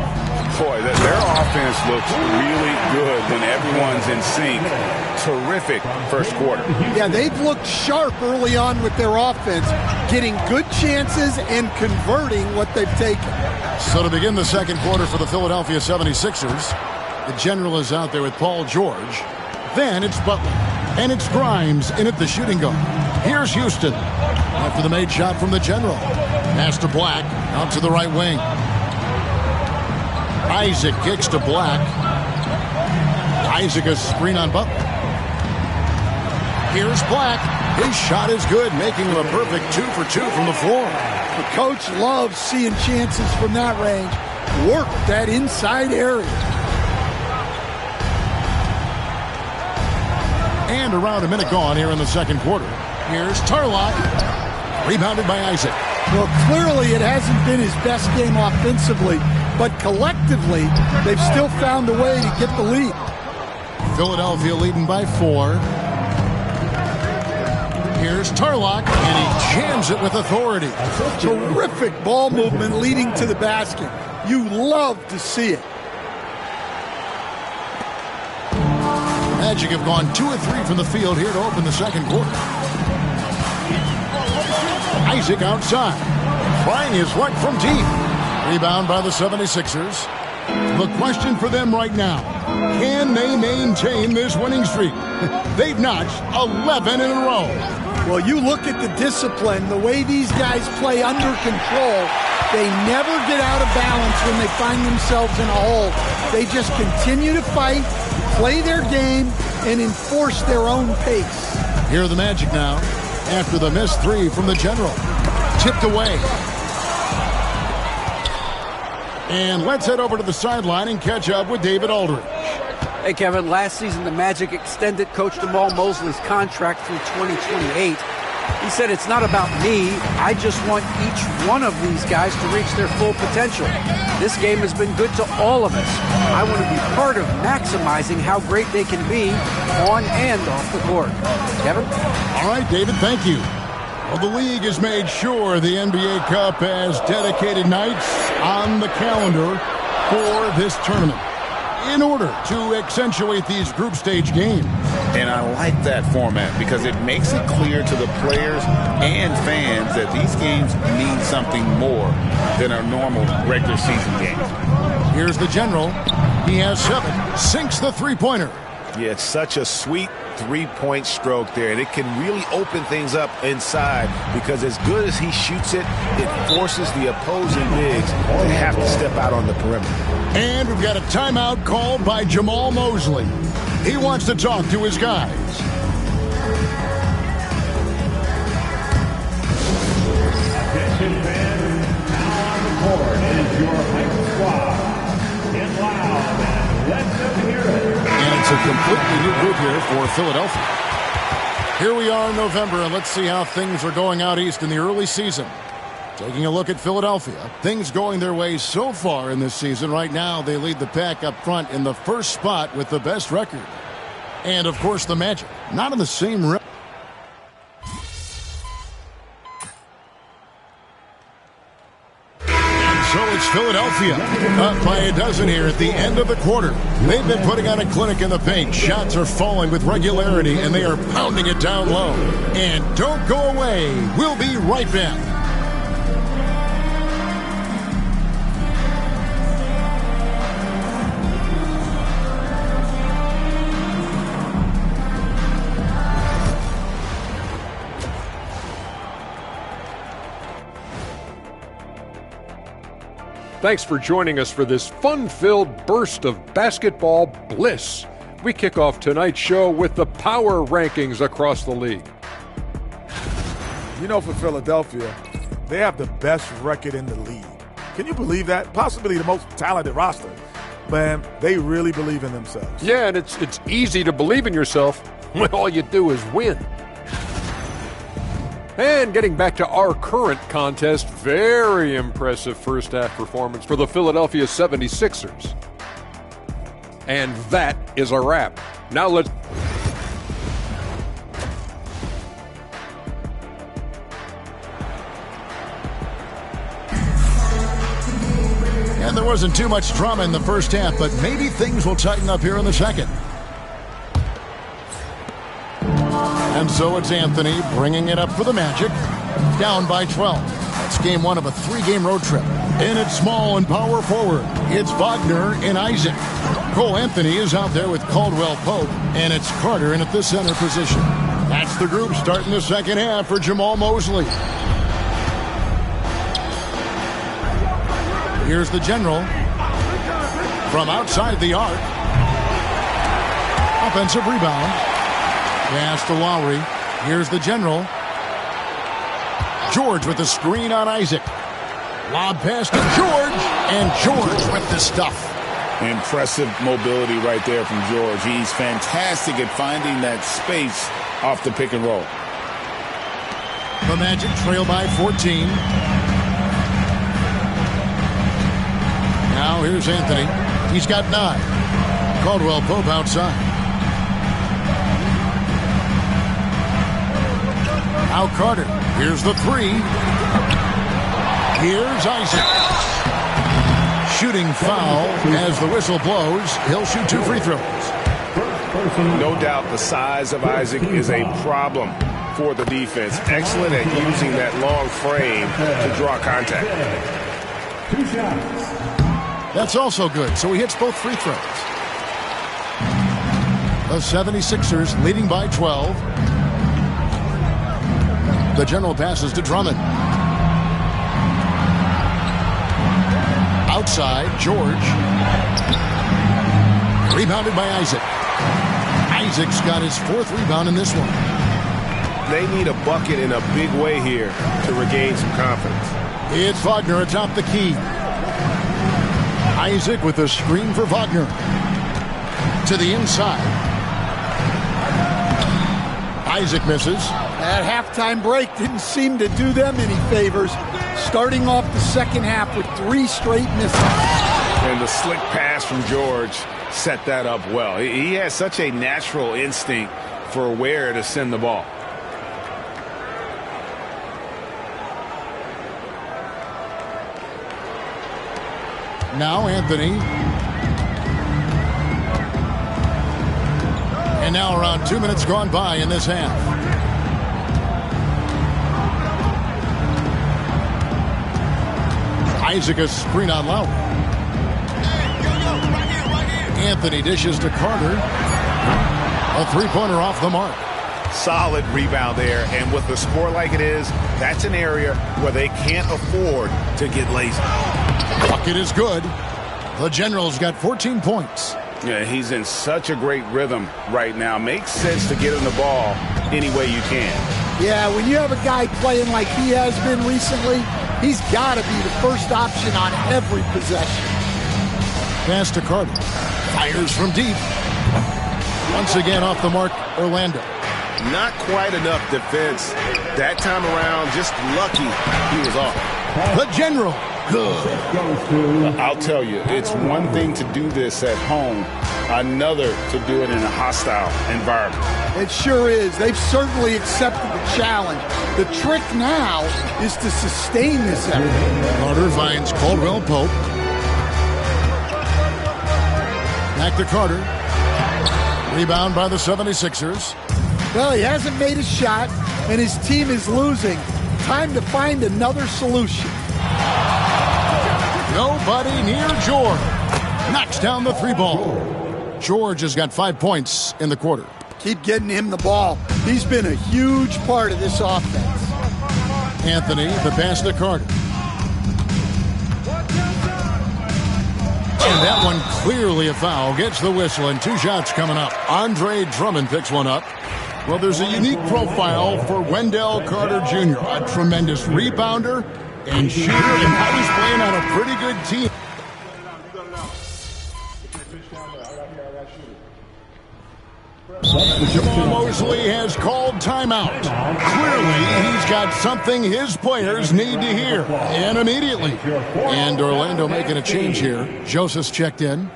Boy, their offense looks really good when everyone's in sync. Terrific first quarter. Yeah, they've looked sharp early on with their offense, getting good chances and converting what they've taken. So to begin the second quarter for the Philadelphia 76ers, the general is out there with Paul George. Then it's Butler. And it's Grimes in at the shooting guard. Here's Houston. After the made shot from the general. Pass to Black. Out to the right wing. Isaac kicks to Black. Isaac a screen on Butler. Here's Black. His shot is good, making him a perfect 2 for 2 from the floor. The coach loves seeing chances from that range. Work that inside area. And around a minute gone here in the second quarter. Here's Tarlock. Rebounded by Isaac. Well, clearly it hasn't been his best game offensively, but collectively, they've still found a way to get the lead. Philadelphia leading by 4. Here's Tarlock, and he jams it with authority. Terrific ball movement leading to the basket. You love to see it. Magic have gone 2 of 3 from the field here to open the second quarter. Isaac outside. Trying his luck from deep. Rebound by the 76ers. The question for them right now, can they maintain this winning streak? They've notched 11 in a row. Well, you look at the discipline, the way these guys play under control, they never get out of balance when they find themselves in a hole. They just continue to fight, play their game, and enforce their own pace. Here are the Magic now, after the missed 3 from the general. Tipped away. And let's head over to the sideline and catch up with David Aldridge. Hey, Kevin, last season the Magic extended Coach Jamal Mosley's contract through 2028. He said, "It's not about me. I just want each one of these guys to reach their full potential. This game has been good to all of us. I want to be part of maximizing how great they can be on and off the court." Kevin? All right, David, thank you. Well, the league has made sure the NBA Cup has dedicated nights on the calendar for this tournament in order to accentuate these group stage games. And I like that format because it makes it clear to the players and fans that these games mean something more than our normal regular season games. Here's the General. He has 7, sinks the three-pointer. Yeah, it's such a sweet three-point stroke there, and it can really open things up inside because as good as he shoots it, it forces the opposing bigs to have to step out on the perimeter. And we've got a timeout called by Jamal Mosley. He wants to talk to his guys. Attention fans, now on the court is your hype squad. Get loud and let them hear it. And it's a completely new group here for Philadelphia. Here we are in November, and let's see how things are going out east in the early season. Taking a look at Philadelphia, things going their way so far in this season. Right now, they lead the pack up front in the first spot with the best record. And, of course, the Magic, not in the same record. So it's Philadelphia, up by a dozen here at the end of the quarter. They've been putting on a clinic in the paint. Shots are falling with regularity, and they are pounding it down low. And don't go away. We'll be right back. Thanks for joining us for this fun-filled burst of basketball bliss. We kick off tonight's show with the power rankings across the league. You know, for Philadelphia, they have the best record in the league. Can you believe that? Possibly the most talented roster. Man, they really believe in themselves. Yeah, and it's easy to believe in yourself when all you do is win. And getting back to our current contest, very impressive first-half performance for the Philadelphia 76ers. And that is a wrap. Now let's... And there wasn't too much drama in the first half, but maybe things will tighten up here in the second. And so it's Anthony bringing it up for the Magic, down by 12. That's game one of a 3-game road trip. And it's small and power forward. It's Wagner and Isaac. Cole Anthony is out there with Caldwell Pope, and it's Carter in at the center position. That's the group starting the second half for Jamal Mosley. Here's the General from outside the arc. Offensive rebound. Pass to Lowry. Here's the General. George with the screen on Isaac. Lob pass to George, and George with the stuff. Impressive mobility right there from George. He's fantastic at finding that space off the pick and roll. The Magic trail by 14. Now here's Anthony. He's got 9. Caldwell Pope outside. Now Carter. Here's the 3. Here's Isaac. Shooting foul as the whistle blows. He'll shoot 2 free throws. No doubt the size of Isaac is a problem for the defense. Excellent at using that long frame to draw contact. 2 shots. That's also good, so he hits both free throws. The 76ers leading by 12. The General passes to Drummond. Outside, George. Rebounded by Isaac. Isaac's got his 4th rebound in this one. They need a bucket in a big way here to regain some confidence. It's Wagner atop the key. Isaac with a screen for Wagner. To the inside. Isaac misses. That halftime break didn't seem to do them any favors. Starting off the second half with 3 straight misses. And the slick pass from George set that up well. He has such a natural instinct for where to send the ball. Now Anthony. And now around 2 minutes gone by in this half. Isaac a screen on Lowry. Anthony dishes to Carter. A three-pointer off the mark. Solid rebound there, and with the score like it is, that's an area where they can't afford to get lazy. Bucket is good. The General's got 14 points. Yeah, he's in such a great rhythm right now. Makes sense to get him the ball any way you can. Yeah, when you have a guy playing like he has been recently, he's got to be the first option on every possession. Pass to Carter. Fires from deep. Once again off the mark, Orlando. Not quite enough defense. That time around, just lucky he was off. The General. Good. I'll tell you, it's one thing to do this at home, another to do it in a hostile environment. It sure is. They've certainly accepted the challenge. The trick now is to sustain this effort. Carter finds Caldwell Pope. Back to Carter. Rebound by the 76ers. Well, he hasn't made a shot, and his team is losing. Time to find another solution. Nobody near George. Knocks down the 3-ball. George has got 5 points in the quarter. Keep getting him the ball. He's been a huge part of this offense. Anthony, the pass to Carter. And that one clearly a foul. Gets the whistle, and 2 shots coming up. Andre Drummond picks one up. Well, there's a unique profile for Wendell Carter Jr., a tremendous rebounder and shooter, and now he's playing on a pretty good team. Jamal Mosley has called timeout. Clearly, he's got something his players need to hear, and immediately. And Orlando making a change here. Joseph's checked in.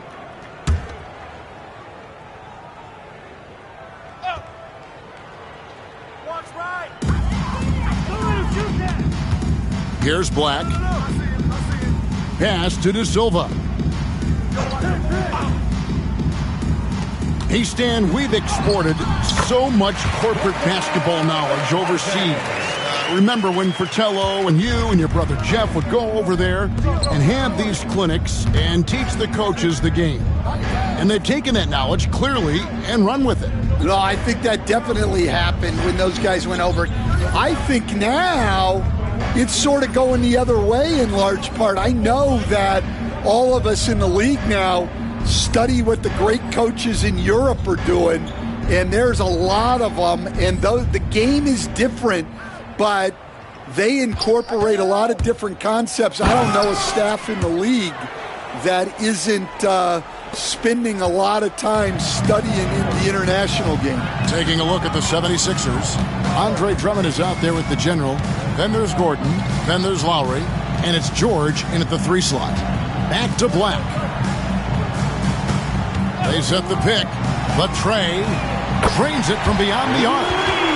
Here's Black. Pass to De Silva. Hey, Stan, we've exported so much corporate basketball knowledge overseas. Remember when Fratello and you and your brother Jeff would go over there and have these clinics and teach the coaches the game. And they've taken that knowledge clearly and run with it. No, I think that definitely happened when those guys went over. I think now it's sort of going the other way in large part. I know that all of us in the league now study what the great coaches in Europe are doing, and there's a lot of them, and the game is different, but they incorporate a lot of different concepts. I don't know a staff in the league that isn't spending a lot of time studying in the international game. Taking a look at the 76ers. Andre Drummond is out there with the General. Then there's Gordon. Then there's Lowry. And it's George in at the 3 slot. Back to Black. They set the pick. Latre drains it from beyond the arc.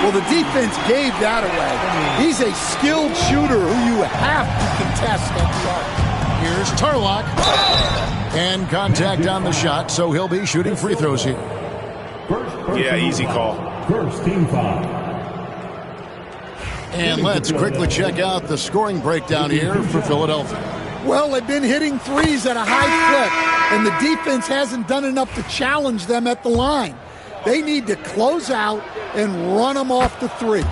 Well, the defense gave that away. He's a skilled shooter who you have to contest at the arc. Here's Tarlock. And contact on the shot, so he'll be shooting free throws here. Yeah, easy call. First team foul. And let's quickly check out the scoring breakdown here for Philadelphia. Well, they've been hitting threes at a high clip, and the defense hasn't done enough to challenge them at the line. They need to close out and run them off the 3.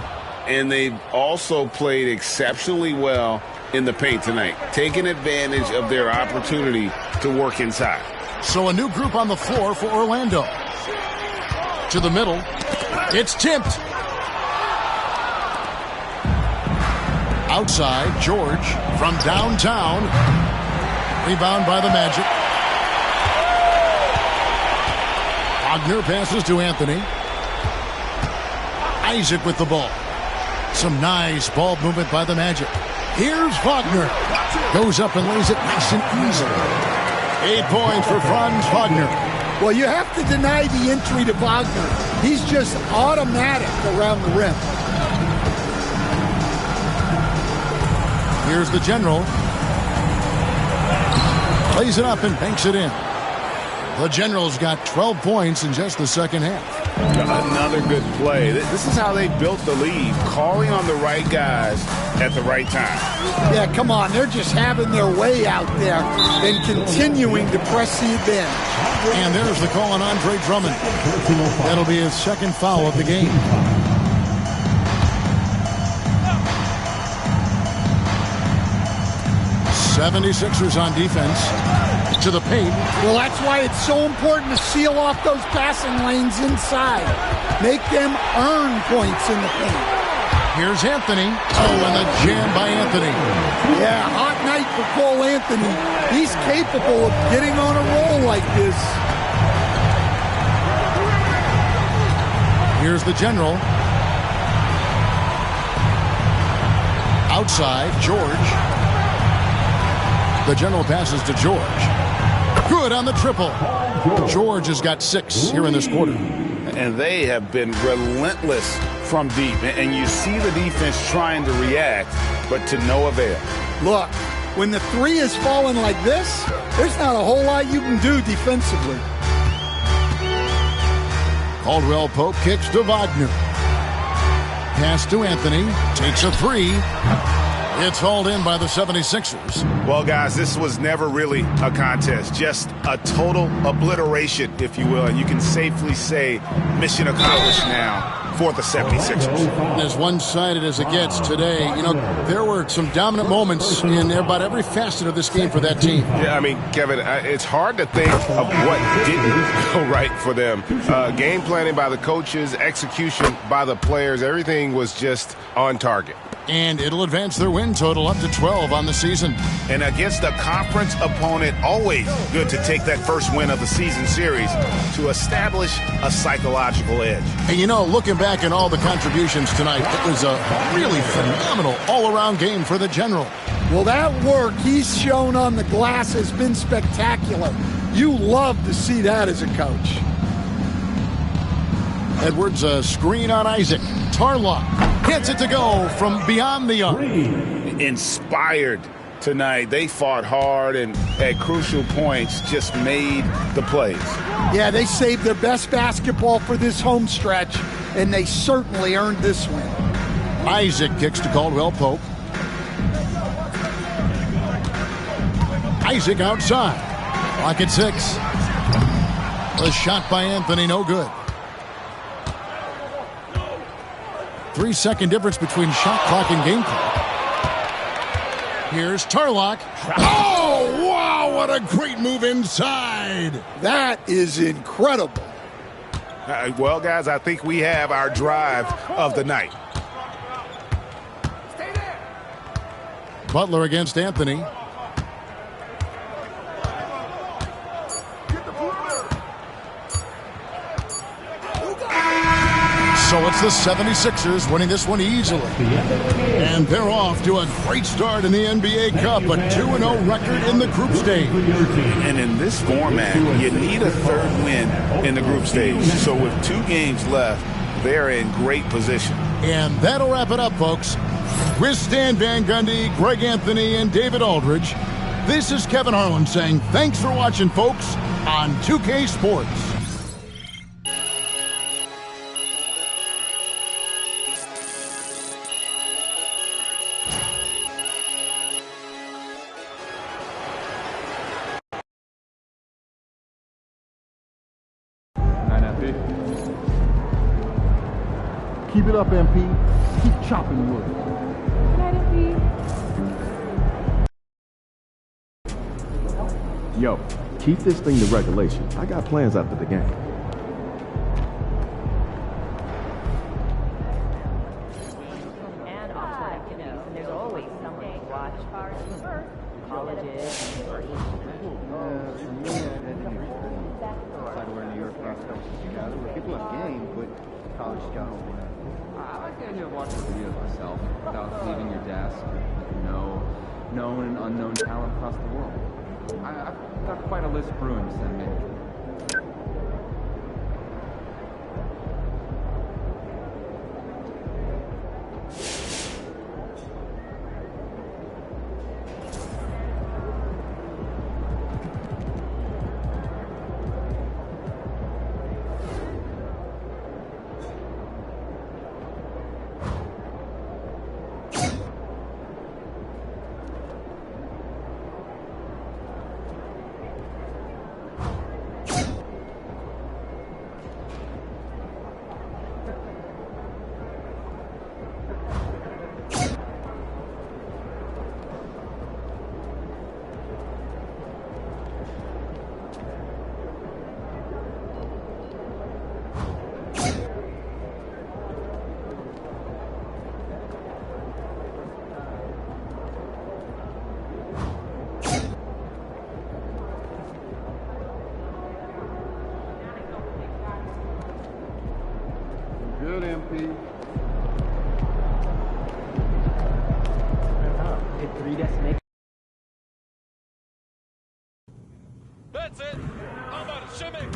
And they've also played exceptionally well in the paint tonight, taking advantage of their opportunity to work inside. So a new group on the floor for Orlando. To the middle. It's tipped. Outside, George from downtown. Rebound by the Magic. Wagner passes to Anthony. Isaac with the ball. Some nice ball movement by the Magic. Here's Wagner. Goes up and lays it nice and easy. 8 points for Franz Wagner. Well, you have to deny the entry to Wagner. He's just automatic around the rim. Here's the General. Plays it up and banks it in. The General's got 12 points in just the second half. Another good play. This is how they built the lead, calling on the right guys at the right time. Yeah, come on. They're just having their way out there and continuing to press the advantage. And there's the call on Andre Drummond. That'll be his second foul of the game. '76ers on defense. To the paint. Well, that's why it's so important to seal off those passing lanes inside. Make them earn points in the paint. Here's Anthony. Oh, and the jam by Anthony. Yeah, hot night for Cole Anthony. He's capable of getting on a roll like this. Here's the General. Outside, George. The General passes to George. Good on the triple. George has got 6 here in this quarter. And they have been relentless from deep. And you see the defense trying to react, but to no avail. Look, when the three is falling like this, there's not a whole lot you can do defensively. Caldwell Pope kicks to Wagner. Pass to Anthony. Takes a 3. It's hauled in by the 76ers. Well, guys, this was never really a contest. Just a total obliteration, if you will. And you can safely say mission accomplished now for the 76ers. As one-sided as it gets today, you know, there were some dominant moments in about every facet of this game for that team. Yeah, I mean, Kevin, it's hard to think of what didn't go right for them. Game planning by the coaches, execution by the players, everything was just on target. And it'll advance their win total up to 12 on the season. And against a conference opponent, always good to take that first win of the season series to establish a psychological edge. And you know, looking back at all the contributions tonight, it was a really phenomenal all-around game for the General. Well, that work he's shown on the glass has been spectacular. You love to see that as a coach. Edwards, a screen on Isaac. Tarlock gets it to go from beyond the arc. Inspired tonight. They fought hard and at crucial points just made the plays. Yeah, they saved their best basketball for this home stretch, and they certainly earned this win. Isaac kicks to Caldwell Pope. Isaac outside. Clock at 6. The shot by Anthony, no good. 3-second difference between shot clock and game clock. Here's Tarlock. Oh, wow, what a great move inside. That is incredible. Well, guys, I think we have our drive of the night. Butler against Anthony. So it's the 76ers winning this one easily. And they're off to a great start in the NBA Cup, a 2-0 record in the group stage. And in this format, you need a third win in the group stage. So with 2 games left, they're in great position. And that'll wrap it up, folks. With Stan Van Gundy, Greg Anthony, and David Aldridge, this is Kevin Harlan saying thanks for watching, folks, on 2K Sports. Keep it up, MP. Keep chopping wood. Yo, keep this thing to regulation. I got plans after the game. And also, like, you know, there's always someone to watch colleges, New York last couple of Chicago. People have game, but college scouts do that? I like the idea of watching videos myself without leaving your desk. No known and unknown talent across the world. I've got quite a list brewing to send me. Good, MP. Hit 3 destinations. That's it. How about a shimmy?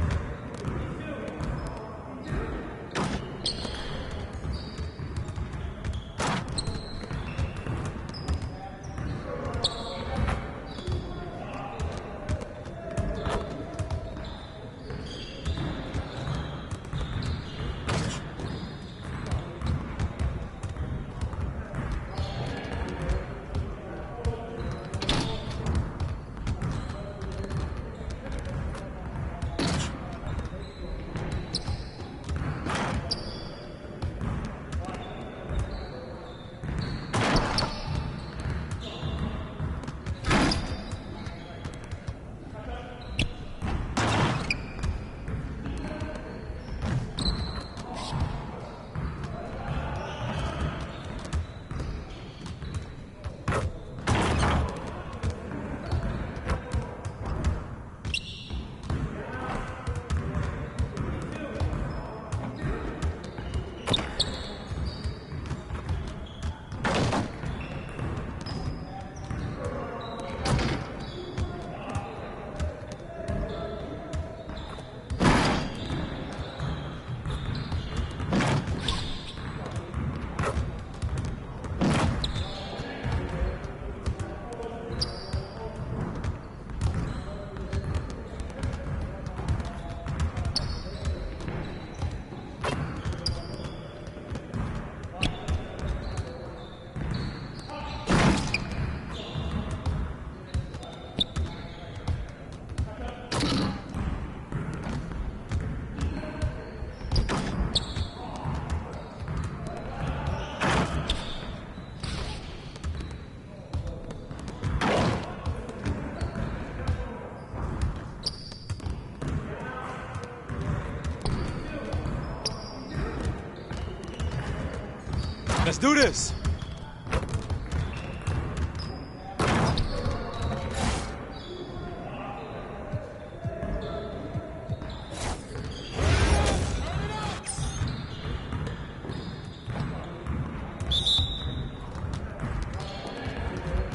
Let's do this.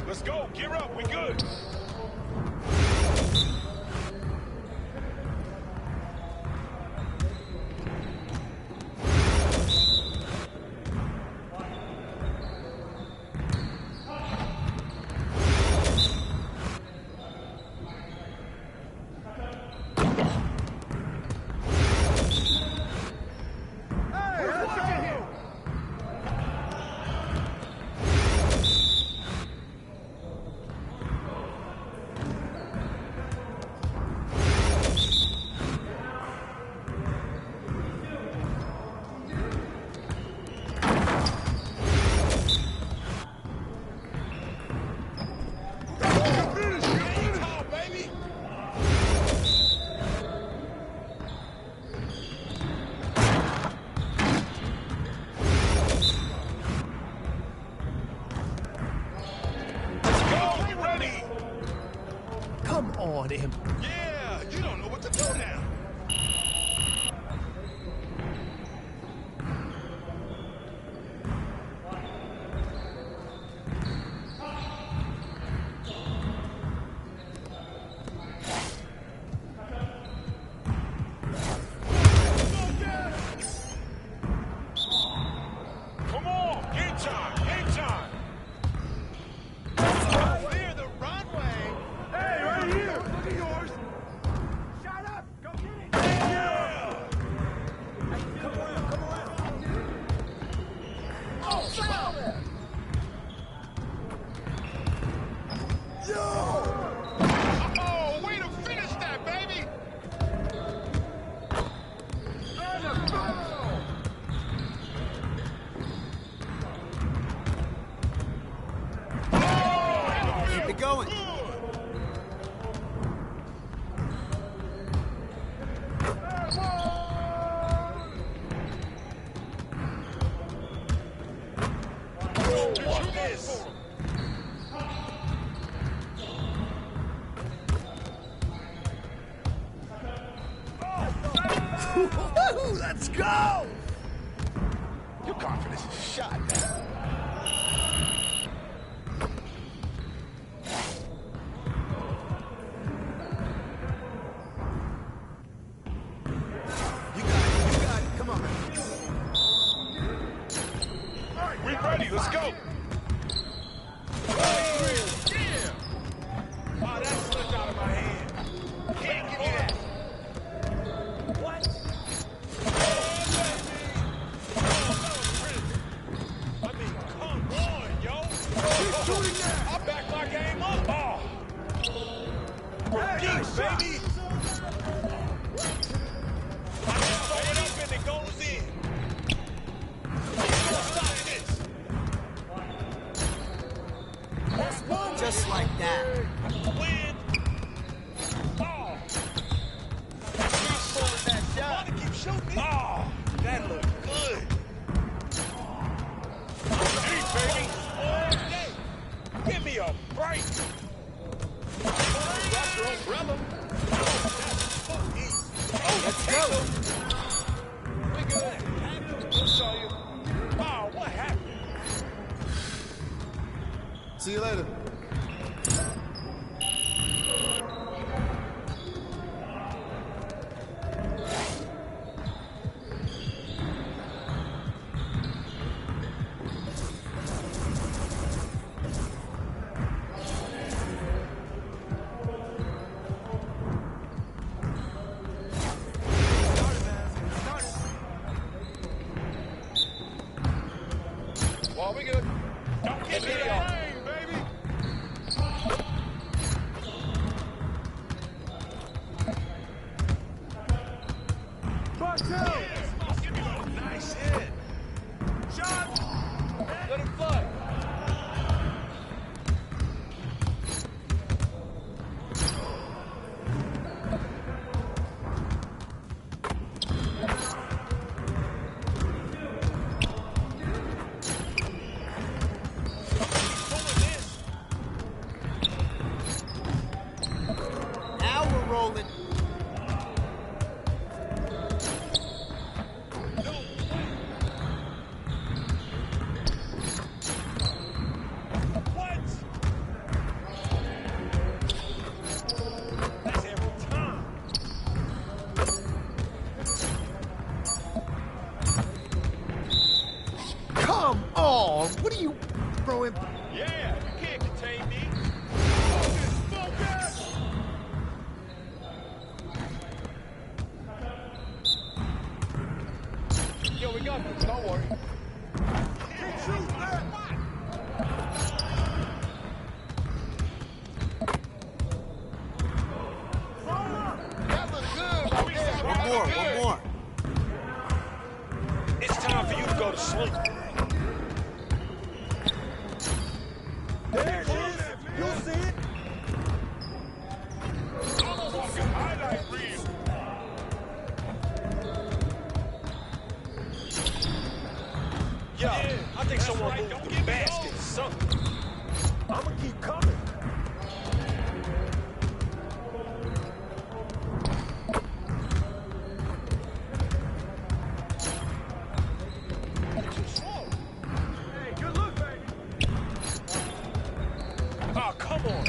Let's go. Gear up. We good. you later. Well, we good. Don't get me off. Baby. Nice hit. Shot. Let him fly. Now we're rolling. What? That's every time. Come on. What are you throwing? Yeah, you can't contain me. Focus. Yo, we got this. Don't worry. Keep shooting, man. That looks good. One more. It's time for you to go to sleep. There it is. You'll see it. Highlight reel. Yo, I think someone moved the basket or something. I'm gonna keep coming. Too slow. Hey, good look, baby. Oh, come on.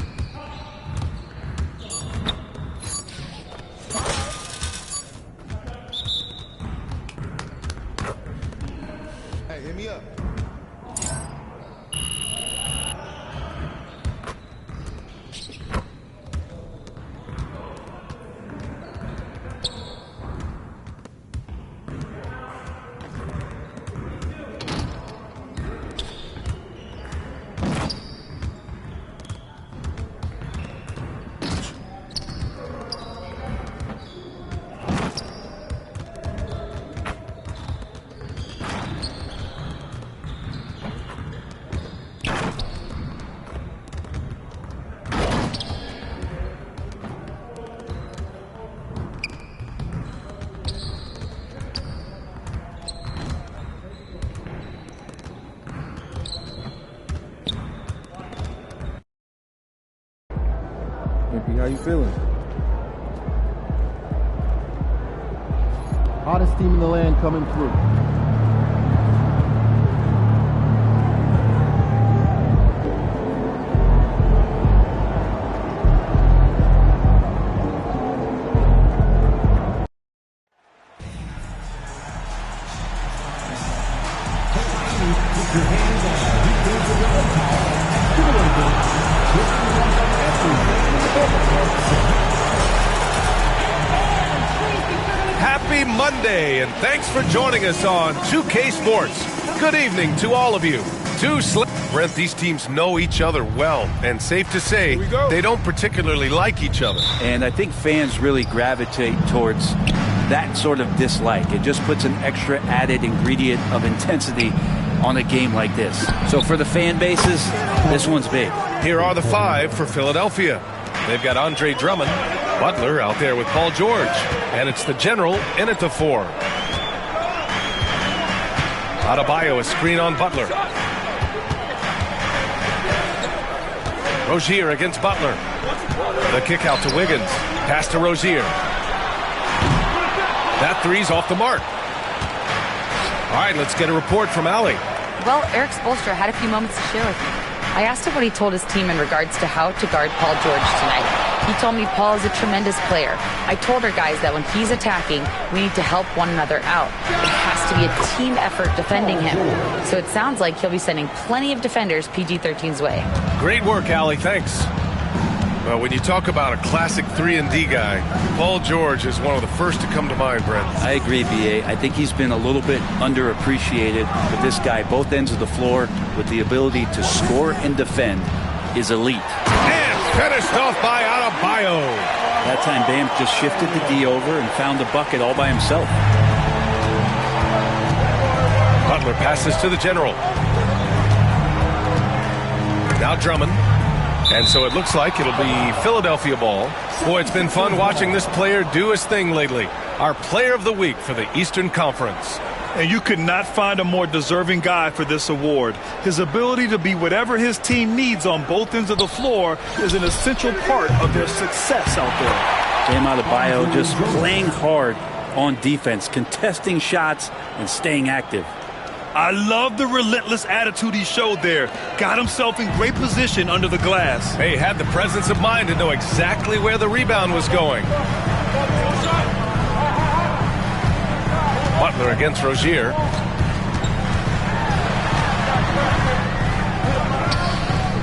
Hey, hit me up. MP, how you feeling? Hottest team in the land coming through. Happy Monday, and thanks for joining us on 2K Sports. Good evening to all of you. Brent, these teams know each other well, and safe to say, they don't particularly like each other. And I think fans really gravitate towards that sort of dislike. It just puts an extra added ingredient of intensity on a game like this. So for the fan bases, this one's big. Here are the five for Philadelphia. They've got Andre Drummond, Butler out there with Paul George, and it's the general in at the 4. Adebayo, a screen on Butler. Rozier against Butler. The kick out to Wiggins. Pass to Rozier. That three's off the mark. All right, let's get a report from Allie. Well, Eric Spoelstra had a few moments to share with me. I asked him what he told his team in regards to how to guard Paul George tonight. He told me Paul is a tremendous player. I told our guys that when he's attacking, we need to help one another out. It has to be a team effort defending him. So it sounds like he'll be sending plenty of defenders PG-13's way. Great work, Allie. Thanks. Well, when you talk about a classic 3-and-D guy, Paul George is one of the first to come to mind, Brent. I agree, B.A. I think he's been a little bit underappreciated, but this guy, both ends of the floor, with the ability to score and defend, is elite. And finished off by Adebayo. That time, Bam just shifted the D over and found the bucket all by himself. Butler passes to the general. Now Drummond. And so it looks like it'll be Philadelphia ball. Boy, it's been fun watching this player do his thing lately. Our player of the week for the Eastern Conference. And you could not find a more deserving guy for this award. His ability to be whatever his team needs on both ends of the floor is an essential part of their success out there. Bam Adebayo just playing hard on defense, contesting shots and staying active. I love the relentless attitude he showed there. Got himself in great position under the glass. Hey, had the presence of mind to know exactly where the rebound was going. Butler against Rozier.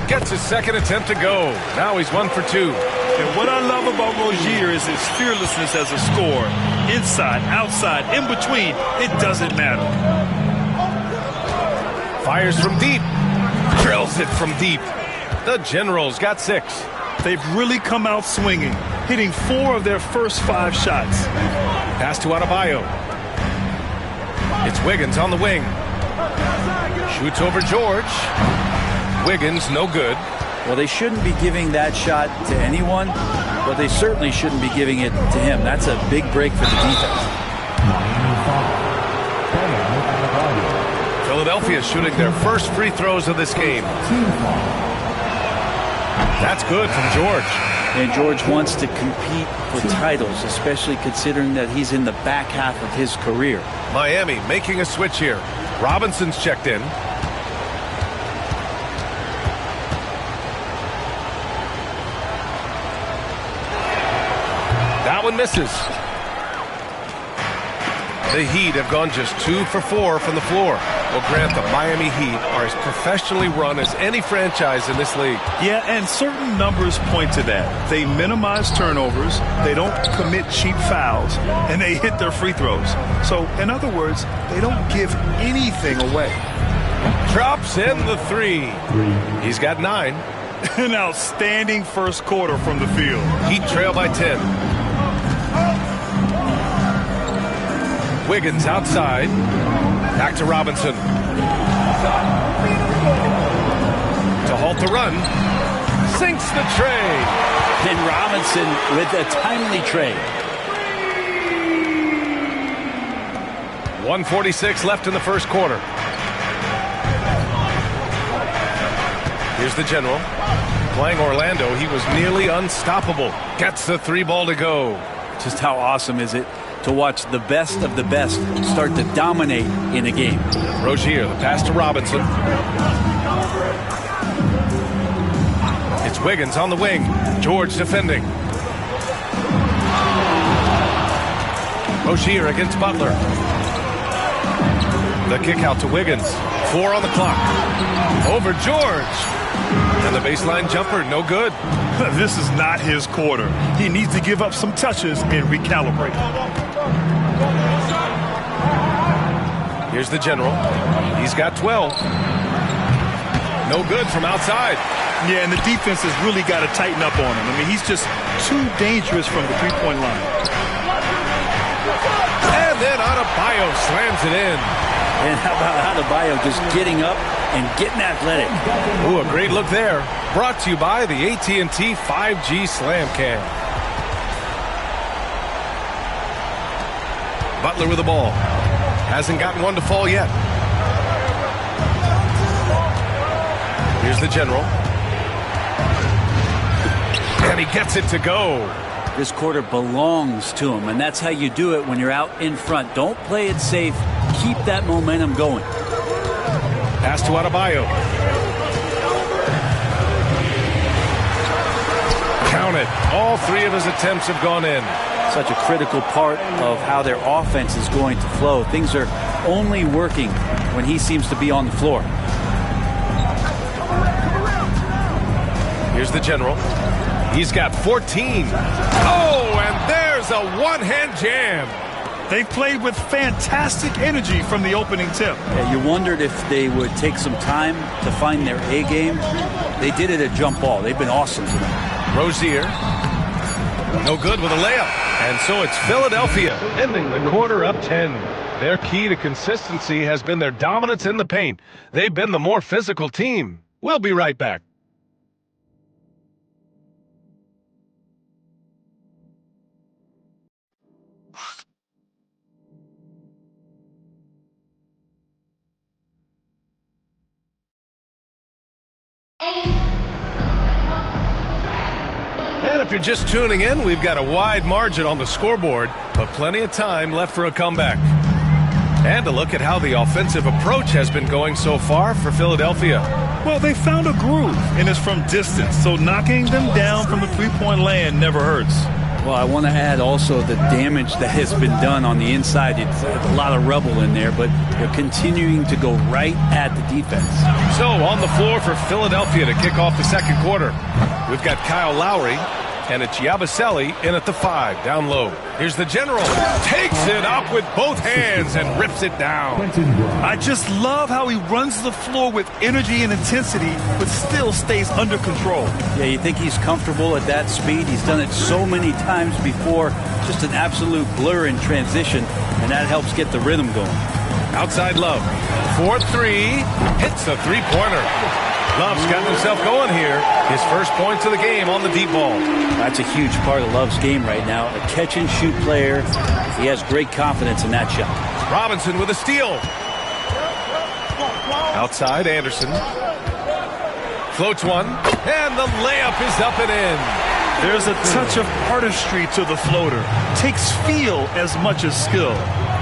Gets his second attempt to go. Now he's 1 for 2. And what I love about Rozier is his fearlessness as a scorer. Inside, outside, in between, it doesn't matter. Fires from deep. Drills it from deep. The Generals got 6. They've really come out swinging, hitting 4 of their first 5 shots. Pass to Adebayo. It's Wiggins on the wing. Shoots over George. Wiggins, no good. Well, they shouldn't be giving that shot to anyone, but they certainly shouldn't be giving it to him. That's a big break for the defense. Philadelphia shooting their first free throws of this game. That's good from George. And George wants to compete for titles, especially considering that he's in the back half of his career. Miami making a switch here. Robinson's checked in. That one misses. The Heat have gone just 2 for 4 from the floor. Well, Grant, the Miami Heat are as professionally run as any franchise in this league. Yeah, and certain numbers point to that. They minimize turnovers, they don't commit cheap fouls, and they hit their free throws. So, in other words, they don't give anything away. Drops in the 3. He's got 9. An outstanding first quarter from the field. Heat trail by 10. Wiggins outside. Back to Robinson. To halt the run. Sinks the tray. And Robinson with a timely trade. 1:46 left in the first quarter. Here's the General. Playing Orlando, he was nearly unstoppable. Gets the 3 ball to go. Just how awesome is it to watch the best of the best start to dominate in a game. Rozier, the pass to Robinson. It's Wiggins on the wing. George defending. Rozier against Butler. The kick out to Wiggins. 4 on the clock. Over George. And the baseline jumper, no good. This is not his quarter. He needs to give up some touches and recalibrate. Here's the General. He's got 12. No good from outside. Yeah, and the defense has really got to tighten up on him. I mean, he's just too dangerous from the three-point line. And then Adebayo slams it in. And how about Adebayo just getting up and getting athletic? Ooh, a great look there. Brought to you by the AT&T 5G Slam Cam. Butler with the ball. Hasn't gotten one to fall yet. Here's the General. And he gets it to go. This quarter belongs to him, and that's how you do it when you're out in front. Don't play it safe. Keep that momentum going. Pass to Adebayo. Count it. All 3 of his attempts have gone in. Such a critical part of how their offense is going to flow. Things are only working when he seems to be on the floor. Here's the general. He's got 14. Oh, and there's a one-hand jam. They played with fantastic energy from the opening tip. Yeah, you wondered if they would take some time to find their A game. They did it at jump ball. They've been awesome tonight. Rozier. No good with a layup. And so it's Philadelphia ending the quarter up 10. Their key to consistency has been their dominance in the paint. They've been the more physical team. We'll be right back. And if you're just tuning in, we've got a wide margin on the scoreboard, but plenty of time left for a comeback. And a look at how the offensive approach has been going so far for Philadelphia. Well, they found a groove, and it's from distance, so knocking them down from the three-point land never hurts. Well, I want to add also the damage that has been done on the inside. It's a lot of rubble in there, but they're continuing to go right at the defense. So on the floor for Philadelphia to kick off the second quarter, we've got Kyle Lowry, and it's Yabusele in at the 5, down low. Here's the general. Takes it up with both hands and rips it down. I just love how he runs the floor with energy and intensity, but still stays under control. Yeah, you think he's comfortable at that speed? He's done it so many times before. Just an absolute blur in transition, and that helps get the rhythm going. Outside Love. 4-3. Hits a three-pointer. Love's gotten himself going here. His first points of the game on the deep ball. That's a huge part of Love's game right now. A catch-and-shoot player. He has great confidence in that shot. Robinson with a steal. Outside, Anderson. Floats one, and the layup is up and in. There's a touch of artistry to the floater. Takes feel as much as skill.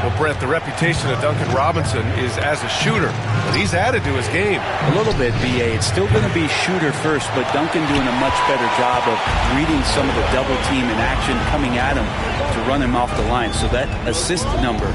Well, Brett, the reputation of Duncan Robinson is as a shooter, but he's added to his game. A little bit, B.A. It's still going to be shooter first, but Duncan doing a much better job of reading some of the double team in action coming at him to run him off the line. So that assist number,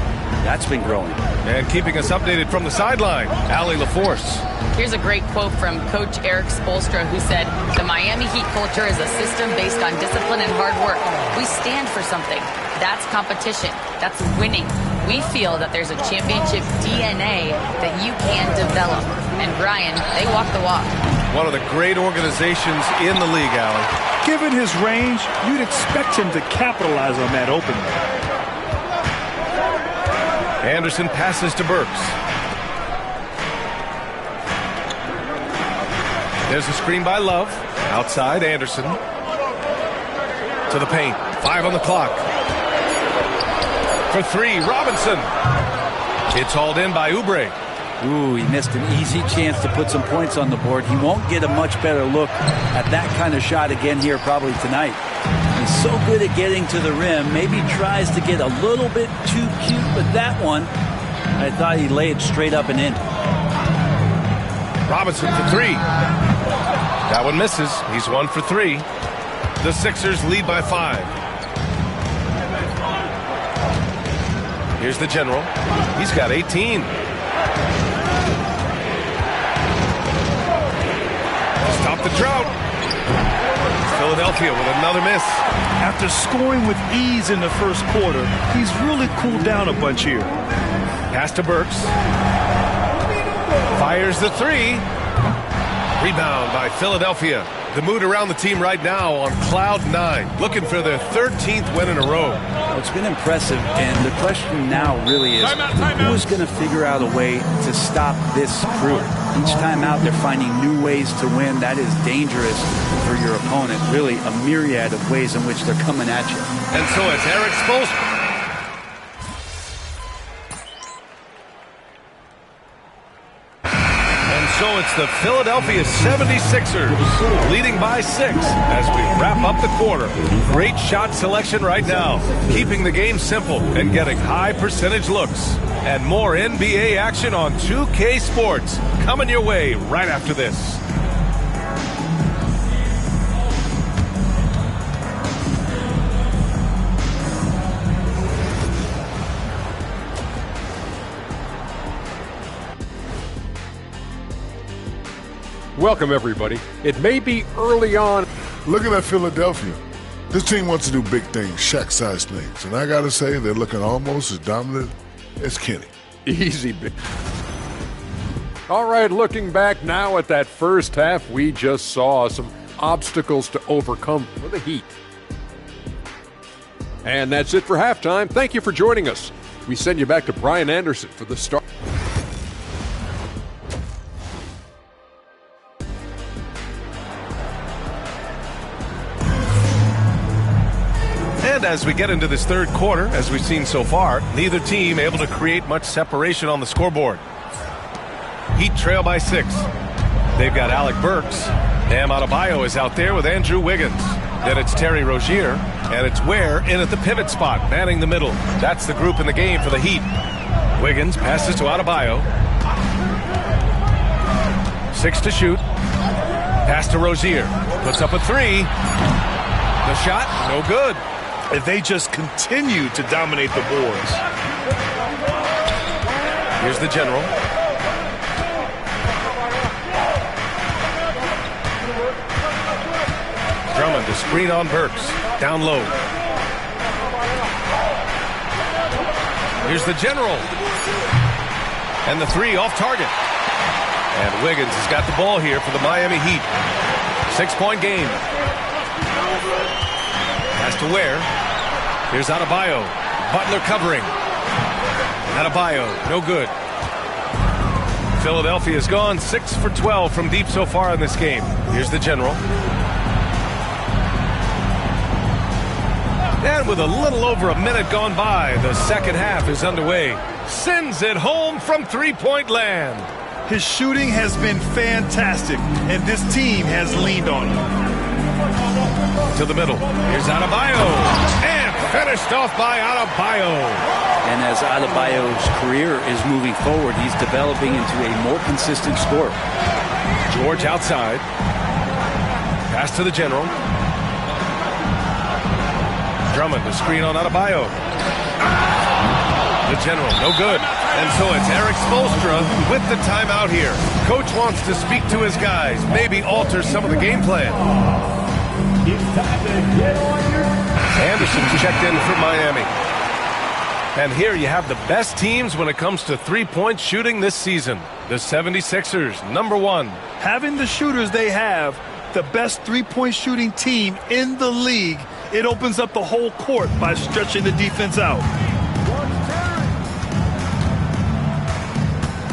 that's been growing. And keeping us updated from the sideline, Allie LaForce. Here's a great quote from Coach Eric Spoelstra, who said, "The Miami Heat culture is a system based on discipline and hard work. We stand for something. That's competition. That's winning. We feel that there's a championship DNA that you can develop." And Brian, they walk the walk. One of the great organizations in the league, Allie. Given his range, you'd expect him to capitalize on that opening. Anderson passes to Burks. There's a screen by Love. Outside, Anderson. To the paint. 5 on the clock. For 3, Robinson. It's hauled in by Oubre. Ooh, he missed an easy chance to put some points on the board. He won't get a much better look at that kind of shot again here probably tonight. He's so good at getting to the rim. Maybe tries to get a little bit too cute with that one. I thought he'd lay it straight up and in. Robinson for 3. That one misses. He's 1 for 3. The Sixers lead by 5. Here's the general. He's got 18. Stop the drought. Philadelphia with another miss. After scoring with ease in the first quarter, he's really cooled down a bunch here. Pass to Burks. Fires the 3. Rebound by Philadelphia. The mood around the team right now on cloud 9, looking for their 13th win in a row. Well, it's been impressive, and the question now really is who's going to figure out a way to stop this crew? Each time out, they're finding new ways to win. That is dangerous for your opponent. Really, a myriad of ways in which they're coming at you. And so it's Eric Spoelstra. So it's the Philadelphia 76ers leading by 6 as we wrap up the quarter. Great shot selection right now, keeping the game simple and getting high percentage looks. And more NBA action on 2K Sports coming your way right after this. Welcome, everybody. It may be early on. Looking at Philadelphia, this team wants to do big things, Shaq-sized things. And I got to say, they're looking almost as dominant as Kenny. Easy, big. All right, looking back now at that first half, we just saw some obstacles to overcome for the Heat. And that's it for halftime. Thank you for joining us. We send you back to Brian Anderson for the start. And as we get into this third quarter, as we've seen so far, neither team able to create much separation on the scoreboard. Heat trail by 6. They've got Alec Burks. Bam Adebayo is out there with Andrew Wiggins. Then it's Terry Rozier, and it's Ware in at the pivot spot, manning the middle. That's the group in the game for the Heat. Wiggins passes to Adebayo. 6 to shoot. Pass to Rozier. Puts up a 3. The shot, no good. If they just continue to dominate the boards. Here's the general. Drummond to screen on Burks. Down low. Here's the general. And the 3 off target. And Wiggins has got the ball here for the Miami Heat. 6-point game. Pass to Ware. Here's Adebayo. Butler covering. Adebayo, no good. Philadelphia's gone 6 for 12 from deep so far in this game. Here's the general. And with a little over a minute gone by, the second half is underway. Sends it home from three-point land. His shooting has been fantastic, and this team has leaned on him. To the middle. Here's Adebayo. And finished off by Adebayo. And as Adebayo's career is moving forward, he's developing into a more consistent scorer. George outside. Pass to the general. Drummond to screen on Adebayo. The general, no good. And so it's Eric Spoelstra with the timeout here. Coach wants to speak to his guys, maybe alter some of the game plan. Anderson checked in for Miami. And here you have the best teams when it comes to three-point shooting this season. The 76ers, #1. Having the shooters they have, the best three-point shooting team in the league, it opens up the whole court by stretching the defense out.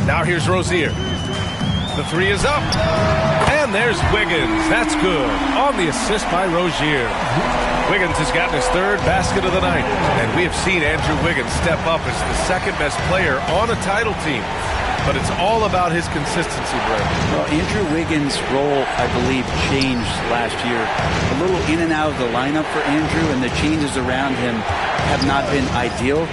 Now here's Rozier. The 3 is up. And there's Wiggins. That's good. On the assist by Rozier. Wiggins has gotten his 3rd basket of the night. And we have seen Andrew Wiggins step up as the second-best player on a title team. But it's all about his consistency, Brett. Well, Andrew Wiggins' role, I believe, changed last year. A little in and out of the lineup for Andrew, and the changes around him have not been ideal.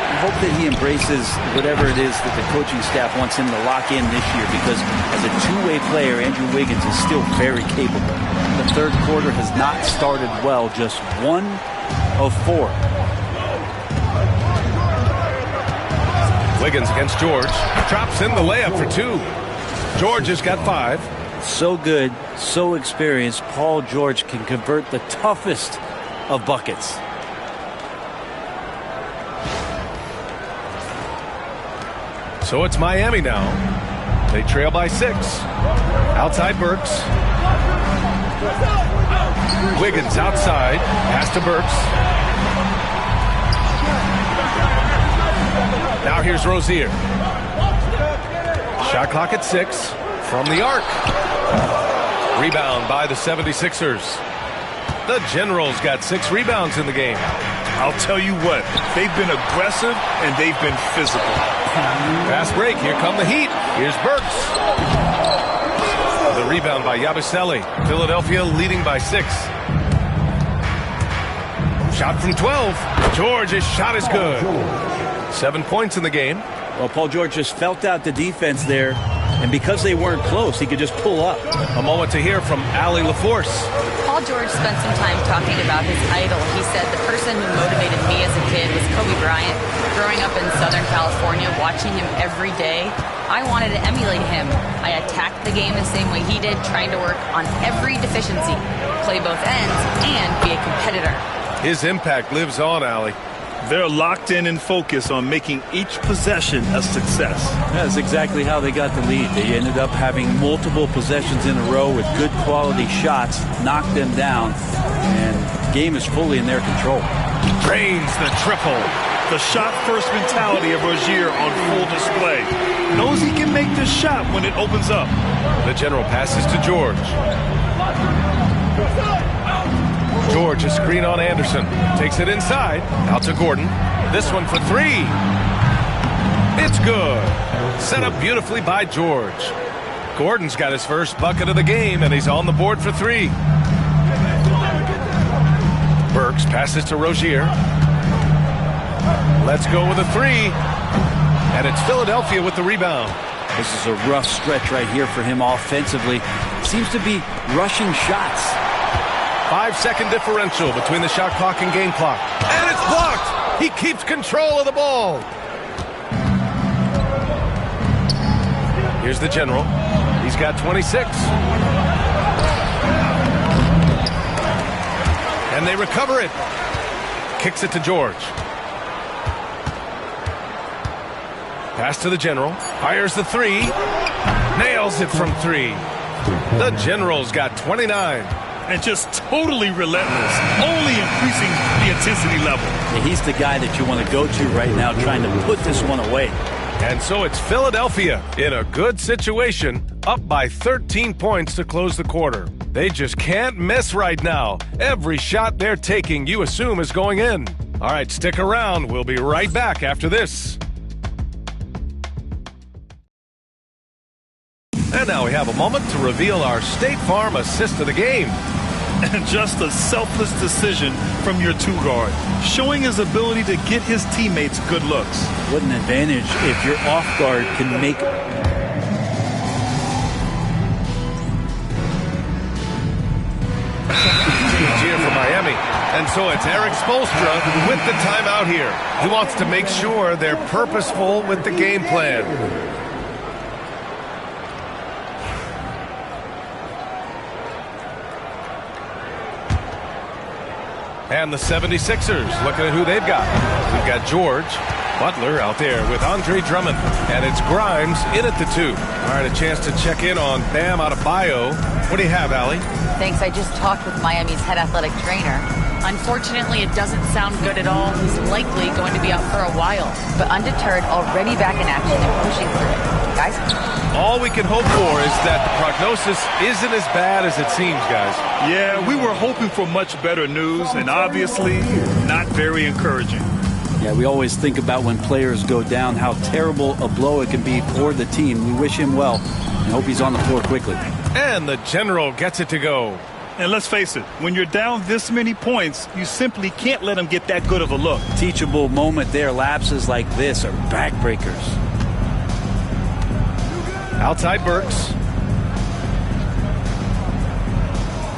I hope that he embraces whatever it is that the coaching staff wants him to lock in this year, because as a two-way player, Andrew Wiggins is still very capable. The third quarter has not started well, just 1 of 4. Wiggins against George. Drops in the layup for 2. George has got 5. So good, so experienced. Paul George can convert the toughest of buckets. So it's Miami now. They trail by 6. Outside Burks. Wiggins outside. Pass to Burks. Now here's Rozier. Shot clock at 6. From the arc. Rebound by the 76ers. The Generals got 6 rebounds in the game. I'll tell you what, they've been aggressive and they've been physical. Fast break. Here come the Heat. Here's Burks. The rebound by Yabusele. Philadelphia leading by 6. Shot from 12. George's shot is good. 7 points in the game. Well, Paul George just felt out the defense there. And because they weren't close, he could just pull up. A moment to hear from Allie LaForce. Paul George spent some time talking about his idol. He said, the person who motivated me as a kid was Kobe Bryant. Growing up in Southern California, watching him every day, I wanted to emulate him. I attacked the game the same way he did, trying to work on every deficiency, play both ends, and be a competitor. His impact lives on, Allie. They're locked in and focused on making each possession a success. That's exactly how they got the lead. They ended up having multiple possessions in a row with good quality shots, knocked them down, and the game is fully in their control. Drains the triple. The shot-first mentality of Rozier on full display. Knows he can make this shot when it opens up. The General passes to George. George, a screen on Anderson. Takes it inside. Out to Gordon. This one for three. It's good. Set up beautifully by George. Gordon's got his first bucket of the game, and he's on the board for three. Burks passes to Rozier. Let's go with a three. And it's Philadelphia with the rebound. This is a rough stretch right here for him offensively. Seems to be rushing shots. 5-second differential between the shot clock and game clock. And it's blocked. He keeps control of the ball. Here's the General. He's got 26. And they recover it. Kicks it to George. Pass to the General. Fires the three. Nails it from three. The General's got 29. And just totally relentless, only increasing the intensity level. Yeah, he's the guy that you want to go to right now, trying to put this one away. And so it's Philadelphia in a good situation, up by 13 points to close the quarter. They just can't miss right now. Every shot they're taking, you assume, is going in. All right, stick around. We'll be right back after this. And now we have a moment to reveal our State Farm assist of the game. And just a selfless decision from your two-guard, showing his ability to get his teammates good looks. What an advantage if your off-guard can make... Here for Miami. And so it's Eric Spoelstra with the timeout here. He wants to make sure they're purposeful with the game plan. And the 76ers, looking at who they've got. We've got George Butler out there with Andre Drummond. And it's Grimes in at the two. All right, a chance to check in on Bam Adebayo. What do you have, Allie? Thanks. I just talked with Miami's head athletic trainer. Unfortunately, it doesn't sound good at all. He's likely going to be out for a while. But undeterred, already back in action and pushing through it. Guys? All we can hope for is that the prognosis isn't as bad as it seems, guys. Yeah, we were hoping for much better news, and obviously not very encouraging. Yeah, we always think about when players go down, how terrible a blow it can be for the team. We wish him well and hope he's on the floor quickly. And the General gets it to go. And let's face it, when you're down this many points, you simply can't let him get that good of a look. Teachable moment there. Lapses like this are backbreakers. Outside Burks.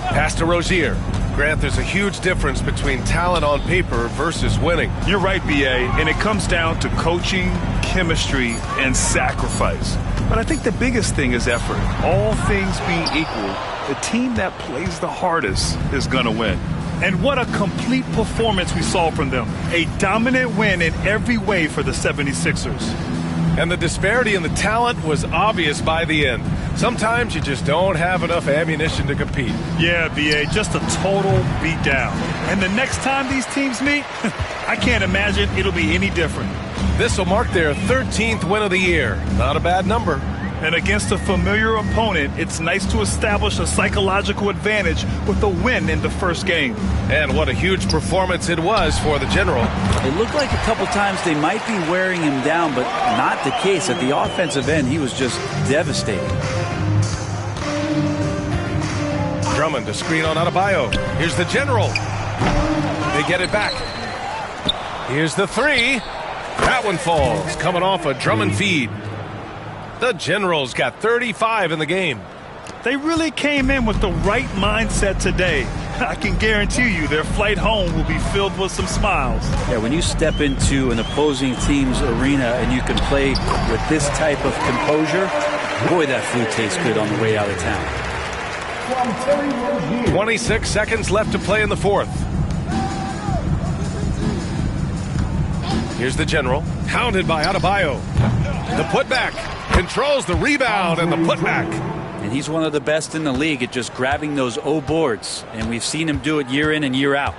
Pass to Rozier. Grant, there's a huge difference between talent on paper versus winning. You're right, B.A., and it comes down to coaching, chemistry, and sacrifice. But I think the biggest thing is effort. All things being equal, the team that plays the hardest is going to win. And what a complete performance we saw from them. A dominant win in every way for the 76ers. And the disparity in the talent was obvious by the end. Sometimes you just don't have enough ammunition to compete. Yeah, B.A., just a total beatdown. And the next time these teams meet, I can't imagine it'll be any different. This will mark their 13th win of the year. Not a bad number. And against a familiar opponent, it's nice to establish a psychological advantage with a win in the first game. And what a huge performance it was for the General. It looked like a couple times they might be wearing him down, but not the case. At the offensive end, he was just devastating. Drummond to screen on Adebayo. Here's the General. They get it back. Here's the three. That one falls, coming off a Drummond feed. The Generals got 35 in the game. They really came in with the right mindset today. I can guarantee you their flight home will be filled with some smiles. Yeah, when you step into an opposing team's arena and you can play with this type of composure, boy, that food tastes good on the way out of town. 26 seconds left to play in the fourth. Here's the General, hounded by Adebayo. The putback, controls the rebound and the putback. And he's one of the best in the league at just grabbing those O boards. And we've seen him do it year in and year out.